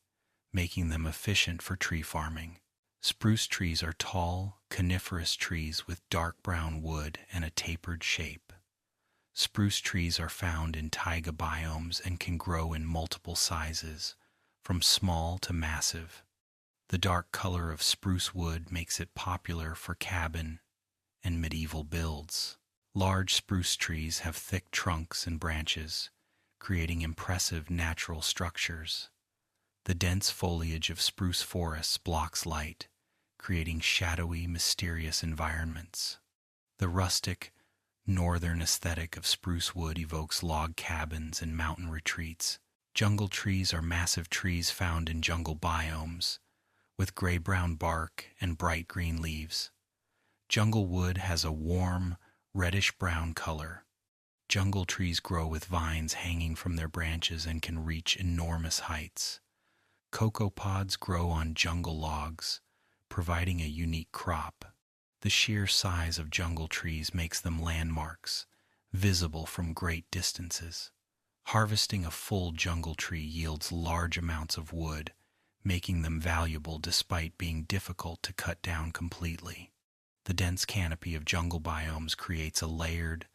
making them efficient for tree farming. Spruce trees are tall, coniferous trees with dark brown wood and a tapered shape. Spruce trees are found in taiga biomes and can grow in multiple sizes, from small to massive. The dark color of spruce wood makes it popular for cabin and medieval builds. Large spruce trees have thick trunks and branches, creating impressive natural structures. The dense foliage of spruce forests blocks light, creating shadowy, mysterious environments. The rustic, northern aesthetic of spruce wood evokes log cabins and mountain retreats. Jungle trees are massive trees found in jungle biomes, with gray-brown bark and bright green leaves. Jungle wood has a warm, reddish-brown color. Jungle trees grow with vines hanging from their branches and can reach enormous heights. Cocoa pods grow on jungle logs, providing a unique crop. The sheer size of jungle trees makes them landmarks, visible from great distances. Harvesting a full jungle tree yields large amounts of wood, making them valuable despite being difficult to cut down completely. The dense canopy of jungle biomes creates a layered,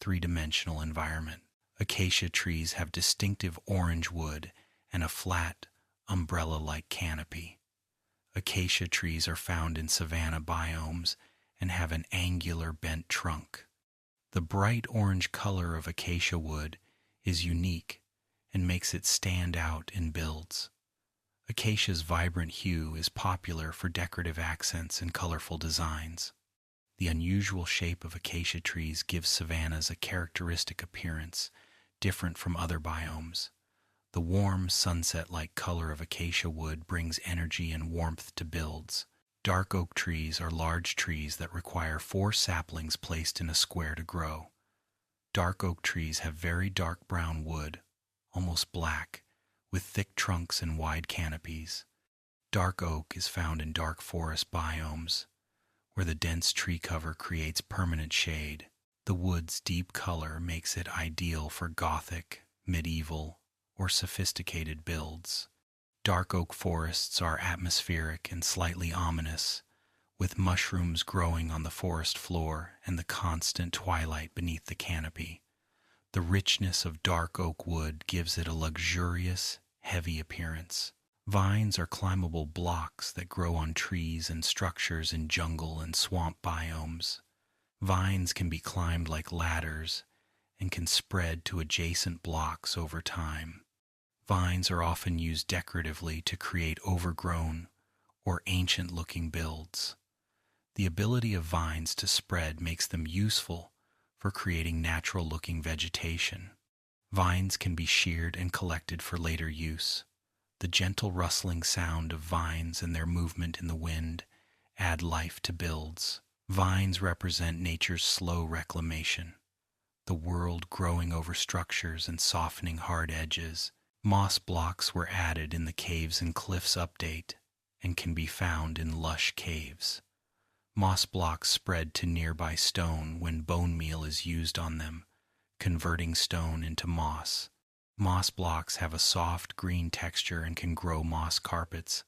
three-dimensional environment. Acacia trees have distinctive orange wood and a flat, umbrella-like canopy. Acacia trees are found in savanna biomes and have an angular bent trunk. The bright orange color of acacia wood is unique and makes it stand out in builds. Acacia's vibrant hue is popular for decorative accents and colorful designs. The unusual shape of acacia trees gives savannas a characteristic appearance, different from other biomes. The warm, sunset-like color of acacia wood brings energy and warmth to builds. Dark oak trees are large trees that require 4 saplings placed in a square to grow. Dark oak trees have very dark brown wood, almost black, with thick trunks and wide canopies. Dark oak is found in dark forest biomes, where the dense tree cover creates permanent shade. The wood's deep color makes it ideal for Gothic, medieval, or sophisticated builds. Dark oak forests are atmospheric and slightly ominous, with mushrooms growing on the forest floor and the constant twilight beneath the canopy. The richness of dark oak wood gives it a luxurious, heavy appearance. Vines are climbable blocks that grow on trees and structures in jungle and swamp biomes. Vines can be climbed like ladders and can spread to adjacent blocks over time. Vines are often used decoratively to create overgrown or ancient-looking builds. The ability of vines to spread makes them useful for creating natural-looking vegetation. Vines can be sheared and collected for later use. The gentle rustling sound of vines and their movement in the wind add life to builds. Vines represent nature's slow reclamation, the world growing over structures and softening hard edges. Moss blocks were added in the Caves and Cliffs update and can be found in lush caves. Moss blocks spread to nearby stone when bone meal is used on them, converting stone into moss. Moss blocks have a soft green texture and can grow moss carpets,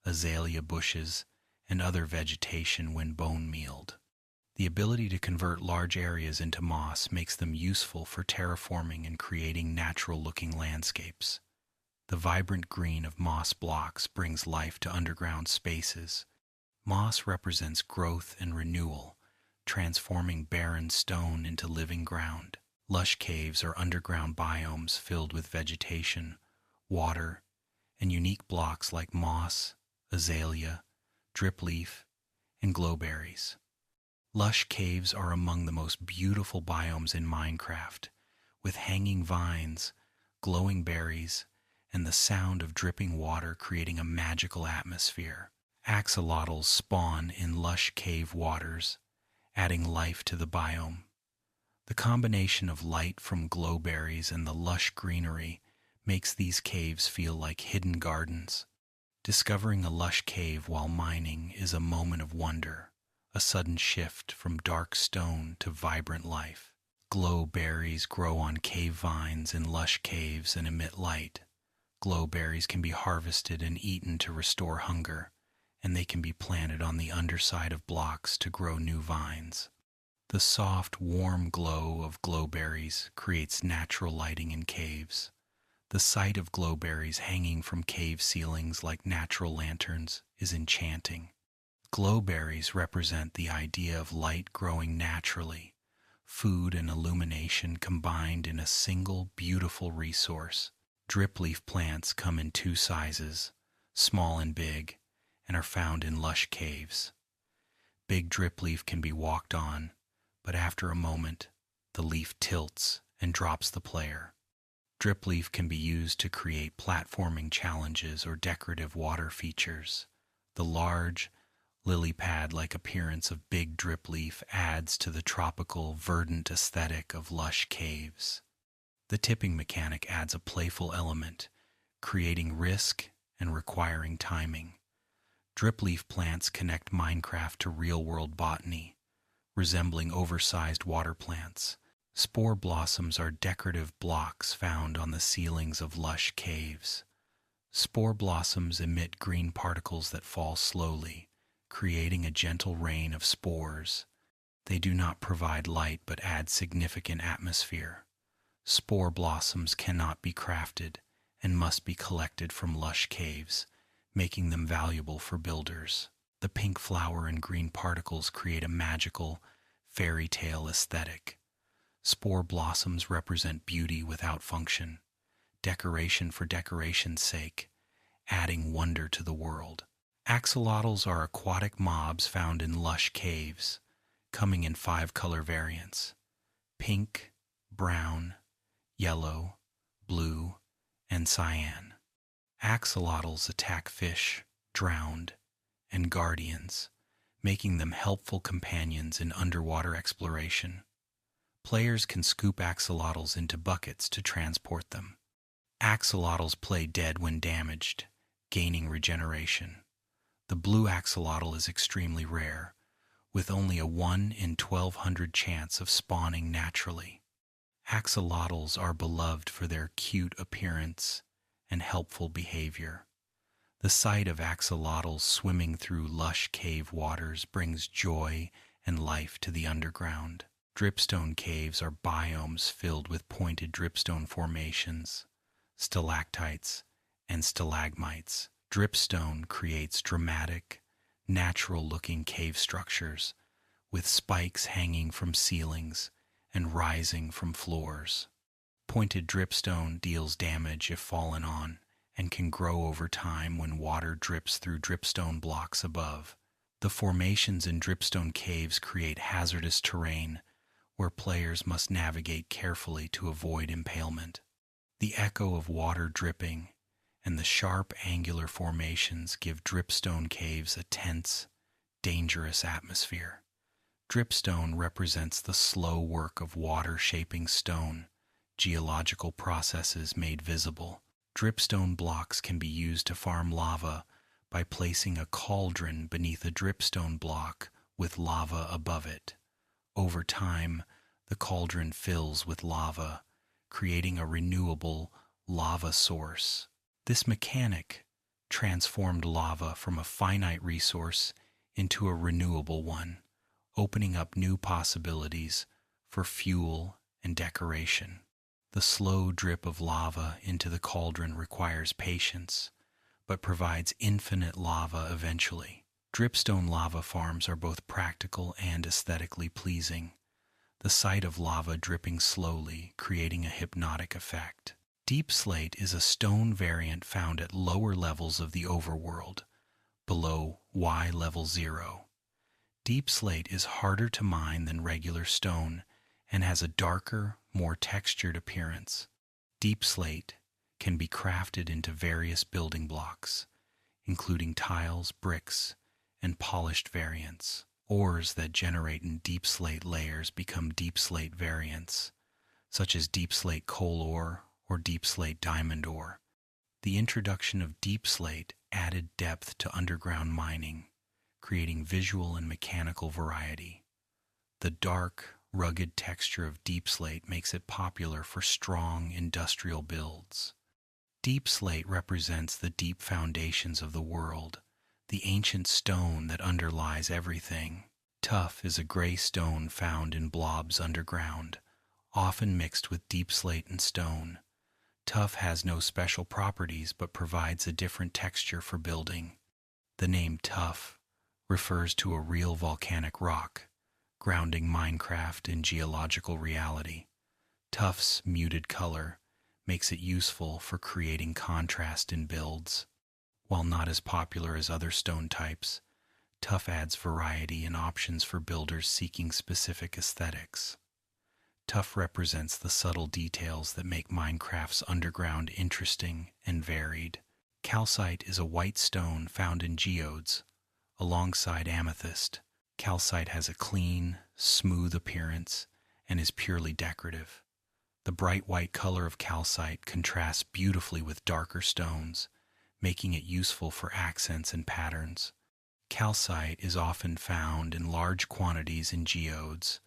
azalea bushes, and other vegetation when bone mealed. The ability to convert large areas into moss makes them useful for terraforming and creating natural-looking landscapes. The vibrant green of moss blocks brings life to underground spaces. Moss represents growth and renewal, transforming barren stone into living ground. Lush caves are underground biomes filled with vegetation, water, and unique blocks like moss, azalea, dripleaf, and glowberries. Lush caves are among the most beautiful biomes in Minecraft, with hanging vines, glowing berries, and the sound of dripping water creating a magical atmosphere. Axolotls spawn in lush cave waters, adding life to the biome. The combination of light from glowberries and the lush greenery makes these caves feel like hidden gardens. Discovering a lush cave while mining is a moment of wonder, a sudden shift from dark stone to vibrant life. Glowberries grow on cave vines in lush caves and emit light. Glowberries can be harvested and eaten to restore hunger, and they can be planted on the underside of blocks to grow new vines. The soft, warm glow of glowberries creates natural lighting in caves. The sight of glowberries hanging from cave ceilings like natural lanterns is enchanting. Glowberries represent the idea of light growing naturally, food and illumination combined in a single beautiful resource. Dripleaf plants come in 2 sizes, small and big, and are found in lush caves. Big dripleaf can be walked on, but after a moment, the leaf tilts and drops the player. Dripleaf can be used to create platforming challenges or decorative water features. The large, lily pad-like appearance of big dripleaf adds to the tropical, verdant aesthetic of lush caves. The tipping mechanic adds a playful element, creating risk and requiring timing. Dripleaf plants connect Minecraft to real-world botany, resembling oversized water plants. Spore blossoms are decorative blocks found on the ceilings of lush caves. Spore blossoms emit green particles that fall slowly, creating a gentle rain of spores. They do not provide light but add significant atmosphere. Spore blossoms cannot be crafted and must be collected from lush caves, making them valuable for builders. The pink flower and green particles create a magical, fairy tale aesthetic. Spore blossoms represent beauty without function, decoration for decoration's sake, adding wonder to the world. Axolotls are aquatic mobs found in lush caves, coming in 5 color variants: pink, brown, yellow, blue, and cyan. Axolotls attack fish, drowned, and guardians, making them helpful companions in underwater exploration. Players can scoop axolotls into buckets to transport them. Axolotls play dead when damaged, gaining regeneration. The blue axolotl is extremely rare, with only a 1 in 1,200 chance of spawning naturally. Axolotls are beloved for their cute appearance and helpful behavior. The sight of axolotls swimming through lush cave waters brings joy and life to the underground. Dripstone caves are biomes filled with pointed dripstone formations, stalactites, and stalagmites. Dripstone creates dramatic, natural-looking cave structures, with spikes hanging from ceilings and rising from floors. Pointed dripstone deals damage if fallen on, and can grow over time when water drips through dripstone blocks above. The formations in dripstone caves create hazardous terrain, where players must navigate carefully to avoid impalement. The echo of water dripping and the sharp angular formations give dripstone caves a tense, dangerous atmosphere. Dripstone represents the slow work of water shaping stone, geological processes made visible. Dripstone blocks can be used to farm lava by placing a cauldron beneath a dripstone block with lava above it. Over time, the cauldron fills with lava, creating a renewable lava source. This mechanic transformed lava from a finite resource into a renewable one, opening up new possibilities for fuel and decoration. The slow drip of lava into the cauldron requires patience, but provides infinite lava eventually. Dripstone lava farms are both practical and aesthetically pleasing, the sight of lava dripping slowly, creating a hypnotic effect. Deep slate is a stone variant found at lower levels of the overworld, below Y level 0. Deep slate is harder to mine than regular stone and has a darker, more textured appearance. Deep slate can be crafted into various building blocks, including tiles, bricks, and polished variants. Ores that generate in deep slate layers become deep slate variants, such as deep slate coal ore or deep slate diamond ore. The introduction of deep slate added depth to underground mining, creating visual and mechanical variety. The dark, rugged texture of deep slate makes it popular for strong industrial builds. Deep slate represents the deep foundations of the world, the ancient stone that underlies everything. Tuff is a gray stone found in blobs underground, often mixed with deep slate and stone. Tuff has no special properties but provides a different texture for building. The name tuff refers to a real volcanic rock, grounding Minecraft in geological reality. Tuff's muted color makes it useful for creating contrast in builds. While not as popular as other stone types, tuff adds variety and options for builders seeking specific aesthetics. Tuff represents the subtle details that make Minecraft's underground interesting and varied. Calcite is a white stone found in geodes, alongside amethyst. Calcite has a clean, smooth appearance and is purely decorative. The bright white color of calcite contrasts beautifully with darker stones, making it useful for accents and patterns. Calcite is often found in large quantities in geodes,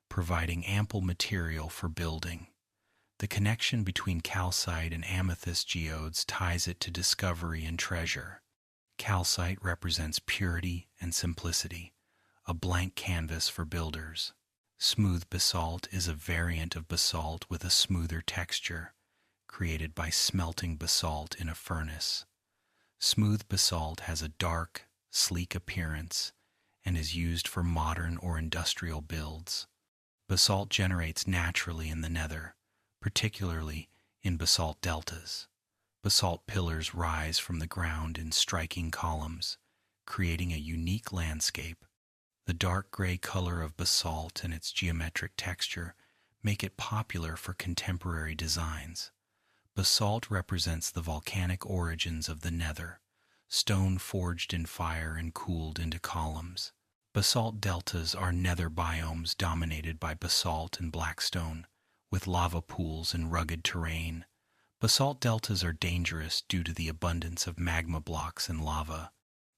providing ample material for building. The connection between calcite and amethyst geodes ties it to discovery and treasure. Calcite represents purity and simplicity, a blank canvas for builders. Smooth basalt is a variant of basalt with a smoother texture, created by smelting basalt in a furnace. Smooth basalt has a dark, sleek appearance and is used for modern or industrial builds. Basalt generates naturally in the nether, particularly in basalt deltas. Basalt pillars rise from the ground in striking columns, creating a unique landscape. The dark gray color of basalt and its geometric texture make it popular for contemporary designs. Basalt represents the volcanic origins of the nether, stone forged in fire and cooled into columns. Basalt deltas are nether biomes dominated by basalt and blackstone, with lava pools and rugged terrain. Basalt deltas are dangerous due to the abundance of magma blocks and lava.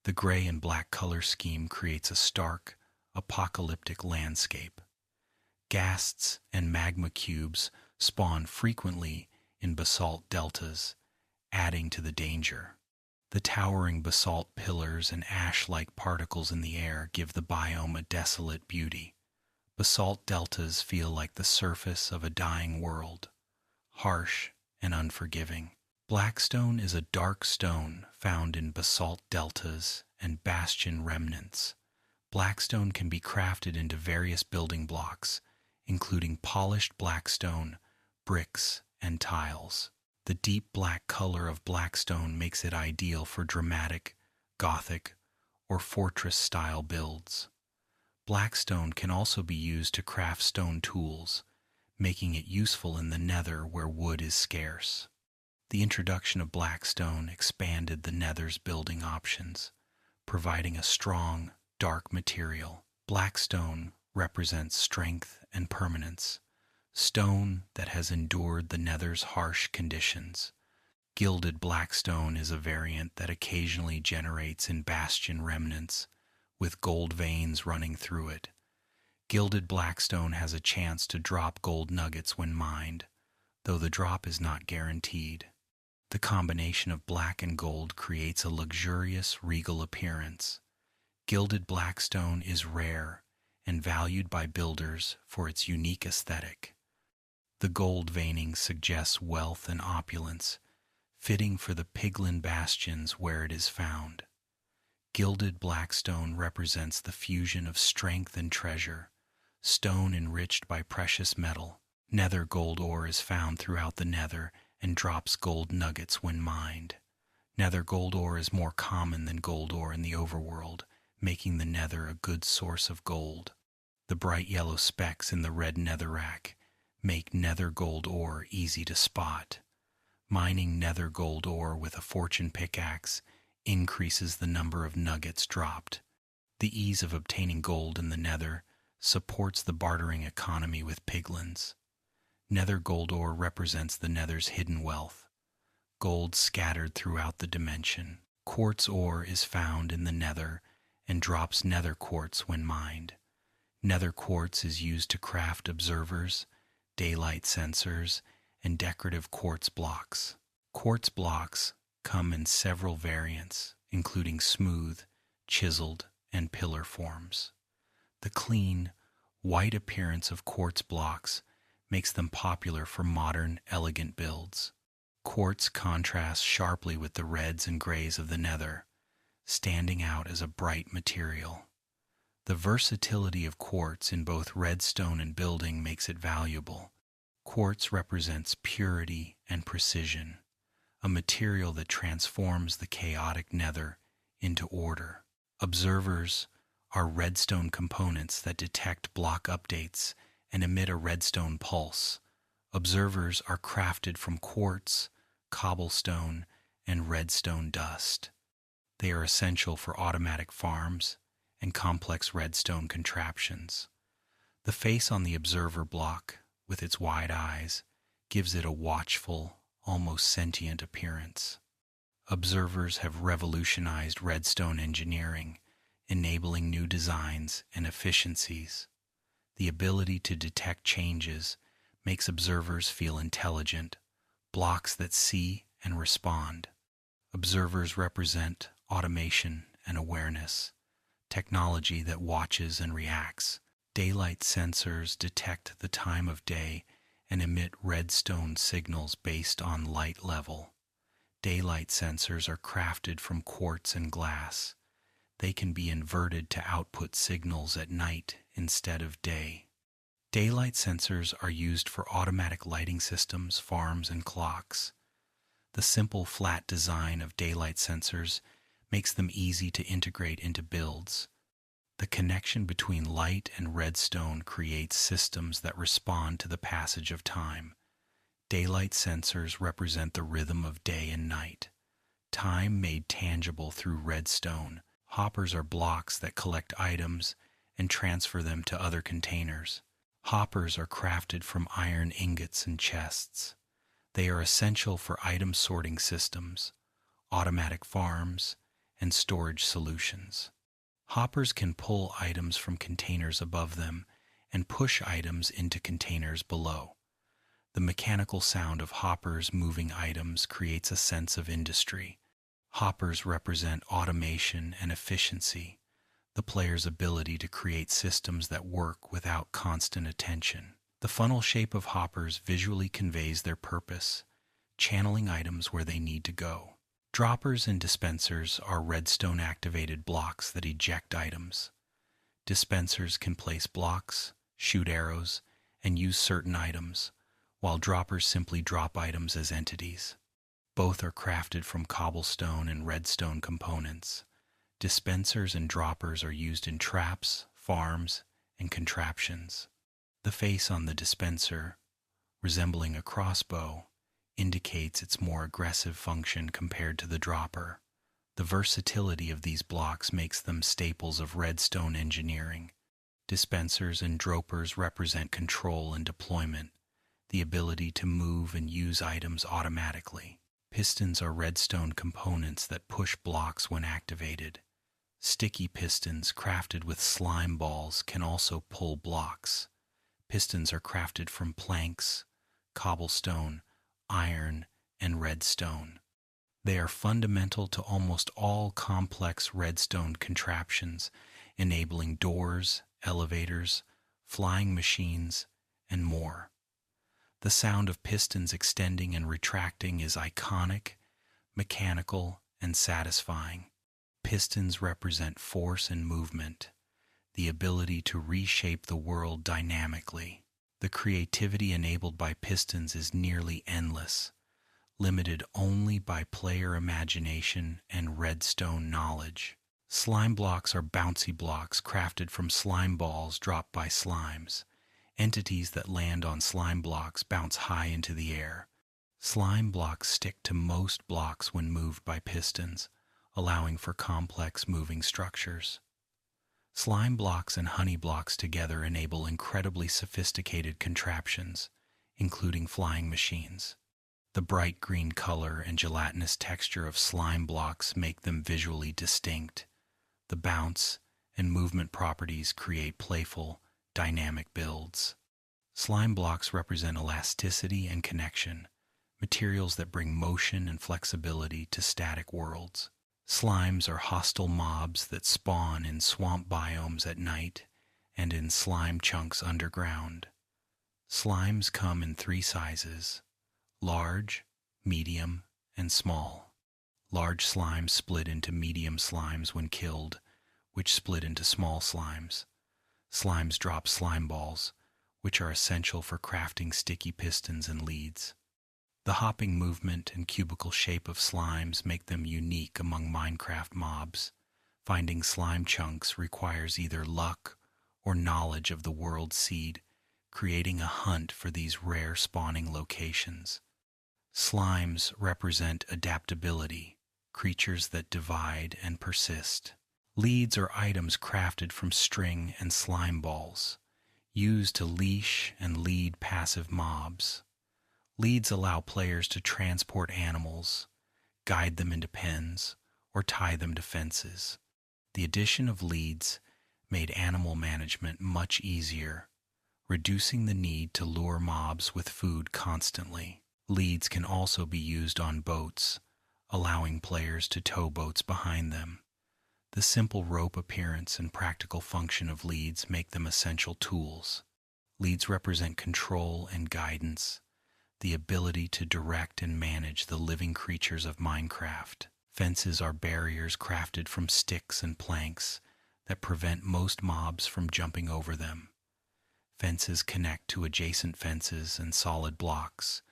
The gray and black color scheme creates a stark, apocalyptic landscape. Ghasts and magma cubes spawn frequently in basalt deltas, adding to the danger. The towering basalt pillars and ash-like particles in the air give the biome a desolate beauty. Basalt deltas feel like the surface of a dying world, harsh and unforgiving. Blackstone is a dark stone found in basalt deltas and bastion remnants. Blackstone can be crafted into various building blocks, including polished blackstone, bricks, and tiles. The deep black color of blackstone makes it ideal for dramatic, Gothic, or fortress-style builds. Blackstone can also be used to craft stone tools, making it useful in the nether where wood is scarce. The introduction of blackstone expanded the nether's building options, providing a strong, dark material. Blackstone represents strength and permanence, stone that has endured the nether's harsh conditions. Gilded blackstone is a variant that occasionally generates in bastion remnants, with gold veins running through it. Gilded blackstone has a chance to drop gold nuggets when mined, though the drop is not guaranteed. The combination of black and gold creates a luxurious, regal appearance. Gilded blackstone is rare and valued by builders for its unique aesthetic. The gold veining suggests wealth and opulence, fitting for the piglin bastions where it is found. Gilded blackstone represents the fusion of strength and treasure, stone enriched by precious metal. Nether gold ore is found throughout the nether and drops gold nuggets when mined. Nether gold ore is more common than gold ore in the overworld, making the nether a good source of gold. The bright yellow specks in the red netherrack make nether gold ore easy to spot. Mining nether gold ore with a fortune pickaxe increases the number of nuggets dropped. The ease of obtaining gold in the nether supports the bartering economy with piglins. Nether gold ore represents the nether's hidden wealth, gold scattered throughout the dimension. Quartz ore is found in the nether and drops nether quartz when mined. Nether quartz is used to craft observers, daylight sensors, and decorative quartz blocks. Quartz blocks come in several variants, including smooth, chiseled, and pillar forms. The clean, white appearance of quartz blocks makes them popular for modern, elegant builds. Quartz contrasts sharply with the reds and grays of the nether, standing out as a bright material. The versatility of quartz in both redstone and building makes it valuable. Quartz represents purity and precision, a material that transforms the chaotic nether into order. Observers are redstone components that detect block updates and emit a redstone pulse. Observers are crafted from quartz, cobblestone, and redstone dust. They are essential for automatic farms and complex redstone contraptions. The face on the observer block, with its wide eyes, gives it a watchful, almost sentient appearance. Observers have revolutionized redstone engineering, enabling new designs and efficiencies. The ability to detect changes makes observers feel intelligent, blocks that see and respond. Observers represent automation, and awareness. Technology that watches and reacts. Daylight sensors detect the time of day and emit redstone signals based on light level. Daylight sensors are crafted from quartz and glass. They can be inverted to output signals at night instead of day. Daylight sensors are used for automatic lighting systems, farms, and clocks. The simple flat design of daylight sensors makes them easy to integrate into builds. The connection between light and redstone creates systems that respond to the passage of time. Daylight sensors represent the rhythm of day and night. Time made tangible through redstone. Hoppers are blocks that collect items and transfer them to other containers. Hoppers are crafted from iron ingots and chests. They are essential for item sorting systems, automatic farms, and storage solutions. Hoppers can pull items from containers above them and push items into containers below. The mechanical sound of hoppers moving items creates a sense of industry. Hoppers represent automation and efficiency, the player's ability to create systems that work without constant attention. The funnel shape of hoppers visually conveys their purpose, channeling items where they need to go. Droppers and dispensers are redstone-activated blocks that eject items. Dispensers can place blocks, shoot arrows, and use certain items, while droppers simply drop items as entities. Both are crafted from cobblestone and redstone components. Dispensers and droppers are used in traps, farms, and contraptions. The face on the dispenser, resembling a crossbow, indicates its more aggressive function compared to the dropper. The versatility of these blocks makes them staples of redstone engineering. Dispensers and droppers represent control and deployment, the ability to move and use items automatically. Pistons are redstone components that push blocks when activated. Sticky pistons crafted with slime balls can also pull blocks. Pistons are crafted from planks, cobblestone, iron, and redstone. They are fundamental to almost all complex redstone contraptions, enabling doors, elevators, flying machines, and more. The sound of pistons extending and retracting is iconic, mechanical, and satisfying. Pistons represent force and movement, the ability to reshape the world dynamically. The creativity enabled by pistons is nearly endless, limited only by player imagination and redstone knowledge. Slime blocks are bouncy blocks crafted from slime balls dropped by slimes. Entities that land on slime blocks bounce high into the air. Slime blocks stick to most blocks when moved by pistons, allowing for complex moving structures. Slime blocks and honey blocks together enable incredibly sophisticated contraptions, including flying machines. The bright green color and gelatinous texture of slime blocks make them visually distinct. The bounce and movement properties create playful, dynamic builds. Slime blocks represent elasticity and connection, materials that bring motion and flexibility to static worlds. Slimes are hostile mobs that spawn in swamp biomes at night and in slime chunks underground. Slimes come in 3 sizes: large, medium, and small. Large slimes split into medium slimes when killed, which split into small slimes. Slimes drop slime balls, which are essential for crafting sticky pistons and leads. The hopping movement and cubical shape of slimes make them unique among Minecraft mobs. Finding slime chunks requires either luck or knowledge of the world seed, creating a hunt for these rare spawning locations. Slimes represent adaptability, creatures that divide and persist. Leads are items crafted from string and slime balls, used to leash and lead passive mobs. Leads allow players to transport animals, guide them into pens, or tie them to fences. The addition of leads made animal management much easier, reducing the need to lure mobs with food constantly. Leads can also be used on boats, allowing players to tow boats behind them. The simple rope appearance and practical function of leads make them essential tools. Leads represent control and guidance, the ability to direct and manage the living creatures of Minecraft. Fences are barriers crafted from sticks and planks that prevent most mobs from jumping over them. Fences connect to adjacent fences and solid blocks,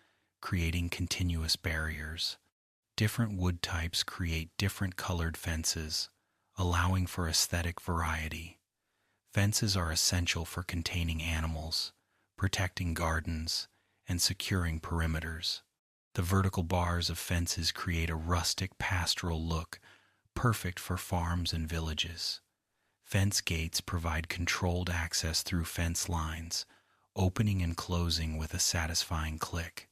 creating continuous barriers. Different wood types create different colored fences, allowing for aesthetic variety. Fences are essential for containing animals, protecting gardens, and securing perimeters. The vertical bars of fences create a rustic pastoral look, perfect for farms and villages. Fence gates provide controlled access through fence lines, opening and closing with a satisfying click.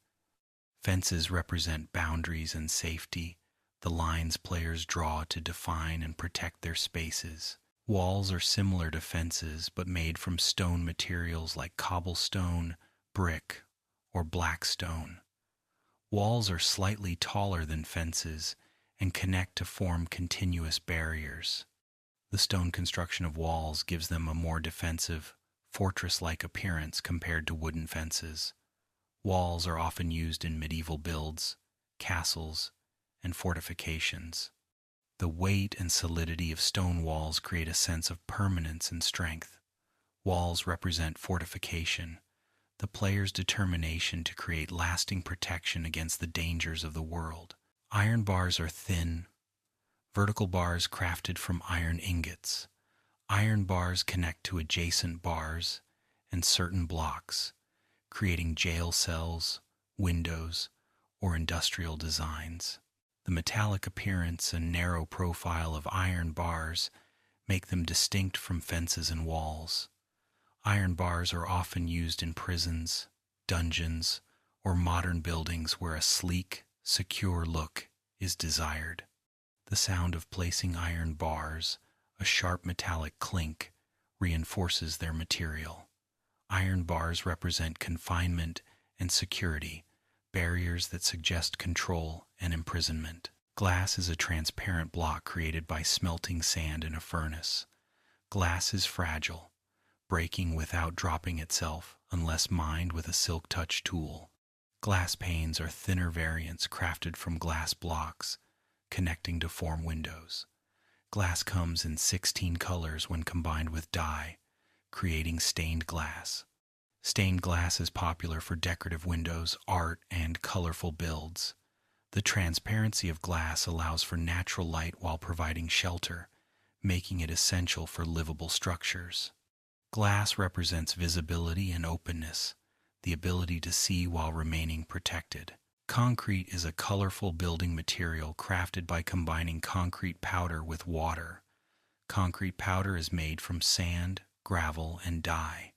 Fences represent boundaries and safety, the lines players draw to define and protect their spaces. Walls are similar to fences but made from stone materials like cobblestone, brick, or black stone. Walls are slightly taller than fences and connect to form continuous barriers. The stone construction of walls gives them a more defensive, fortress-like appearance compared to wooden fences. Walls are often used in medieval builds, castles, and fortifications. The weight and solidity of stone walls create a sense of permanence and strength. Walls represent fortification, the player's determination to create lasting protection against the dangers of the world. Iron bars are thin, vertical bars crafted from iron ingots. Iron bars connect to adjacent bars and certain blocks, creating jail cells, windows, or industrial designs. The metallic appearance and narrow profile of iron bars make them distinct from fences and walls. Iron bars are often used in prisons, dungeons, or modern buildings where a sleek, secure look is desired. The sound of placing iron bars, a sharp metallic clink, reinforces their material. Iron bars represent confinement and security, barriers that suggest control and imprisonment. Glass is a transparent block created by smelting sand in a furnace. Glass is fragile, breaking without dropping itself unless mined with a silk touch tool. Glass panes are thinner variants crafted from glass blocks, connecting to form windows. Glass comes in 16 colors when combined with dye, creating stained glass. Stained glass is popular for decorative windows, art, and colorful builds. The transparency of glass allows for natural light while providing shelter, making it essential for livable structures. Glass represents visibility and openness, the ability to see while remaining protected. Concrete is a colorful building material crafted by combining concrete powder with water. Concrete powder is made from sand, gravel, and dye.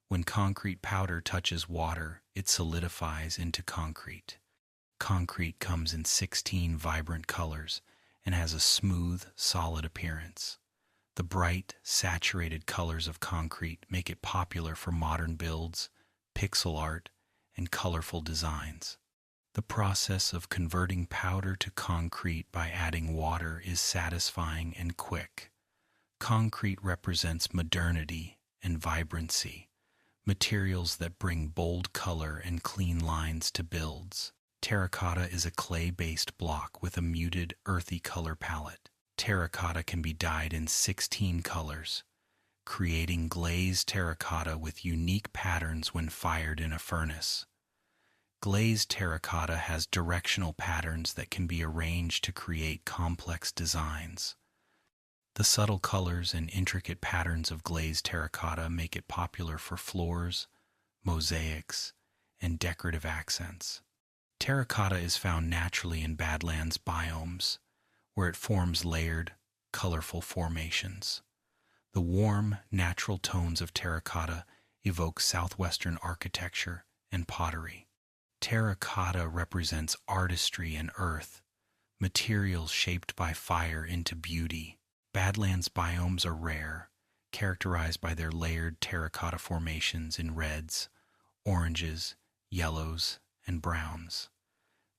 When concrete powder touches water, it solidifies into concrete. Concrete comes in 16 vibrant colors and has a smooth, solid appearance. The bright, saturated colors of concrete make it popular for modern builds, pixel art, and colorful designs. The process of converting powder to concrete by adding water is satisfying and quick. Concrete represents modernity and vibrancy, materials that bring bold color and clean lines to builds. Terracotta is a clay-based block with a muted, earthy color palette. Terracotta can be dyed in 16 colors, creating glazed terracotta with unique patterns when fired in a furnace. Glazed terracotta has directional patterns that can be arranged to create complex designs. The subtle colors and intricate patterns of glazed terracotta make it popular for floors, mosaics, and decorative accents. Terracotta is found naturally in Badlands biomes, where it forms layered, colorful formations. The warm, natural tones of terracotta evoke southwestern architecture and pottery. Terracotta represents artistry and earth, materials shaped by fire into beauty. Badlands biomes are rare, characterized by their layered terracotta formations in reds, oranges, yellows, and browns.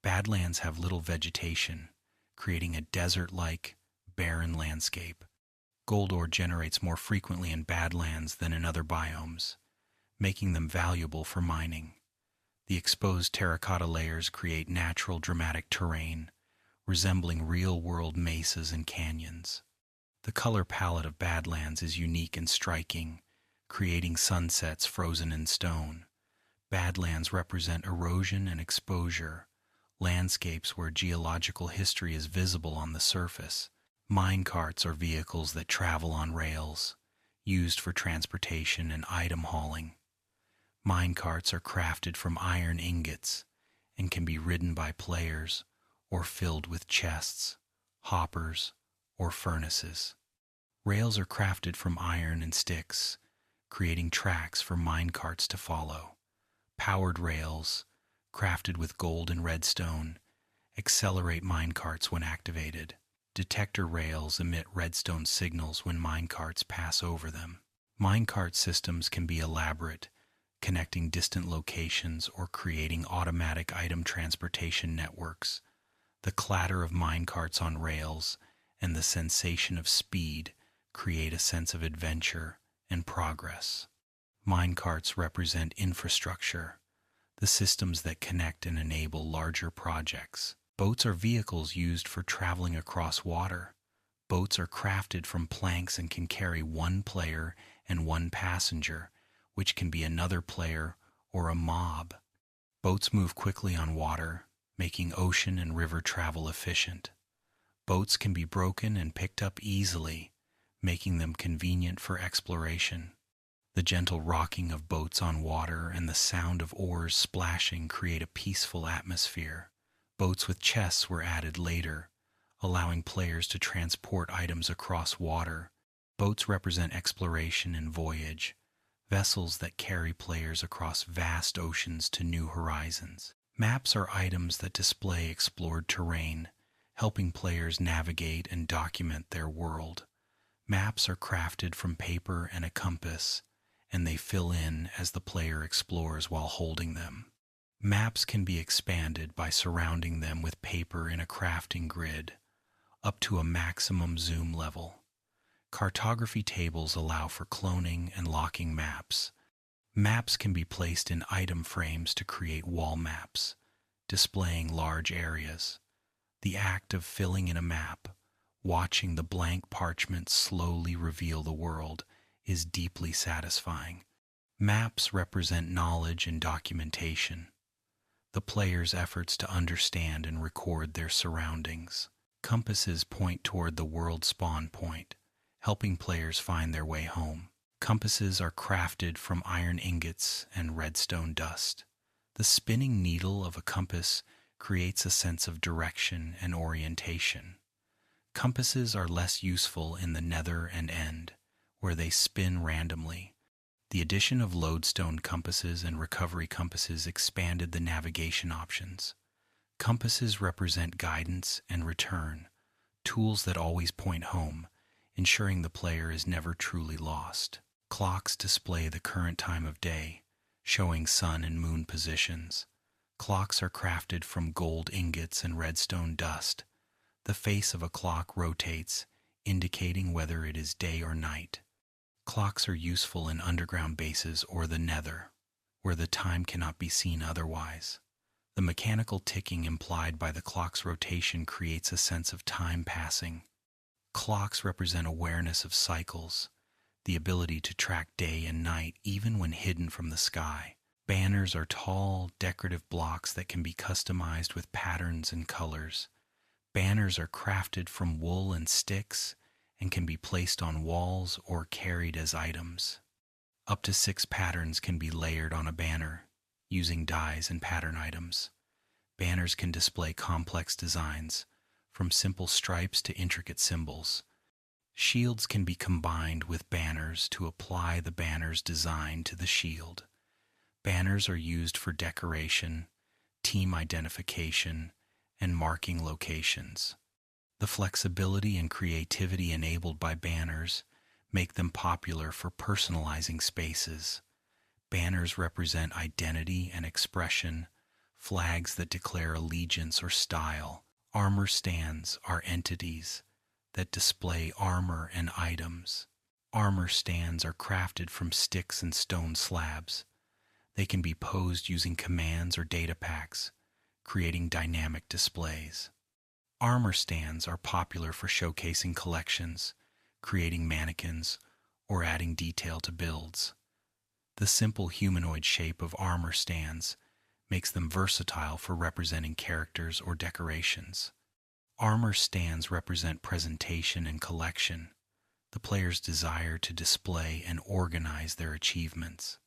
Badlands have little vegetation, creating a desert-like, barren landscape. Gold ore generates more frequently in badlands than in other biomes, making them valuable for mining. The exposed terracotta layers create natural dramatic terrain, resembling real-world mesas and canyons. The color palette of badlands is unique and striking, creating sunsets frozen in stone. Badlands represent erosion and exposure, landscapes where geological history is visible on the surface. Mine carts are vehicles that travel on rails, used for transportation and item hauling. Mine carts are crafted from iron ingots and can be ridden by players or filled with chests, hoppers, or furnaces. Rails are crafted from iron and sticks, creating tracks for mine carts to follow. Powered rails, crafted with gold and redstone, accelerate mine carts when activated. Detector rails emit redstone signals when mine carts pass over them. Minecart systems can be elaborate, connecting distant locations or creating automatic item transportation networks. The clatter of minecarts on rails and the sensation of speed create a sense of adventure and progress. Minecarts represent infrastructure, the systems that connect and enable larger projects. Boats are vehicles used for traveling across water. Boats are crafted from planks and can carry one player and one passenger, which can be another player or a mob. Boats move quickly on water, making ocean and river travel efficient. Boats can be broken and picked up easily, making them convenient for exploration. The gentle rocking of boats on water and the sound of oars splashing create a peaceful atmosphere. Boats with chests were added later, allowing players to transport items across water. Boats represent exploration and voyage, vessels that carry players across vast oceans to new horizons. Maps are items that display explored terrain, helping players navigate and document their world. Maps are crafted from paper and a compass, and they fill in as the player explores while holding them. Maps can be expanded by surrounding them with paper in a crafting grid, up to a maximum zoom level. Cartography tables allow for cloning and locking maps. Maps can be placed in item frames to create wall maps, displaying large areas. The act of filling in a map, watching the blank parchment slowly reveal the world, is deeply satisfying. Maps represent knowledge and documentation, the player's efforts to understand and record their surroundings. Compasses point toward the world spawn point, helping players find their way home. Compasses are crafted from iron ingots and redstone dust. The spinning needle of a compass creates a sense of direction and orientation. Compasses are less useful in the Nether and End, where they spin randomly. The addition of lodestone compasses and recovery compasses expanded the navigation options. Compasses represent guidance and return, tools that always point home, ensuring the player is never truly lost. Clocks display the current time of day, showing sun and moon positions. Clocks are crafted from gold ingots and redstone dust. The face of a clock rotates, indicating whether it is day or night. Clocks are useful in underground bases or the Nether, where the time cannot be seen otherwise. The mechanical ticking implied by the clock's rotation creates a sense of time passing. Clocks represent awareness of cycles, the ability to track day and night even when hidden from the sky. Banners are tall, decorative blocks that can be customized with patterns and colors. Banners are crafted from wool and sticks and can be placed on walls or carried as items. Up to 6 patterns can be layered on a banner, using dyes and pattern items. Banners can display complex designs, from simple stripes to intricate symbols. Shields can be combined with banners to apply the banner's design to the shield. Banners are used for decoration, team identification, and marking locations. The flexibility and creativity enabled by banners make them popular for personalizing spaces. Banners represent identity and expression, flags that declare allegiance or style. Armor stands are entities that display armor and items. Armor stands are crafted from sticks and stone slabs. They can be posed using commands or data packs, creating dynamic displays. Armor stands are popular for showcasing collections, creating mannequins, or adding detail to builds. The simple humanoid shape of armor stands makes them versatile for representing characters or decorations. Armor stands represent presentation and collection, the player's desire to display and organize their achievements.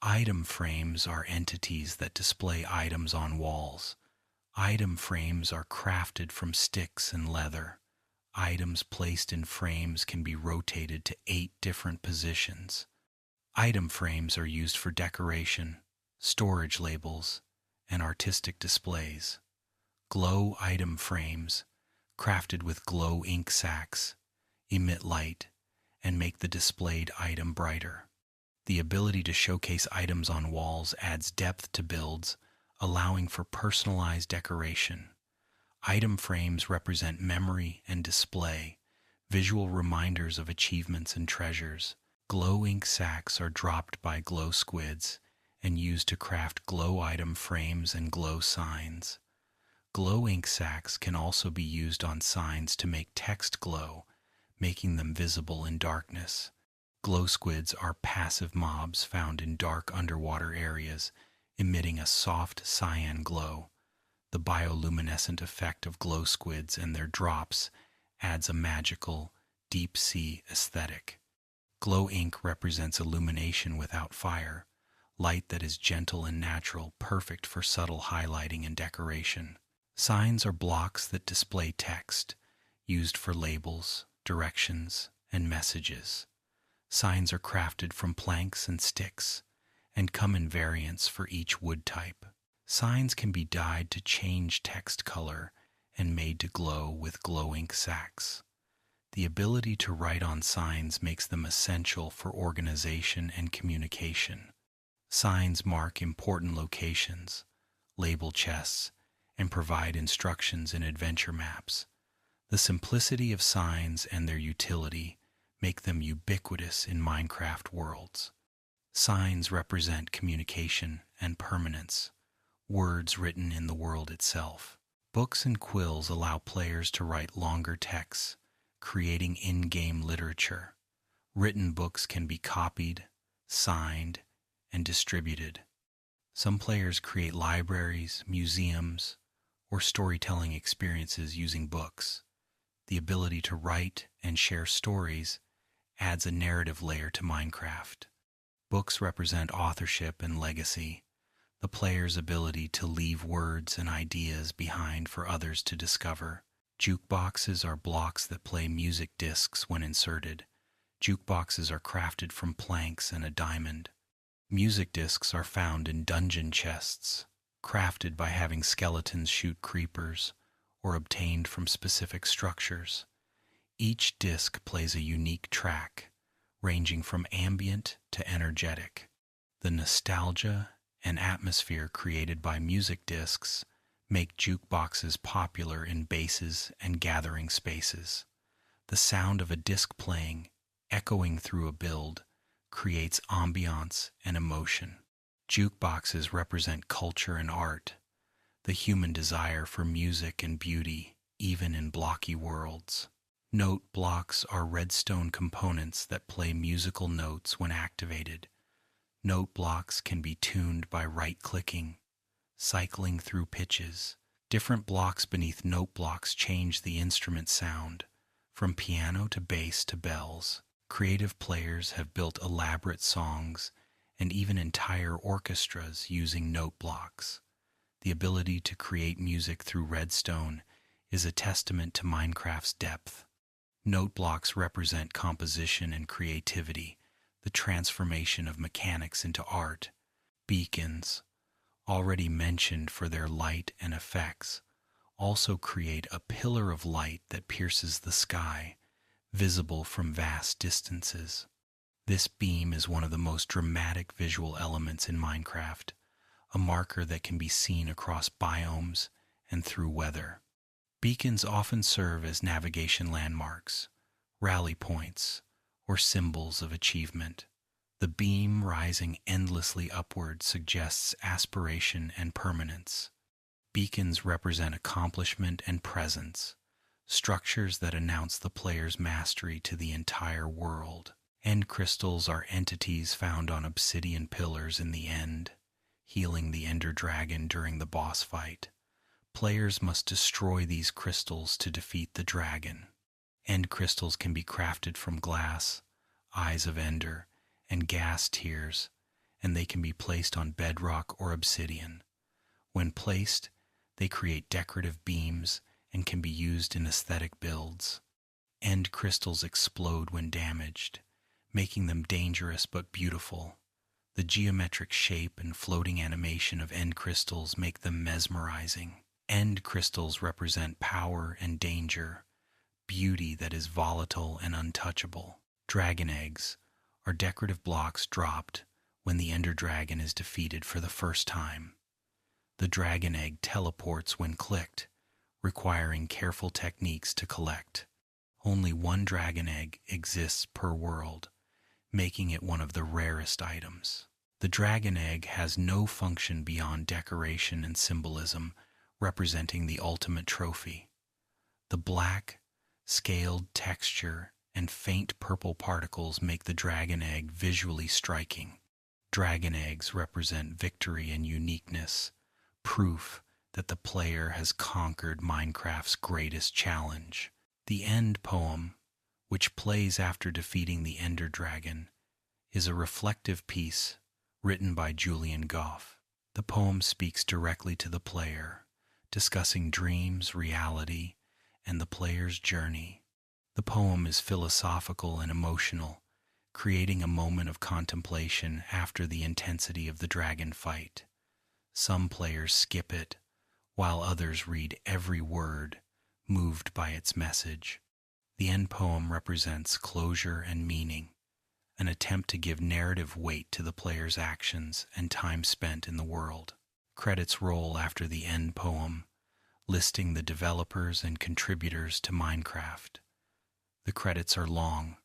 Item frames are entities that display items on walls. Item frames are crafted from sticks and leather. Items placed in frames can be rotated to 8 different positions. Item frames are used for decoration, storage labels, and artistic displays. Glow item frames, crafted with glow ink sacks, emit light and make the displayed item brighter. The ability to showcase items on walls adds depth to builds, allowing for personalized decoration. Item frames represent memory and display, visual reminders of achievements and treasures. Glow ink sacks are dropped by glow squids and used to craft glow item frames and glow signs. Glow ink sacks can also be used on signs to make text glow, making them visible in darkness. Glow squids are passive mobs found in dark underwater areas, emitting a soft cyan glow. The bioluminescent effect of glow squids and their drops adds a magical, deep-sea aesthetic. Glow ink represents illumination without fire, light that is gentle and natural, perfect for subtle highlighting and decoration. Signs are blocks that display text, used for labels, directions, and messages. Signs are crafted from planks and sticks, and come in variants for each wood type. Signs can be dyed to change text color and made to glow with glow ink sacks. The ability to write on signs makes them essential for organization and communication. Signs mark important locations, label chests, and provide instructions in adventure maps. The simplicity of signs and their utility make them ubiquitous in Minecraft worlds. Signs represent communication and permanence, words written in the world itself. Books and quills allow players to write longer texts, creating in-game literature. Written books can be copied, signed, and distributed. Some players create libraries, museums, or storytelling experiences using books. The ability to write and share stories adds a narrative layer to Minecraft. Books represent authorship and legacy, the player's ability to leave words and ideas behind for others to discover. Jukeboxes are blocks that play music discs when inserted. Jukeboxes are crafted from planks and a diamond. Music discs are found in dungeon chests, crafted by having skeletons shoot creepers, or obtained from specific structures. Each disc plays a unique track, ranging from ambient to energetic. The nostalgia and atmosphere created by music discs make jukeboxes popular in bases and gathering spaces. The sound of a disc playing, echoing through a build, creates ambiance and emotion. Jukeboxes represent culture and art, the human desire for music and beauty, even in blocky worlds. Note blocks are redstone components that play musical notes when activated. Note blocks can be tuned by right-clicking, cycling through pitches. Different blocks beneath note blocks change the instrument sound, from piano to bass to bells. Creative players have built elaborate songs and even entire orchestras using note blocks. The ability to create music through redstone is a testament to Minecraft's depth. Note blocks represent composition and creativity, the transformation of mechanics into art. Beacons, already mentioned for their light and effects, also create a pillar of light that pierces the sky, visible from vast distances. This beam is one of the most dramatic visual elements in Minecraft, a marker that can be seen across biomes and through weather. Beacons often serve as navigation landmarks, rally points, or symbols of achievement. The beam rising endlessly upward suggests aspiration and permanence. Beacons represent accomplishment and presence, structures that announce the player's mastery to the entire world. End crystals are entities found on obsidian pillars in the end, healing the Ender Dragon during the boss fight. Players must destroy these crystals to defeat the dragon. End crystals can be crafted from glass, eyes of Ender, and gas tears, and they can be placed on bedrock or obsidian. When placed, they create decorative beams and can be used in aesthetic builds. End crystals explode when damaged, making them dangerous but beautiful. The geometric shape and floating animation of end crystals make them mesmerizing. End crystals represent power and danger, beauty that is volatile and untouchable. Dragon eggs are decorative blocks dropped when the Ender Dragon is defeated for the first time. The dragon egg teleports when clicked, requiring careful techniques to collect. Only one dragon egg exists per world, making it one of the rarest items. The dragon egg has no function beyond decoration and symbolism, representing the ultimate trophy. The black, scaled texture and faint purple particles make the dragon egg visually striking. Dragon eggs represent victory and uniqueness, proof that the player has conquered Minecraft's greatest challenge. The end poem, which plays after defeating the Ender Dragon, is a reflective piece written by Julian Goff. The poem speaks directly to the player, discussing dreams, reality, and the player's journey. The poem is philosophical and emotional, creating a moment of contemplation after the intensity of the dragon fight. Some players skip it, while others read every word, moved by its message. The end poem represents closure and meaning, an attempt to give narrative weight to the player's actions and time spent in the world. Credits roll after the end poem, listing the developers and contributors to Minecraft. The credits are long,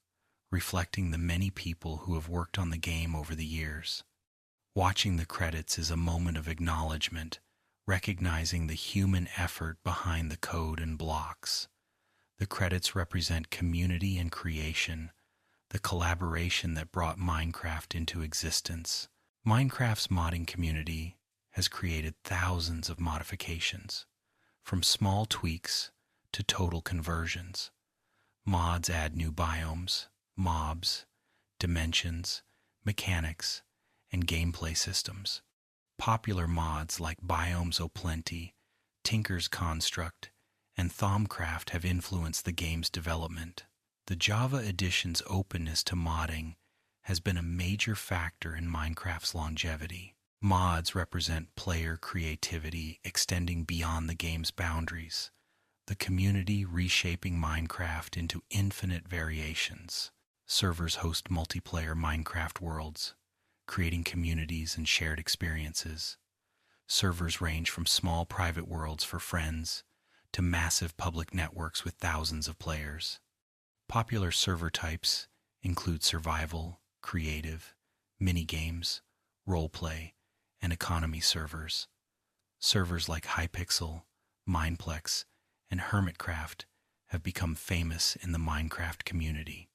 reflecting the many people who have worked on the game over the years. Watching the credits is a moment of acknowledgement, recognizing the human effort behind the code and blocks. The credits represent community and creation, the collaboration that brought Minecraft into existence. Minecraft's modding community has created thousands of modifications, from small tweaks to total conversions. Mods add new biomes, mobs, dimensions, mechanics, and gameplay systems. Popular mods like Biomes O'Plenty, Tinker's Construct, and Thaumcraft have influenced the game's development. The Java Edition's openness to modding has been a major factor in Minecraft's longevity. Mods represent player creativity extending beyond the game's boundaries, the community reshaping Minecraft into infinite variations. Servers host multiplayer Minecraft worlds, creating communities and shared experiences. Servers range from small private worlds for friends to massive public networks with thousands of players. Popular server types include survival, creative, minigames, roleplay, and economy servers. Servers like Hypixel, Mineplex, and Hermitcraft have become famous in the Minecraft community.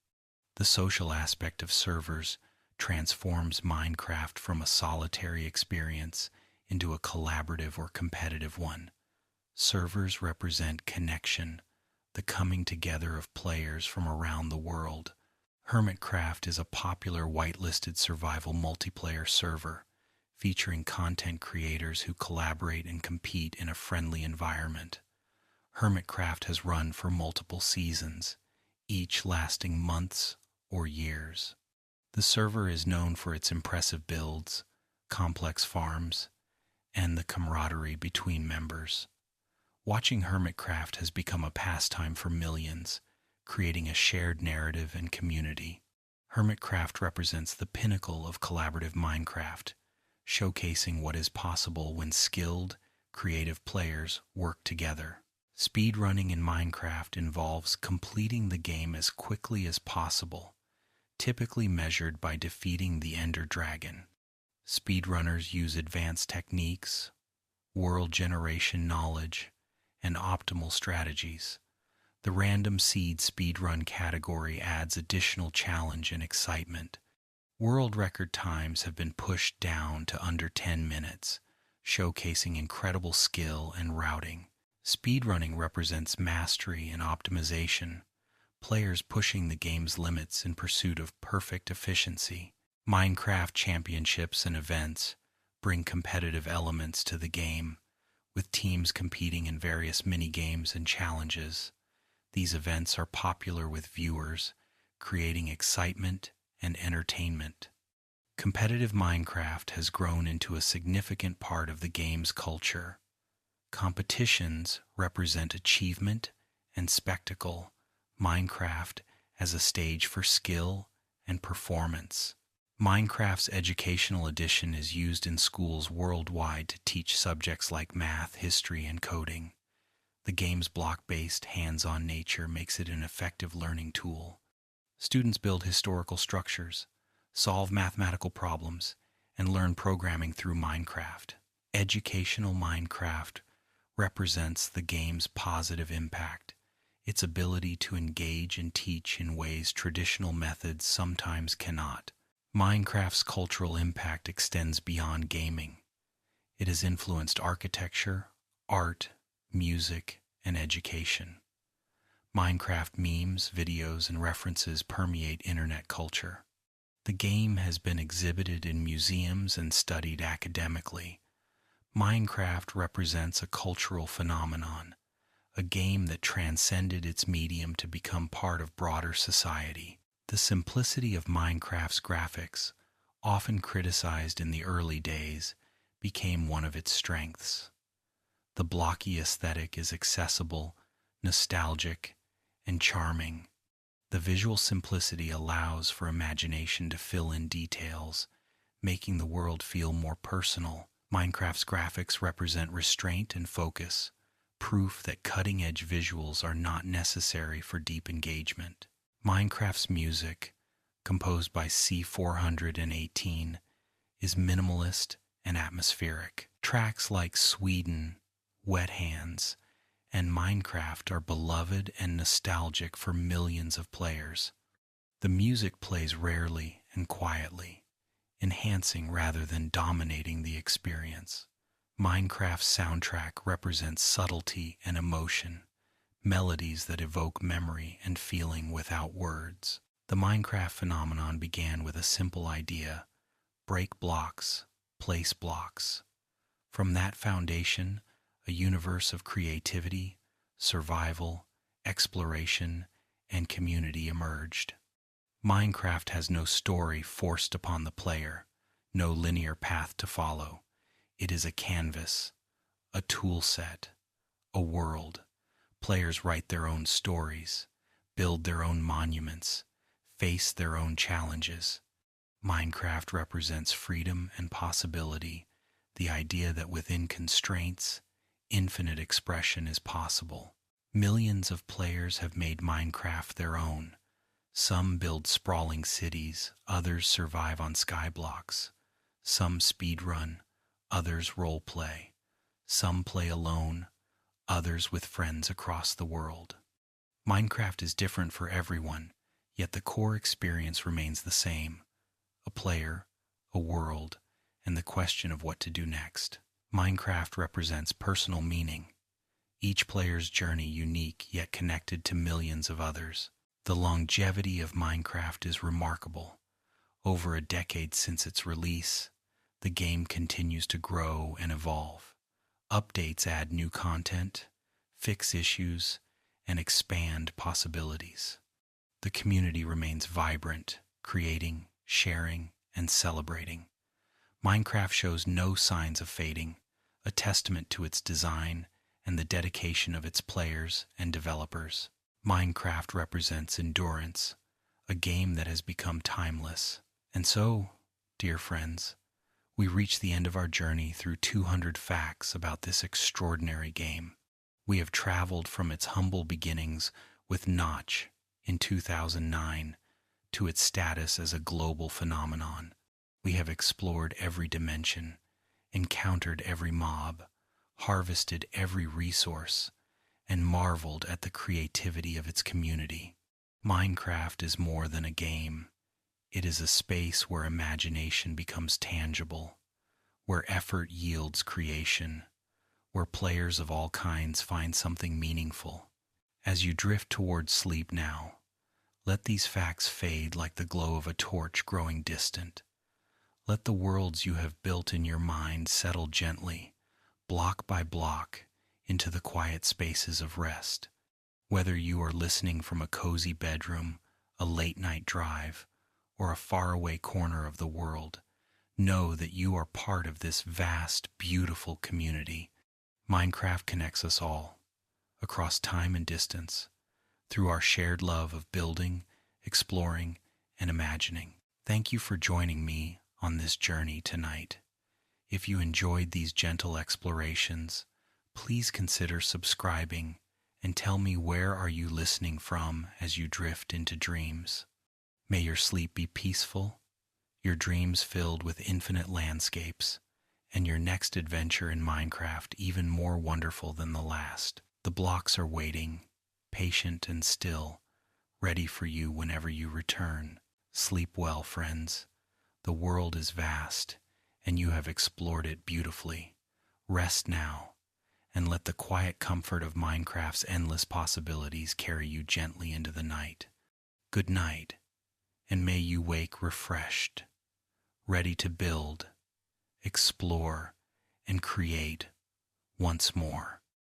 The social aspect of servers transforms Minecraft from a solitary experience into a collaborative or competitive one. Servers represent connection, the coming together of players from around the world. Hermitcraft is a popular whitelisted survival multiplayer server, featuring content creators who collaborate and compete in a friendly environment. Hermitcraft has run for multiple seasons, each lasting months or years. The server is known for its impressive builds, complex farms, and the camaraderie between members. Watching Hermitcraft has become a pastime for millions, creating a shared narrative and community. Hermitcraft represents the pinnacle of collaborative Minecraft, showcasing what is possible when skilled, creative players work together. Speedrunning in Minecraft involves completing the game as quickly as possible, typically measured by defeating the Ender Dragon. Speedrunners use advanced techniques, world generation knowledge, and optimal strategies. The random seed speedrun category adds additional challenge and excitement. World record times have been pushed down to under 10 minutes, showcasing incredible skill and routing. Speedrunning represents mastery and optimization, players pushing the game's limits in pursuit of perfect efficiency. Minecraft championships and events bring competitive elements to the game, with teams competing in various mini-games and challenges. These events are popular with viewers, creating excitement and entertainment. Competitive Minecraft has grown into a significant part of the game's culture. Competitions represent achievement and spectacle, Minecraft as a stage for skill and performance. Minecraft's educational edition is used in schools worldwide to teach subjects like math, history, and coding. The game's block-based, hands-on nature makes it an effective learning tool. Students build historical structures, solve mathematical problems, and learn programming through Minecraft. Educational Minecraft represents the game's positive impact, its ability to engage and teach in ways traditional methods sometimes cannot. Minecraft's cultural impact extends beyond gaming. It has influenced architecture, art, music, and education. Minecraft memes, videos, and references permeate internet culture. The game has been exhibited in museums and studied academically. Minecraft represents a cultural phenomenon, a game that transcended its medium to become part of broader society. The simplicity of Minecraft's graphics, often criticized in the early days, became one of its strengths. The blocky aesthetic is accessible, nostalgic, and charming. The visual simplicity allows for imagination to fill in details, making the world feel more personal. Minecraft's graphics represent restraint and focus, proof that cutting-edge visuals are not necessary for deep engagement. Minecraft's music, composed by C418, is minimalist and atmospheric. Tracks like Sweden, Wet Hands, and Minecraft are beloved and nostalgic for millions of players. The music plays rarely and quietly, enhancing rather than dominating the experience. Minecraft's soundtrack represents subtlety and emotion, melodies that evoke memory and feeling without words. The Minecraft phenomenon began with a simple idea: break blocks, place blocks. From that foundation, a universe of creativity, survival, exploration, and community emerged. Minecraft has no story forced upon the player, no linear path to follow. It is a canvas, a tool set, a world. Players write their own stories, build their own monuments, face their own challenges. Minecraft represents freedom and possibility, the idea that within constraints, infinite expression is possible. Millions of players have made Minecraft their own. Some build sprawling cities, others survive on skyblocks. Some speedrun, others roleplay. Some play alone, others with friends across the world. Minecraft is different for everyone, yet the core experience remains the same: a player, a world, and the question of what to do next. Minecraft represents personal meaning, each player's journey unique yet connected to millions of others. The longevity of Minecraft is remarkable. Over a decade since its release, the game continues to grow and evolve. Updates add new content, fix issues, and expand possibilities. The community remains vibrant, creating, sharing, and celebrating. Minecraft shows no signs of fading, a testament to its design and the dedication of its players and developers. Minecraft represents endurance, a game that has become timeless. And so, dear friends, we reach the end of our journey through 200 facts about this extraordinary game. We have traveled from its humble beginnings with Notch in 2009 to its status as a global phenomenon. We have explored every dimension, encountered every mob, harvested every resource, and marveled at the creativity of its community. Minecraft is more than a game. It is a space where imagination becomes tangible, where effort yields creation, where players of all kinds find something meaningful. As you drift towards sleep now, let these facts fade like the glow of a torch growing distant. Let the worlds you have built in your mind settle gently, block by block, into the quiet spaces of rest. Whether you are listening from a cozy bedroom, a late-night drive, or a faraway corner of the world, know that you are part of this vast, beautiful community. Minecraft connects us all, across time and distance, through our shared love of building, exploring, and imagining. Thank you for joining me on this journey tonight. If you enjoyed these gentle explorations, please consider subscribing and tell me, where are you listening from as you drift into dreams. May your sleep be peaceful, your dreams filled with infinite landscapes, and your next adventure in Minecraft even more wonderful than the last. The blocks are waiting, patient and still, ready for you whenever you return. Sleep well, friends. The world is vast, and you have explored it beautifully. Rest now, and let the quiet comfort of Minecraft's endless possibilities carry you gently into the night. Good night, and may you wake refreshed, ready to build, explore, and create once more.